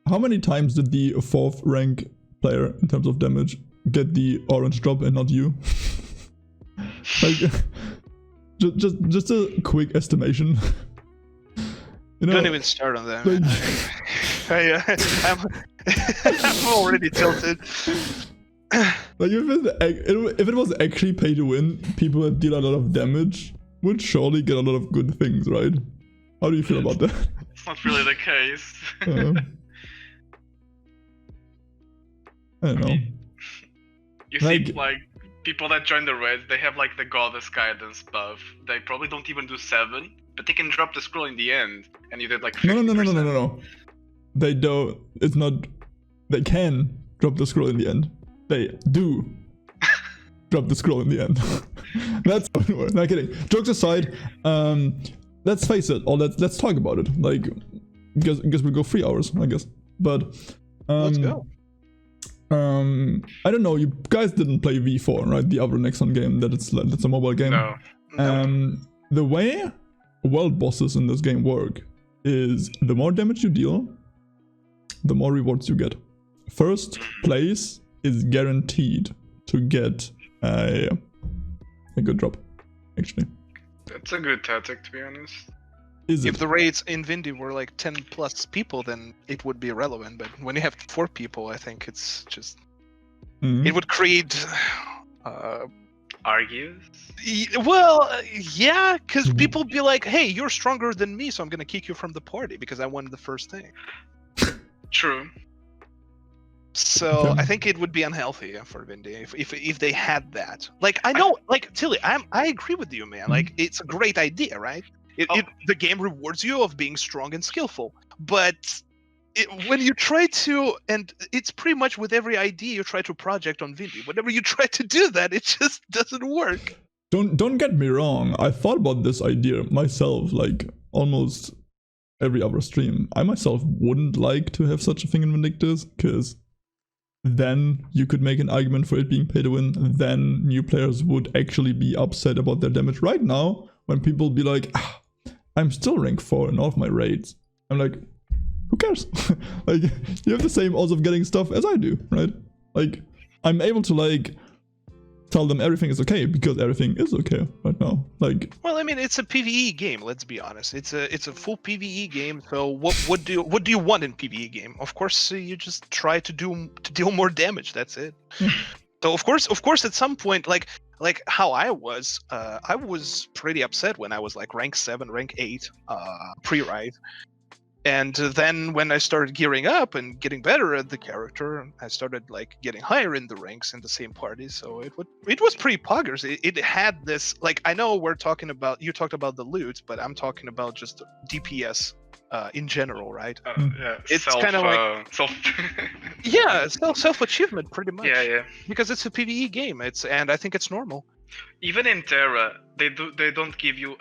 how many times did the 4th rank player in terms of damage get the orange drop and not you? Like, just a quick estimation. Don't even start on that. Like, I'm already tilted. Like if it was actually pay to win, people that deal a lot of damage would surely get a lot of good things, right? How do you feel about that? It's not really the case. I don't know. You see, like, people that join the Reds, they have, like, the Goddess Guidance buff. They probably don't even do 7, but they can drop the scroll in the end, and you did, like, 50%. No. They don't. It's not. They can drop the scroll in the end. They do drop the scroll in the end. That's how it works. Not kidding. Jokes aside, let's face it, or let's talk about it. Like, because we'll go 3 hours, I guess. But let's go. I don't know. You guys didn't play V4, right? The other Nexon game that's a mobile game. No. The way world bosses in this game work is the more damage you deal, the more rewards you get. First place is guaranteed to get a good drop, actually. That's a good tactic, to be honest. If the raids in Vindy were like 10 plus people, then it would be irrelevant. But when you have 4 people, I think it's just... It would create... Argues? Well, yeah, because people be like, hey, you're stronger than me, so I'm going to kick you from the party because I won the first thing. True. So I think it would be unhealthy for Vindy if they had that. Like, I know, like, Tilly, I agree with you, man. Like, it's a great idea, right? The game rewards you of being strong and skillful, but when you try to, and it's pretty much with every idea you try to project on Vindy, whenever you try to do that, it just doesn't work. Don't get me wrong. I thought about this idea myself, like almost every other stream. I myself wouldn't like to have such a thing in Vindictus, because then you could make an argument for it being pay to win. Then new players would actually be upset about their damage. Right now, when people be like, I'm still rank 4 in all of my raids, I'm like, who cares? Like, you have the same odds of getting stuff as I do, right? Like, I'm able to like tell them everything is okay because everything is okay right now. Like, well, I mean, it's a PvE game. Let's be honest. It's a full PvE game. So what do you want in PvE game? Of course, you just try to deal more damage. That's it. So of course, at some point, like how I was pretty upset when I was like rank 7, rank 8, pre-ride. And then when I started gearing up and getting better at the character, I started like getting higher in the ranks in the same party. So it was pretty poggers. It had this, like, I know you talked about the loot, but I'm talking about just DPS in general, right? Yeah, it's kind of like yeah, self achievement pretty much. Yeah. Because it's a PvE game. And I think it's normal. Even in Terra, they don't give you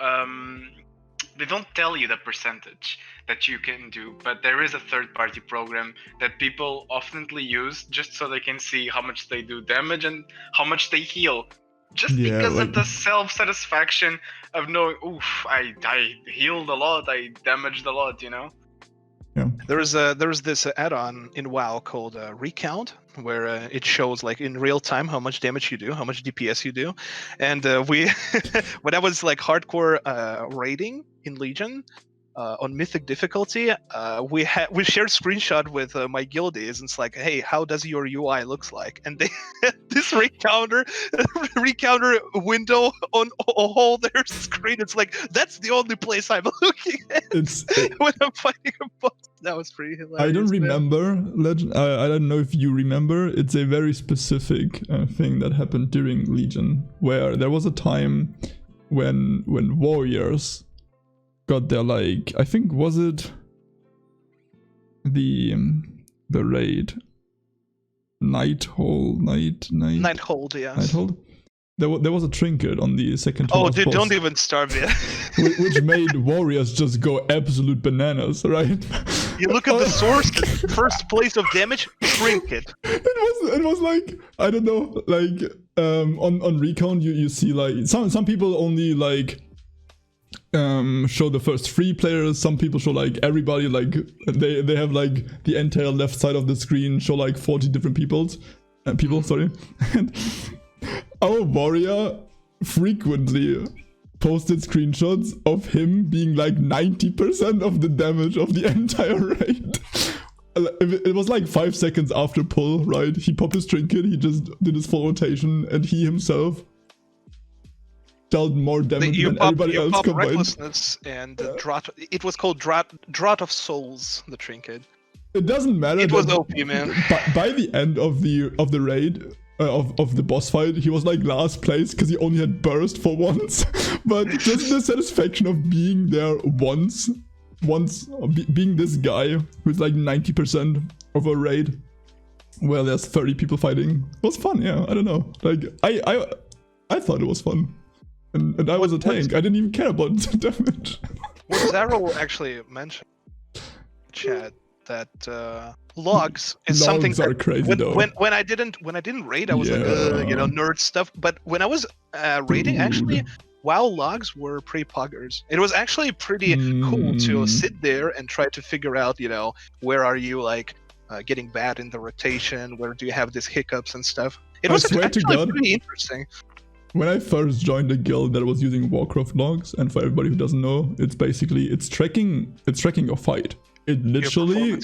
they don't tell you the percentage that you can do, but there is a third-party program that people oftenly use just so they can see how much they do damage and how much they heal. Just because of the self-satisfaction of knowing, oof, I healed a lot, I damaged a lot, you know? Yeah. There's this add-on in WoW called Recount, where it shows like in real time how much damage you do, how much DPS you do, and we when I was like hardcore raiding in Legion on Mythic difficulty, we shared screenshot with my guildies, and it's like, hey, how does your UI looks like? And they this recounter window on a whole their screen. It's like that's the only place I'm looking at when I'm fighting a boss. That was pretty hilarious. I don't remember Legend. I don't know if you remember. It's a very specific thing that happened during Legion, where there was a time when warriors got their, like, I think, was it the raid Nighthold, yes. Nighthold? There was a trinket on the second Oh, boss, don't even start me. which made warriors just go absolute bananas, right? You look at the source, first place of damage, trinket. It was like, I don't know, like on Recount you see like some people only like show the first 3 players, some people show like everybody, like they have like the entire left side of the screen show like 40 different people, sorry. And our warrior frequently posted screenshots of him being like 90% of the damage of the entire raid. It was like 5 seconds after pull, right? He popped his trinket, he just did his full rotation, and he himself dealt more damage than everybody else combined. Recklessness and Draught. It was called Draught of Souls, the trinket. It doesn't matter. It was OP, man. By the end of the raid, of the boss fight, he was like last place because he only had burst for once. But just the satisfaction of being there once being this guy who's like 90% of a raid where there's 30 people fighting was fun. Yeah, I don't know. Like I thought it was fun, and I was a tank. I didn't even care about the damage. What Zaro actually mentioned, chat, that logs is something are crazy though. When I didn't raid, I was like, nerd stuff. But when I was raiding, actually, WoW logs were pretty poggers. It was actually pretty cool to sit there and try to figure out, where are you like getting bad in the rotation? Where do you have these hiccups and stuff? It was actually pretty interesting. When I first joined a guild that was using Warcraft logs, and for everybody who doesn't know, it's tracking your fight. It literally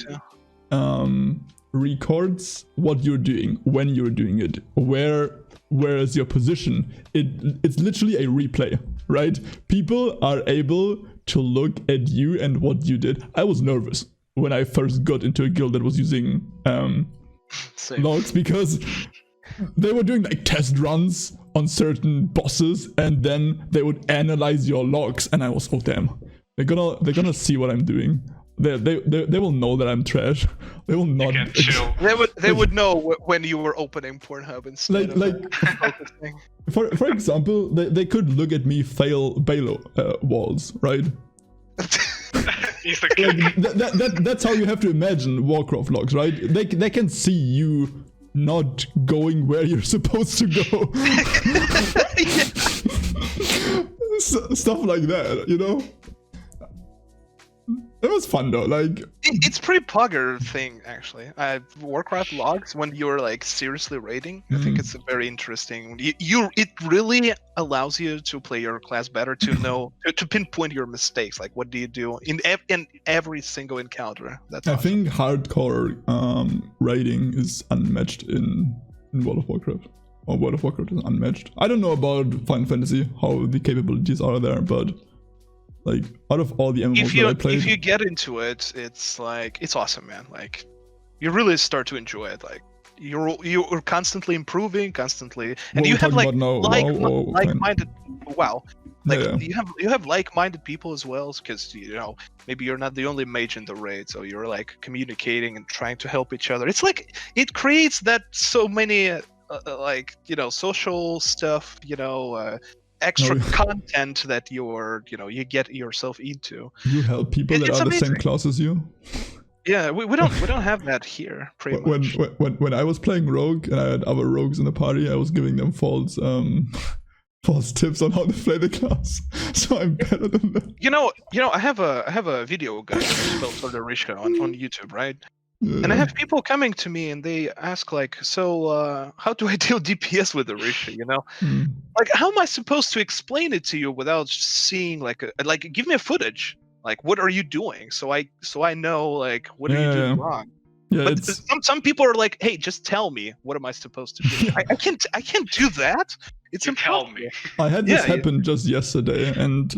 records what you're doing, when you're doing it, where is your position. It's literally a replay, right? People are able to look at you and what you did. I was nervous when I first got into a guild that was using logs, because they were doing like test runs on certain bosses, and then they would analyze your logs, and I was, oh damn, they're gonna see what I'm doing. They will know that I'm trash. They will not. They would know when you were opening Pornhub instead of focusing. For example, they could look at me fail Balo walls, right? Insta Like kick. that's how you have to imagine Warcraft logs, right? They can see you not going where you're supposed to go. Stuff like that, you know? It was fun though, like It's pretty pugger thing actually. Warcraft logs when you're like seriously raiding. I think it's a very interesting. It really allows you to play your class better, to know to pinpoint your mistakes. Like what do you do in every single encounter? That's I awesome. think hardcore raiding is unmatched in World of Warcraft. Or World of Warcraft is unmatched. I don't know about Final Fantasy, how the capabilities are there, but like out of all the MMOs that I played, if you get into it, it's like it's awesome, man. Like you really start to enjoy it. Like you're constantly improving, constantly, and What you we're have talking about now, like-minded. Wow, like yeah. you have like-minded people as well, because maybe you're not the only mage in the raid, so you're like communicating and trying to help each other. It's like it creates that so many like social stuff, extra content that you get yourself into. You help people that It's are the amazing. same class as you. Yeah, we don't have that here pretty much. When I was playing rogue and I had other rogues in the party, I was giving them false tips on how to play the class. So I'm better than them. I have a video guide for the Risha on YouTube, right? Yeah. And I have people coming to me and they ask like, so how do I deal DPS with the Risha? Like how am I supposed to explain it to you without seeing like give me a footage? Like what are you doing? So I know like what are you doing wrong? Yeah, But some people are like, hey, just tell me, what am I supposed to do? I can't do that. It's impossible. Tell me. I had this happen just yesterday, and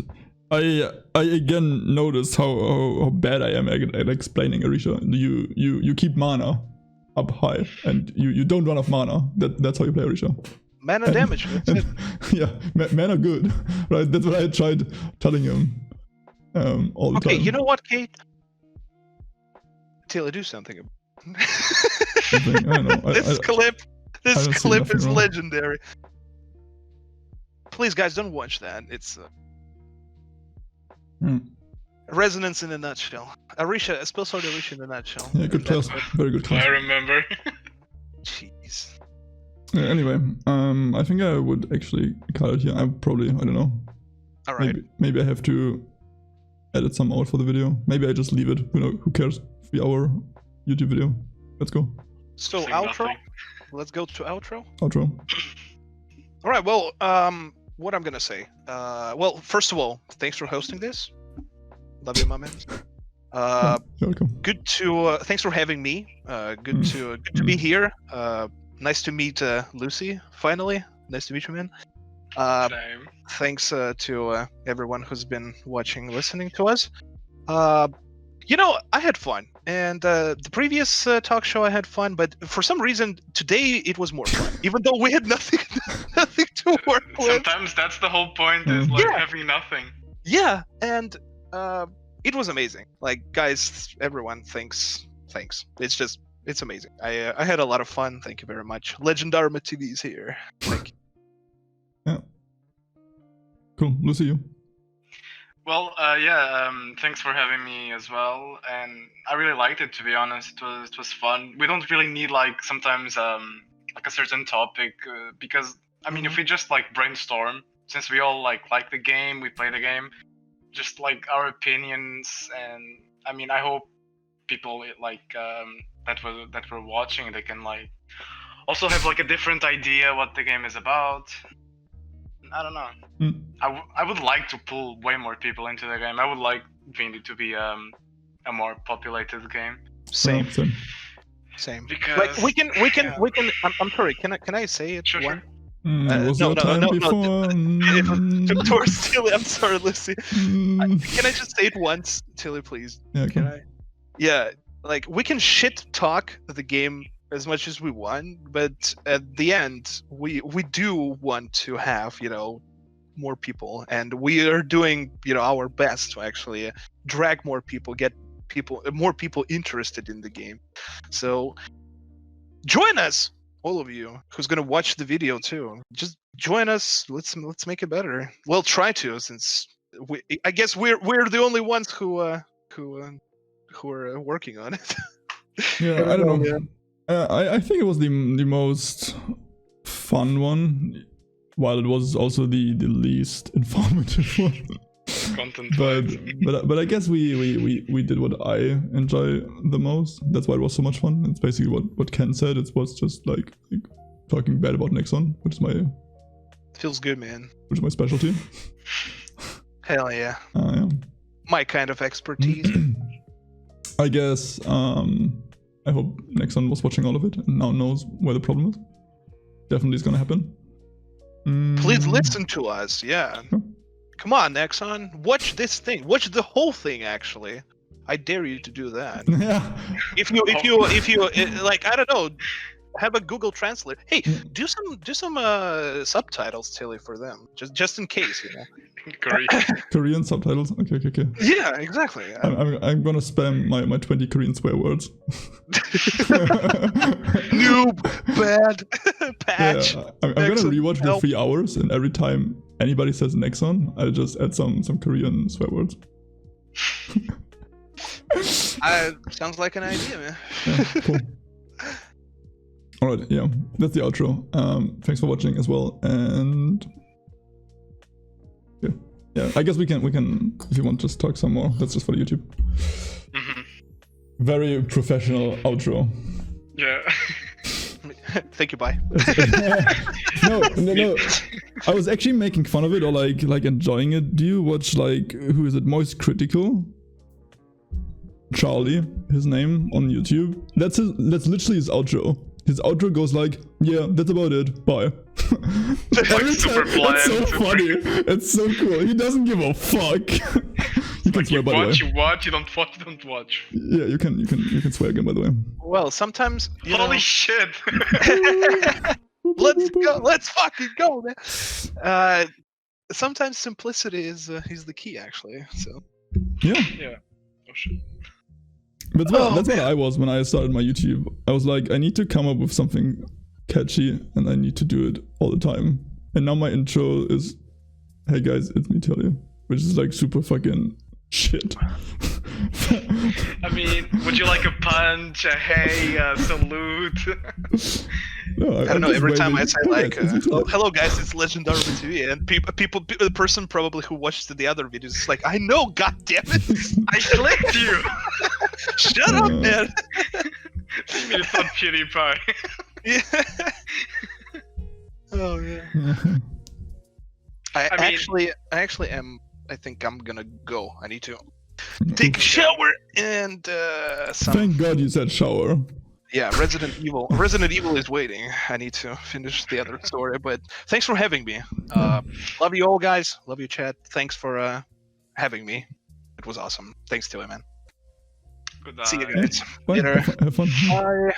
I again noticed how bad I am at explaining Arisha. You keep mana up high, and you don't run off mana. That's how you play Arisha. Mana damage. That's it. Yeah, mana good, right? That's what I tried telling him all the time. Okay, you know what, Kate? Tillis, do something. I don't know. This clip is wrong. legendary. Please, guys, don't watch that. It's resonance in a nutshell. Arisha, Spellsword Arisha in a nutshell. Yeah, good class. Very good class. I remember. Jeez. Yeah, anyway, I think I would actually cut it here. I don't know. All right. Maybe I have to edit some out for the video. Maybe I just leave it. Who cares? 3-hour YouTube video. Let's go. So Say outro. nothing. Let's go to outro. Outro. All right. Well, what I'm gonna say. Well, first of all, thanks for hosting this. Love you, my man. You're welcome. Good to. Thanks for having me. Good to be here. Nice to meet Lucy. Finally, nice to meet you, man. Same. Thanks to everyone who's been watching, listening to us. I had fun, and the previous talk show I had fun, but for some reason today it was more fun, even though we had nothing to work with. Sometimes that's the whole point, is like having nothing. Yeah, and it was amazing. Like, guys, everyone, thanks. It's amazing. I had a lot of fun. Thank you very much. Legendarma TV is here. Thank you. Yeah. Cool. Lucy, you. Well, thanks for having me as well, and I really liked it, to be honest. It was fun. We don't really need like sometimes like a certain topic because I mean if we just like brainstorm, since we all like the game, we play the game, just like our opinions, and I mean I hope people like that were watching, they can like also have like a different idea what the game is about. I don't know. I would like to pull way more people into the game. I would like Vindy to be a more populated game. Same. Because like we can. I'm sorry. Can I say it? Sure. Was your time before? Towards Tilly. I'm sorry, Lucy. Can I just say it once, Tilly, please? Yeah. Can I? Yeah. Like we can shit talk the game as much as we want, but at the end we do want to have more people, and we are doing our best to actually drag more people, get more people interested in the game. So join us, all of you who's gonna watch the video too. Just join us. Let's make it better. Well, try to, since I guess we're the only ones who are working on it. Yeah, I don't know. I think it was the most fun one, while it was also the least informative one. Content. But I guess we did what I enjoy the most. That's why it was so much fun. It's basically what Ken said. It was just like talking bad about Nexon, which is my Feels good, man. Specialty. Hell yeah. Yeah. My kind of expertise. I guess I hope Nexon was watching all of it and now knows where the problem is. Definitely is gonna happen. Please listen to us. Yeah. Sure. Come on, Nexon. Watch this thing. Watch the whole thing. Actually, I dare you to do that. Yeah. If you like, I don't know, have a Google Translate. Hey, do some subtitles, Tilly, for them, just in case, you know. Korean subtitles. Okay. Yeah, exactly. I'm gonna spam my 20 Korean swear words. Noob, bad, patch. Yeah, I'm gonna rewatch the 3 hours, and every time anybody says Nexon, I'll just add some Korean swear words. Sounds like an idea, man. Yeah, cool. Alright, yeah, that's the outro. Thanks for watching as well, and yeah, I guess we can if you want just talk some more. That's just for YouTube. Mm-hmm. Very professional outro. Yeah. Thank you, bye. No. I was actually making fun of it or like enjoying it. Do you watch like who is it? Moist Critical? Charlie, his name on YouTube. That's literally his outro. His outro goes like, yeah, that's about it. Bye. Like super bland. It's so funny. It's so cool. He doesn't give a fuck. You can swear, by the way. You watch, you don't watch, you don't watch. Yeah, you can swear again, by the way. Well, sometimes Holy shit! Let's go. Let's fucking go, man. Sometimes simplicity is the key, actually. So. Yeah. Yeah. Oh shit. But that's what I was when I started my YouTube. I was like, I need to come up with something catchy, and I need to do it all the time. And now my intro is, "Hey guys, it's me, Tilly," which is like super fucking shit. I mean, would you like a punch, a hey, a salute? No, I don't know. Every time I say like, it's "Hello guys, it's Legendary TV," and the person probably who watched the other videos is like, "I know, god damn it, I clicked you." Shut up, man. It's not PewDiePie. Yeah. Oh yeah. I actually am. I think I'm gonna go. I need to take a shower and some. Thank God you said shower. Yeah, Resident Evil. Resident Evil is waiting. I need to finish the other story, but thanks for having me. Love you all, guys. Love you, chat. Thanks for having me. It was awesome. Thanks, Tilly, man. Good night. See you guys. Bye. Later. Have fun. Bye.